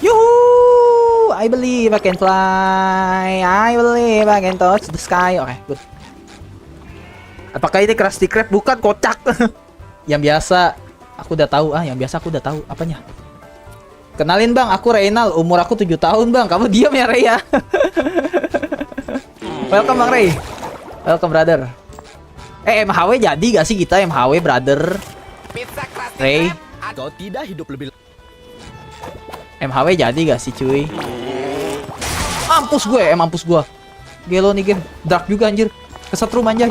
S1: Yuhu! I believe I can fly. I believe I can touch the sky. Oke, good. Apakah ini Krusty Krab? Bukan, kocak. Yang biasa aku udah tahu. Yang biasa aku udah tahu. Apanya? Kenalin bang, aku Reynal. Umur aku 7 tahun bang. Kamu diam ya Ray ya. Welcome bang Ray. Welcome brother. MHW jadi gak sih kita MHW brother?
S2: Pizza Krusty
S1: Ray.
S2: Krab.
S8: Kau tidak hidup lebih
S1: MHW jadi gak sih cuy? Mampus gue, mampus gue. Gelo nih game, dark juga anjir. Kesetrum anjay.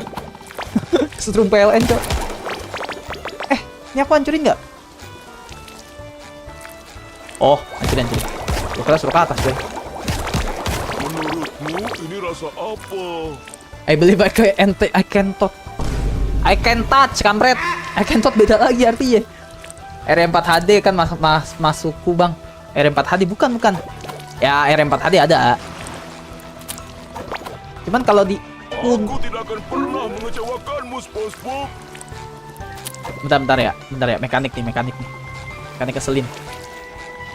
S1: Kesetrum PLN cok. Ini aku hancurin nggak? Oh, hancurin. Gue kira suruh ke atas gue.
S9: Menurutmu ini rasa apa?
S1: I believe I can touch. I can touch, kampret. I can touch beda lagi artinya. R4 HD kan masukku bang. R4 HD bukan. Ya R4 HD ada. Cuman kalau di
S9: Aku tidak akan pernah mengecewakanmu, SpongeBob.
S1: Bentar ya. Mekanik nih. Mekanik keselin.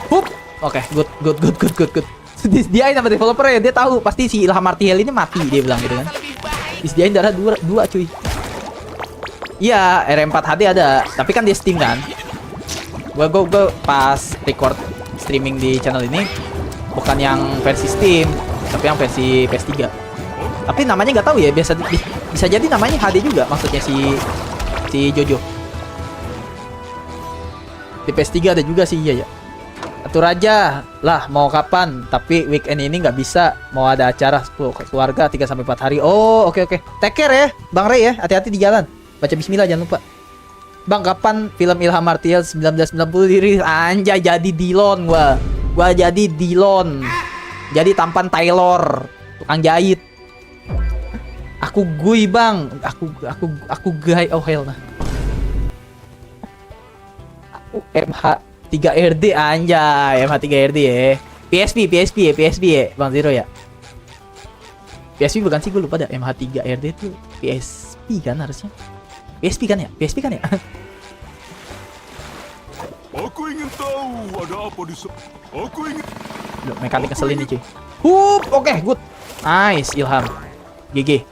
S1: Hup. Oke, good. Disediain sama developer ya, dia tahu pasti si Ilham Martial ini mati, dia bilang gitu kan. Disediain darah dua cuy. Iya, R4 HD ada, tapi kan di Steam kan. Gue pas record streaming di channel ini bukan yang versi Steam, tapi yang versi PS3. Tapi namanya nggak tahu ya, bisa jadi namanya HD juga maksudnya si Jojo. Di PS3 ada juga sih, iya ya. Atur aja lah mau kapan, tapi weekend ini nggak bisa, mau ada acara keluarga 3-4 hari. Oh, oke. Take care ya Bang Ray ya, hati-hati di jalan, baca bismillah jangan lupa. Bang, kapan film Ilham Martial 1990 dirilis? Anjay, jadi Dillon gua jadi Dillon, jadi tampan Taylor, tukang jahit. Aku gui bang, aku gay. Oh hell nah. Aku MH3RD anjay, MH3RD ya. PSP ya, Bang Zero ya. PSP bukan sih, gue lupa dah. MH3RD itu PSP kan harusnya. PSP kan ya?
S9: Aku ingin tahu ada apa di Aku ingin.
S1: Loh, mekanik keselin nih cuy. Hup, oke, good. Nice, Ilham. GG.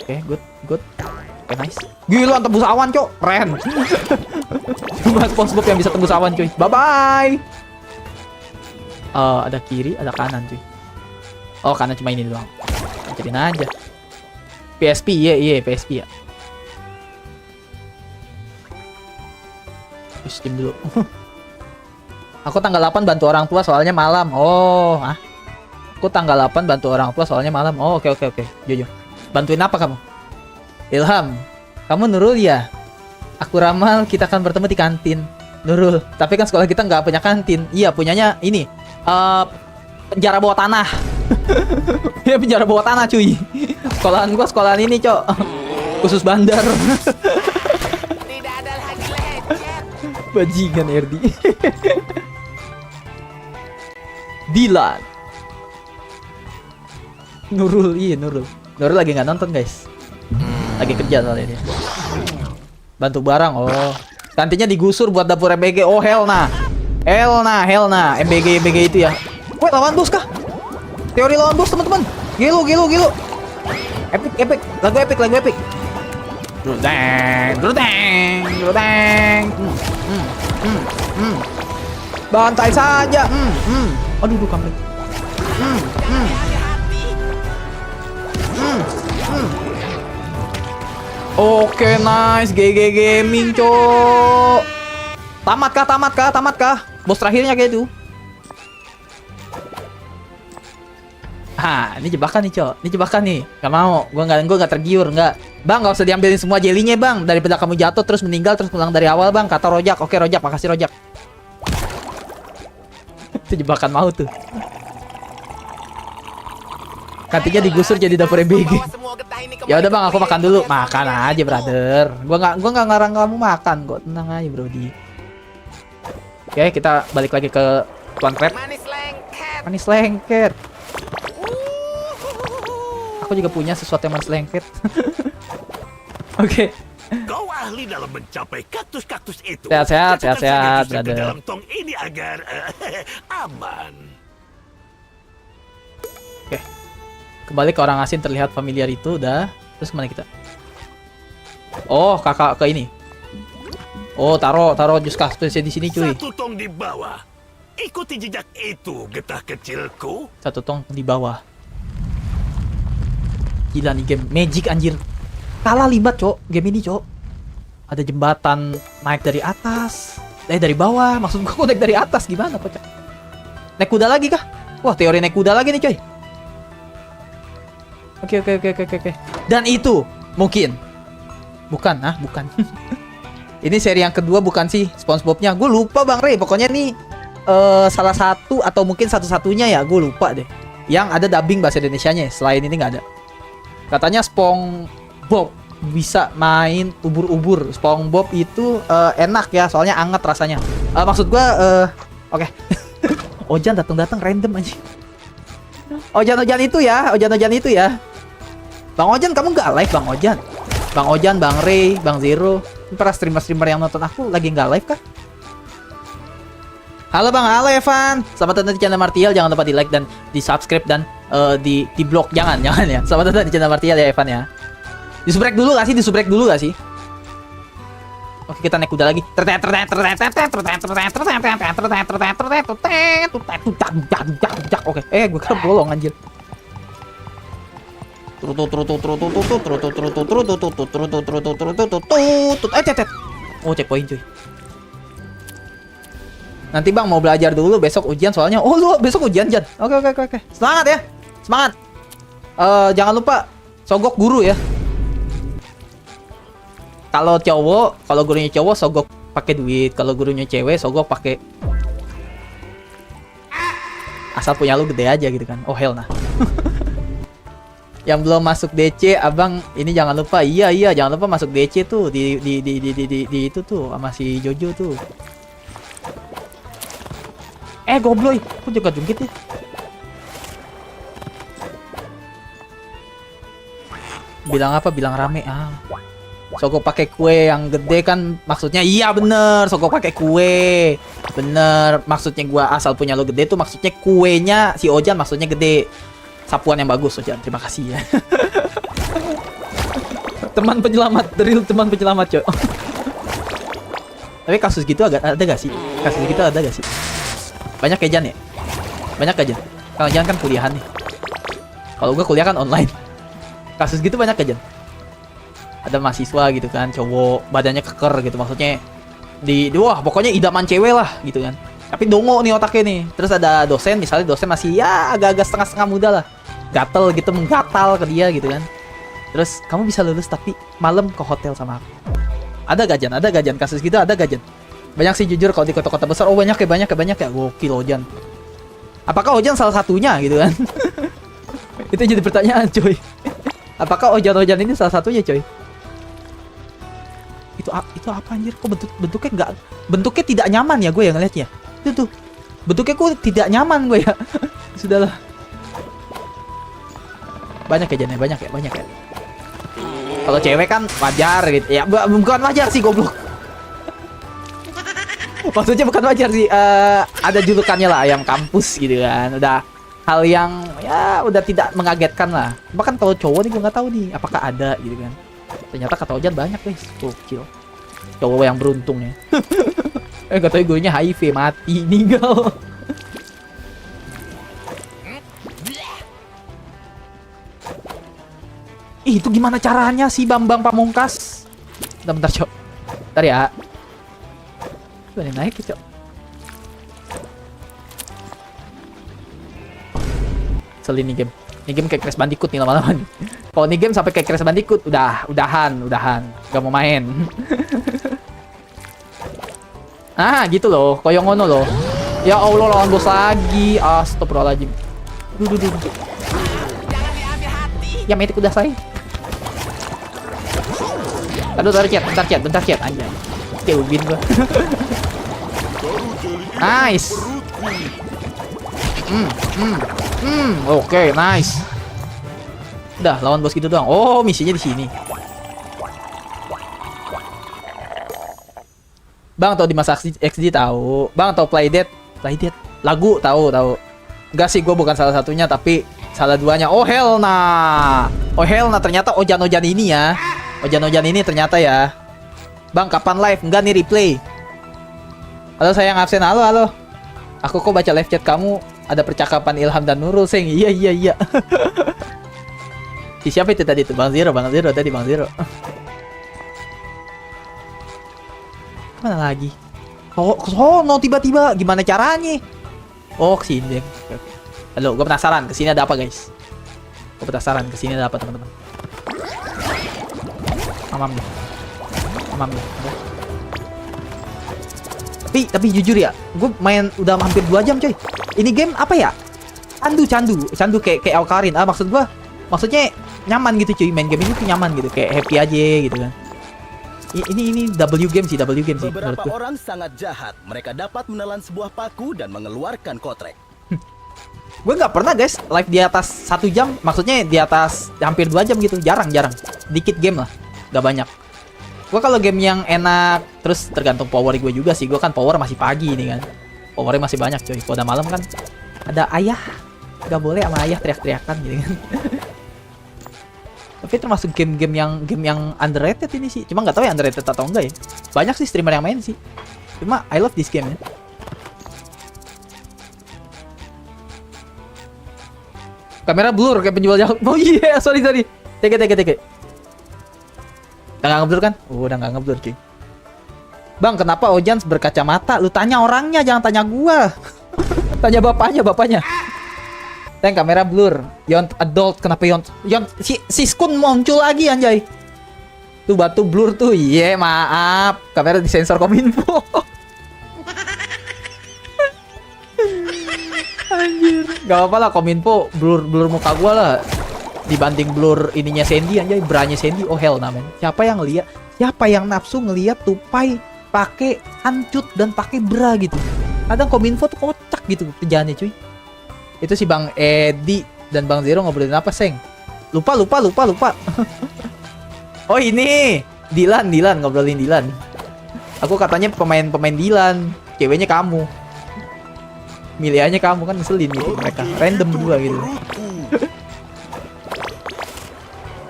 S1: Oke, good. Oke, nice. Gila, tembus awan, cok. Keren. Cuma SpongeBob yang bisa tembus awan, cuy. Bye-bye. Ada kiri, ada kanan, cuy. Oh, kanan cuma ini doang. Hancurin aja. PSP, iya, PSP ya. Steam dulu. Aku tanggal 8 bantu orang tua soalnya malam. Oh, Aku tanggal 8 bantu orang tua soalnya malam. Oh, oke. Jojo. Bantuin apa kamu? Ilham, kamu Nurul ya? Aku ramal kita akan bertemu di kantin. Nurul, tapi kan sekolah kita nggak punya kantin. Iya, punyanya ini. Penjara bawah tanah. Ya, penjara bawah tanah cuy. Sekolahan gua sekolahan ini, Cok. Khusus bandar.
S2: Tidak ada lagi lecet.
S1: Bajingan RD. Dilan. Nurul, iya Nurul. Nurul lagi nggak nonton guys. Lagi kerja soalnya dia. Bantu barang, oh. Kantinnya digusur buat dapur MBG. Oh hell nah. MBG itu ya. Wait, lawan bos kah? Teori lawan bos teman-teman. Gilo. Epic. Lagu epic. Drudeng. Bantai saja. Aduh, kambing. Oke, nice. GG Gaming, cok. Tamat kah? Bos terakhirnya kayak itu. Ini jebakan nih, cok. Ini jebakan nih. Gak mau. Gua nggak tergiur, nggak. Bang, nggak usah diambilin semua jelinya, Bang. Daripada kamu jatuh terus meninggal terus pulang dari awal, Bang. Kata Rojak. Oke, Rojak, makasih Rojak. Itu jebakan mau tuh. Kantinya digusur jadi dapur EBG. Ya udah, Bang, aku makan dulu. Makan aja, brother. Gua nggak ngarang kamu makan kok. Tenang aja, Brody. Oke, kita balik lagi ke Tuan Crab. Manis lengket. Aku juga punya sesuatu yang manis lengket. Oke.
S4: Kau ahli dalam mencapai kaktus-kaktus itu.
S1: Sehat,
S4: Masukkan saja tisu ke
S1: brother.
S4: dalam tong ini agar aman.
S1: Oke. Kembali ke orang asing terlihat familiar itu udah. Terus kemana kita? Oh, kakak ke ini. Oh, taruh jus kaktusnya di sini, cuy.
S4: Satu tong di bawah. Ikuti jejak itu, getah kecilku.
S1: Satu tong di bawah. Gila nih game magic anjir. Kalah libat, cok. Game ini, cok. Ada jembatan naik dari atas. Dari bawah. Maksud gua naik dari atas gimana, kocak? Naik kuda lagi kah? Wah, teori naik kuda lagi nih, coy. Oke. Dan itu mungkin bukan, bukan. Ini seri yang kedua bukan sih SpongeBob-nya. Gue lupa, Bang Rey. Pokoknya nih salah satu atau mungkin satu-satunya ya, gue lupa deh. Yang ada dubbing bahasa Indonesianya. Selain ini nggak ada. Katanya SpongeBob bisa main ubur-ubur. SpongeBob itu enak ya, soalnya anget rasanya. Maksud gue, oke. Ojan datang random aja. Ojan itu ya. Bang Ojan, kamu nggak live, Bang Ojan? Bang Ojan, Bang Ray, Bang Zero. Para streamer yang nonton aku lagi nggak live kah? Halo Bang, halo Evan. Selamat datang di channel Martial. Jangan lupa di like dan di subscribe dan di blog. Jangan ya. Selamat datang di channel Martial ya Evan ya. Disubrek dulu gak sih? Oke, kita naik kuda lagi. Oke, gue kira bolong anjir. Oh, checkpoint cuy. Nanti Bang mau belajar dulu besok ujian soalnya. Oh, lu besok ujian, Jan. Oke. Semangat ya. Semangat. Jangan lupa sogok guru ya. Kalau gurunya cowok sogok pakai duit, kalau gurunya cewek sogok pakai asal punya lu gede aja gitu kan. Oh hell nah. Yang belum masuk DC, Abang ini jangan lupa. Iya, jangan lupa masuk DC tuh di itu tuh sama si Jojo tuh. Gobloy, kok juga jungkit ya? Bilang apa? Bilang rame. Sogok pakai kue yang gede kan maksudnya. Iya bener, sogok pakai kue. Bener, maksudnya gua asal punya lo gede tuh maksudnya kuenya si Ojan maksudnya gede. Sapuan yang bagus Ojan, terima kasih ya. Teman penyelamat, drill teman penyelamat, Cok. Tapi kasus gitu ada gak sih? Kasus gitu ada gak sih? Banyak ya Jan ya? Banyak aja. Kalau Jan kan kuliahan nih. Kalau gua kuliah kan online. Kasus gitu banyak aja. Ada mahasiswa gitu kan, cowok badannya keker gitu, maksudnya wah pokoknya idaman cewek lah gitu kan. Tapi dongo nih otaknya nih. Terus ada dosen, misalnya dosen masih ya agak-agak setengah-setengah muda lah. Gatel gitu, menggatal ke dia gitu kan. Terus kamu bisa lulus tapi malam ke hotel sama aku. Ada gajan kasus gitu, ada gajan. Banyak sih jujur kalau di kota-kota besar. Oh banyak ya. Gokil Ojan. Apakah Ojan salah satunya gitu kan? Itu jadi pertanyaan cuy. Apakah Ojan ini salah satunya cuy? Itu apa anjir? Kok bentuknya tidak nyaman ya gue yang ngeliatnya. Itu tuh. Bentuknya kok tidak nyaman gue ya. Sudahlah. Banyak ya Jan ya, banyak ya. Kalau cewek kan wajar gitu. Ya bukan wajar sih goblok. Maksudnya bukan wajar sih. Ada julukannya lah, ayam kampus gitu kan. Udah hal yang ya udah tidak mengagetkan lah. Bahkan kalau cowok nih gue nggak tahu nih apakah ada gitu kan. Ternyata kata Ojan banyak guys. Gokil. Cowok yang beruntung ya. Gak tau gue nya HIV, mati, meninggal. Ih, itu gimana caranya sih Bambang Pamungkas? Bentar, Cok. Bentar ya. Gimana naik ya, Cok? Selin nih game. Ini game kayak Crash Bandicoot nih lama-lama nih. Kalau ini game sampai kayak Crash Bandicoot, udahan. Gak mau main. Ah, gitu loh. Koyong ngono loh. Ya Allah, lawan bos lagi. Astagfirullahaladzim. Duh. Ya, metik udah selesai. Aduh, bentar chat. Anjay. Oke, win gua. Nice. Oke, nice. Udah, lawan bos gitu doang. Oh, misinya di sini. Bang tau di masa XD tahu. Bang tau Playdead? Lagu tahu. Enggak sih, gue bukan salah satunya tapi salah duanya. Oh hell nah. Ternyata Ojan ini ya. Ojan ini ternyata ya. Bang kapan live? Enggak nih replay. Halo sayang absen. Halo. Aku kok baca live chat kamu ada percakapan Ilham dan Nurul sing. Iya. Si siapa itu tadi tuh? Bang Zero tadi Bang Zero. Mana lagi? Oh, no tiba-tiba gimana caranya? Oh, kesini deh. Oke. Halo, gue penasaran kesini ada apa guys? Gue penasaran kesini ada apa teman-teman? Mamam nih. Tapi jujur ya, gue main udah hampir 2 jam coy. Ini game apa ya? Candu kayak Alkarin. Maksudnya nyaman gitu cuy. Main game ini tuh nyaman gitu, kayak happy aja gitu kan. Ini W game sih
S8: Beberapa orang sangat jahat. Mereka dapat menelan sebuah paku dan mengeluarkan kotrek.
S1: Gue nggak pernah guys live di atas 1 jam. Maksudnya di atas hampir 2 jam gitu. Jarang. Dikit game lah. Gak banyak. Gue kalau game yang enak, terus tergantung power gue juga sih. Gue kan power masih pagi ini kan. Powernya masih banyak coy. Kalau udah malam kan ada ayah. Gak boleh sama ayah teriak-teriakan gitu kan. Tapi termasuk game yang underrated ini sih. Cuma nggak tahu ya underrated atau enggak ya. Banyak sih streamer yang main sih. Cuma I love this game ya. Kamera blur kayak penjual jauh. Oh iya, sorry. Teke. Udah nggak ngeblur kan? Udah nggak ngeblur cuy. Bang, kenapa Ojans berkacamata? Lu tanya orangnya, jangan tanya gua. Tanya bapaknya. Teng kamera blur. Yont adult, kenapa Yont si Skun muncul lagi anjay. Tuh batu blur tuh. Iya, maaf. Kamera disensor Kominfo. Anjir. Gak apa-apa lah Kominfo blur muka gua lah. Dibanding blur ininya Sandy anjay, branya Sandy. Oh hell nah men. Siapa yang nafsu ngelihat tupai pakai hancut dan pakai bra gitu. Kadang Kominfo tuh kocak gitu kerjaannya cuy. Itu si Bang Edi dan Bang Zero ngobrolin apa, Seng? Lupa. Oh ini, Dilan ngobrolin Dilan. Aku katanya pemain Dilan, ceweknya kamu. Milihannya kamu kan ngeselin gitu mereka. Random berdua gitu.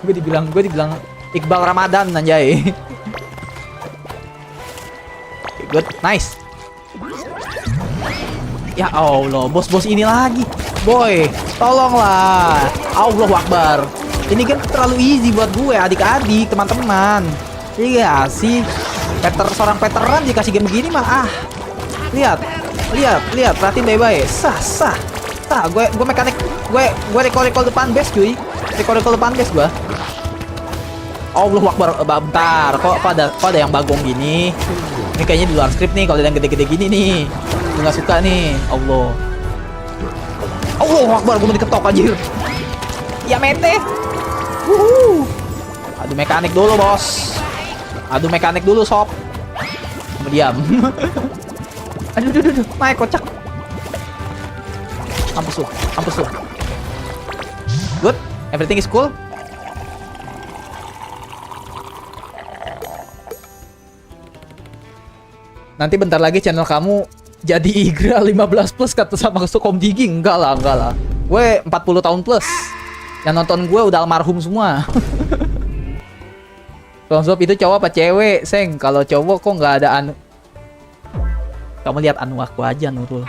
S1: Gue dibilang Iqbal Ramadan anjay. Good, nice. Ya Allah, bos ini lagi. Boy, tolonglah. Allahu Akbar. Ini game terlalu easy buat gue, adik-adik, teman-teman. Iya sih. Seorang veteran dikasih game begini mah Lihat, perhatiin baik-baik. Sah. Gue mekanik, gue recall depan base cuy. Recall depan base gue. Allahu Akbar. Bentar, kok ada yang bagong gini? Ini kayaknya di luar skrip nih kalau yang gede-gede gini nih. Gue gak suka nih. Allahu Akbar, gue mau diketok anjir. Ya mete. Adu mekanik dulu bos. Adu mekanik dulu sob. Diam. Aduh. Naik kocak. Mampus lu. Good. Everything is cool. Nanti bentar lagi channel kamu jadi Igra 15 plus kata sama Sukom Gigi. Enggak lah. Gue 40 tahun plus. Yang nonton gue udah almarhum semua. Sob itu cowok apa cewek, Seng? Kalau cowok kok nggak ada Kamu lihat anu aku aja, Nurul.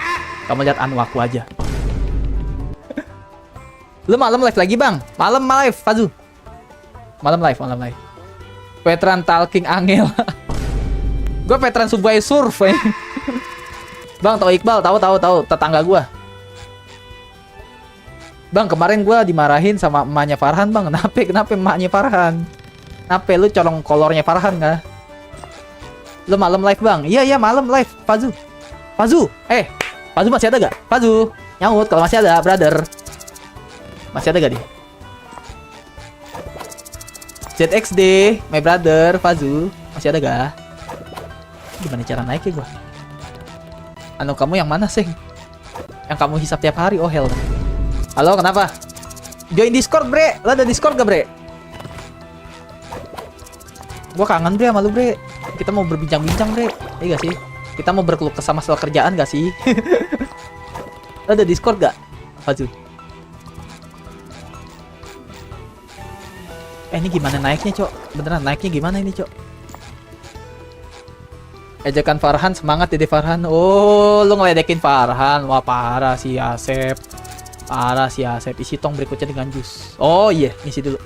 S1: Kamu lihat anu aku aja. Lu malam live lagi, Bang? Malam live, Fazu. Malam live. Veteran talking angel. Gue veteran Subway Surf, Bang, tahu Iqbal? Tahu tetangga gua. Bang, kemarin gua dimarahin sama emaknya Farhan, Bang. Kenapa emaknya Farhan? Kenapa lu colong kolornya Farhan kah? Lu malam live, Bang? Iya, malam live, Fazu. Fazu masih ada gak? Fazu, nyaut kalau masih ada, brother. Masih ada gak dia? ZXD, my brother, Fazu, masih ada gak? Gimana cara naiknya gua? Anu kamu yang mana, Seng? Yang kamu hisap tiap hari, oh hell. Halo, kenapa? Join Discord, Bre. Lo ada Discord gak, Bre? Gua kangen, Bre, sama lu, Bre. Kita mau berbincang-bincang, Bre. Iya gak sih? Kita mau berkeluh kesah masalah kerjaan gak sih? Lo ada Discord gak? Fazu. Ini gimana naiknya, Cok? Beneran naiknya gimana ini, Cok? Ejekan Farhan, semangat Dede Farhan. Oh, lu ngeledekin Farhan. Wah, parah si Asep. Isi tong berikutnya dengan jus. Oh iya, isi dulu.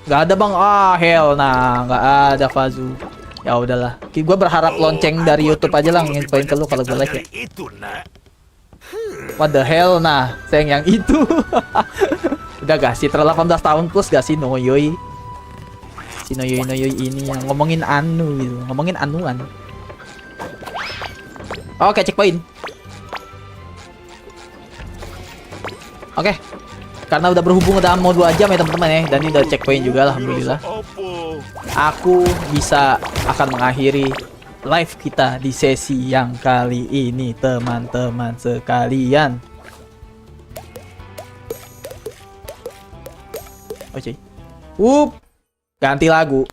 S1: Gak ada, Bang. Ah, hell nah, gak ada Fazu. Ya udahlah. Gue berharap lonceng dari YouTube aja lah nginfoin ke lu kalau gue like ya. What the hell nah, sayang yang itu. Udah gak sih, terlalu 18 tahun plus gak sih Noyoi? Si Noyoi ini yang ngomongin anu gitu, ngomongin anuan. Oke, checkpoint. Oke. Karena udah berhubung udah mau 2 jam ya teman-teman ya, dan ini udah checkpoint juga alhamdulillah. Aku bisa akan mengakhiri live kita di sesi yang kali ini teman-teman sekalian. Oke. Ganti lagu.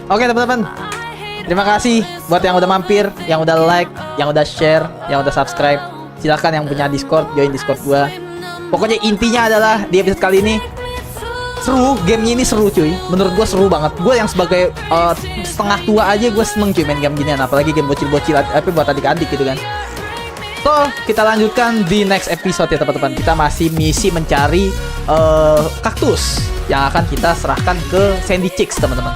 S1: Oke teman-teman. Terima kasih buat yang udah mampir, yang udah like, yang udah share, yang udah subscribe. Silahkan yang punya Discord, join Discord gua. Pokoknya intinya adalah di episode kali ini seru, gamenya ini seru cuy. Menurut gua seru banget. Gua yang sebagai setengah tua aja gua seneng cuy main game ginian, apalagi game bocil-bocil apa buat adik-adik gitu kan. So, kita lanjutkan di next episode ya teman-teman. Kita masih misi mencari kaktus yang akan kita serahkan ke Sandy Chicks teman-teman.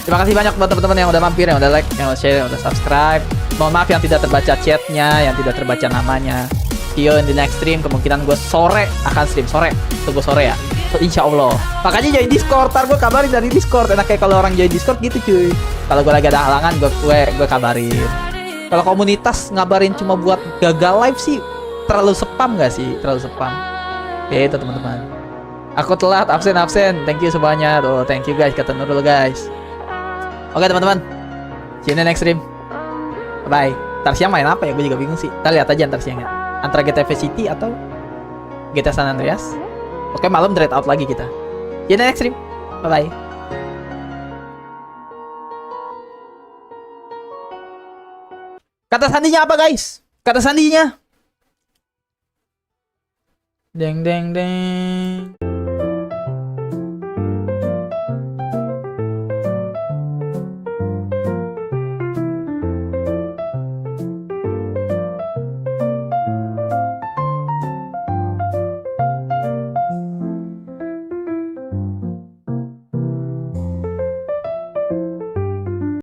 S1: Terima kasih banyak buat teman-teman yang udah mampir, yang udah like, yang udah share, yang udah subscribe. Mohon maaf yang tidak terbaca chatnya, yang tidak terbaca namanya. See you in the next stream. Kemungkinan gue sore akan stream sore. Tunggu sore ya. So, insya Allah. Makanya join Discord. Ntar gue kabarin dari Discord. Enak kayak kalau orang join Discord gitu cuy. Kalau gue lagi ada halangan, gue kabarin. Kalau komunitas ngabarin cuma buat gagal live sih terlalu spam gak sih? Terlalu spam. Ya itu teman-teman. Aku telat absen. Thank you semuanya. Tuh, thank you guys kata Nurul guys. Oke teman-teman. See you in the next stream. Bye. Ntar siang main apa ya? Gue juga bingung sih. Kita lihat aja ntar siangnya. Antara GTA Vice City atau GTA San Andreas. Oke, malam Dread Out lagi kita. See you in the next stream. Bye bye. Kata sandinya apa guys? Kata sandinya. Deng deng deng.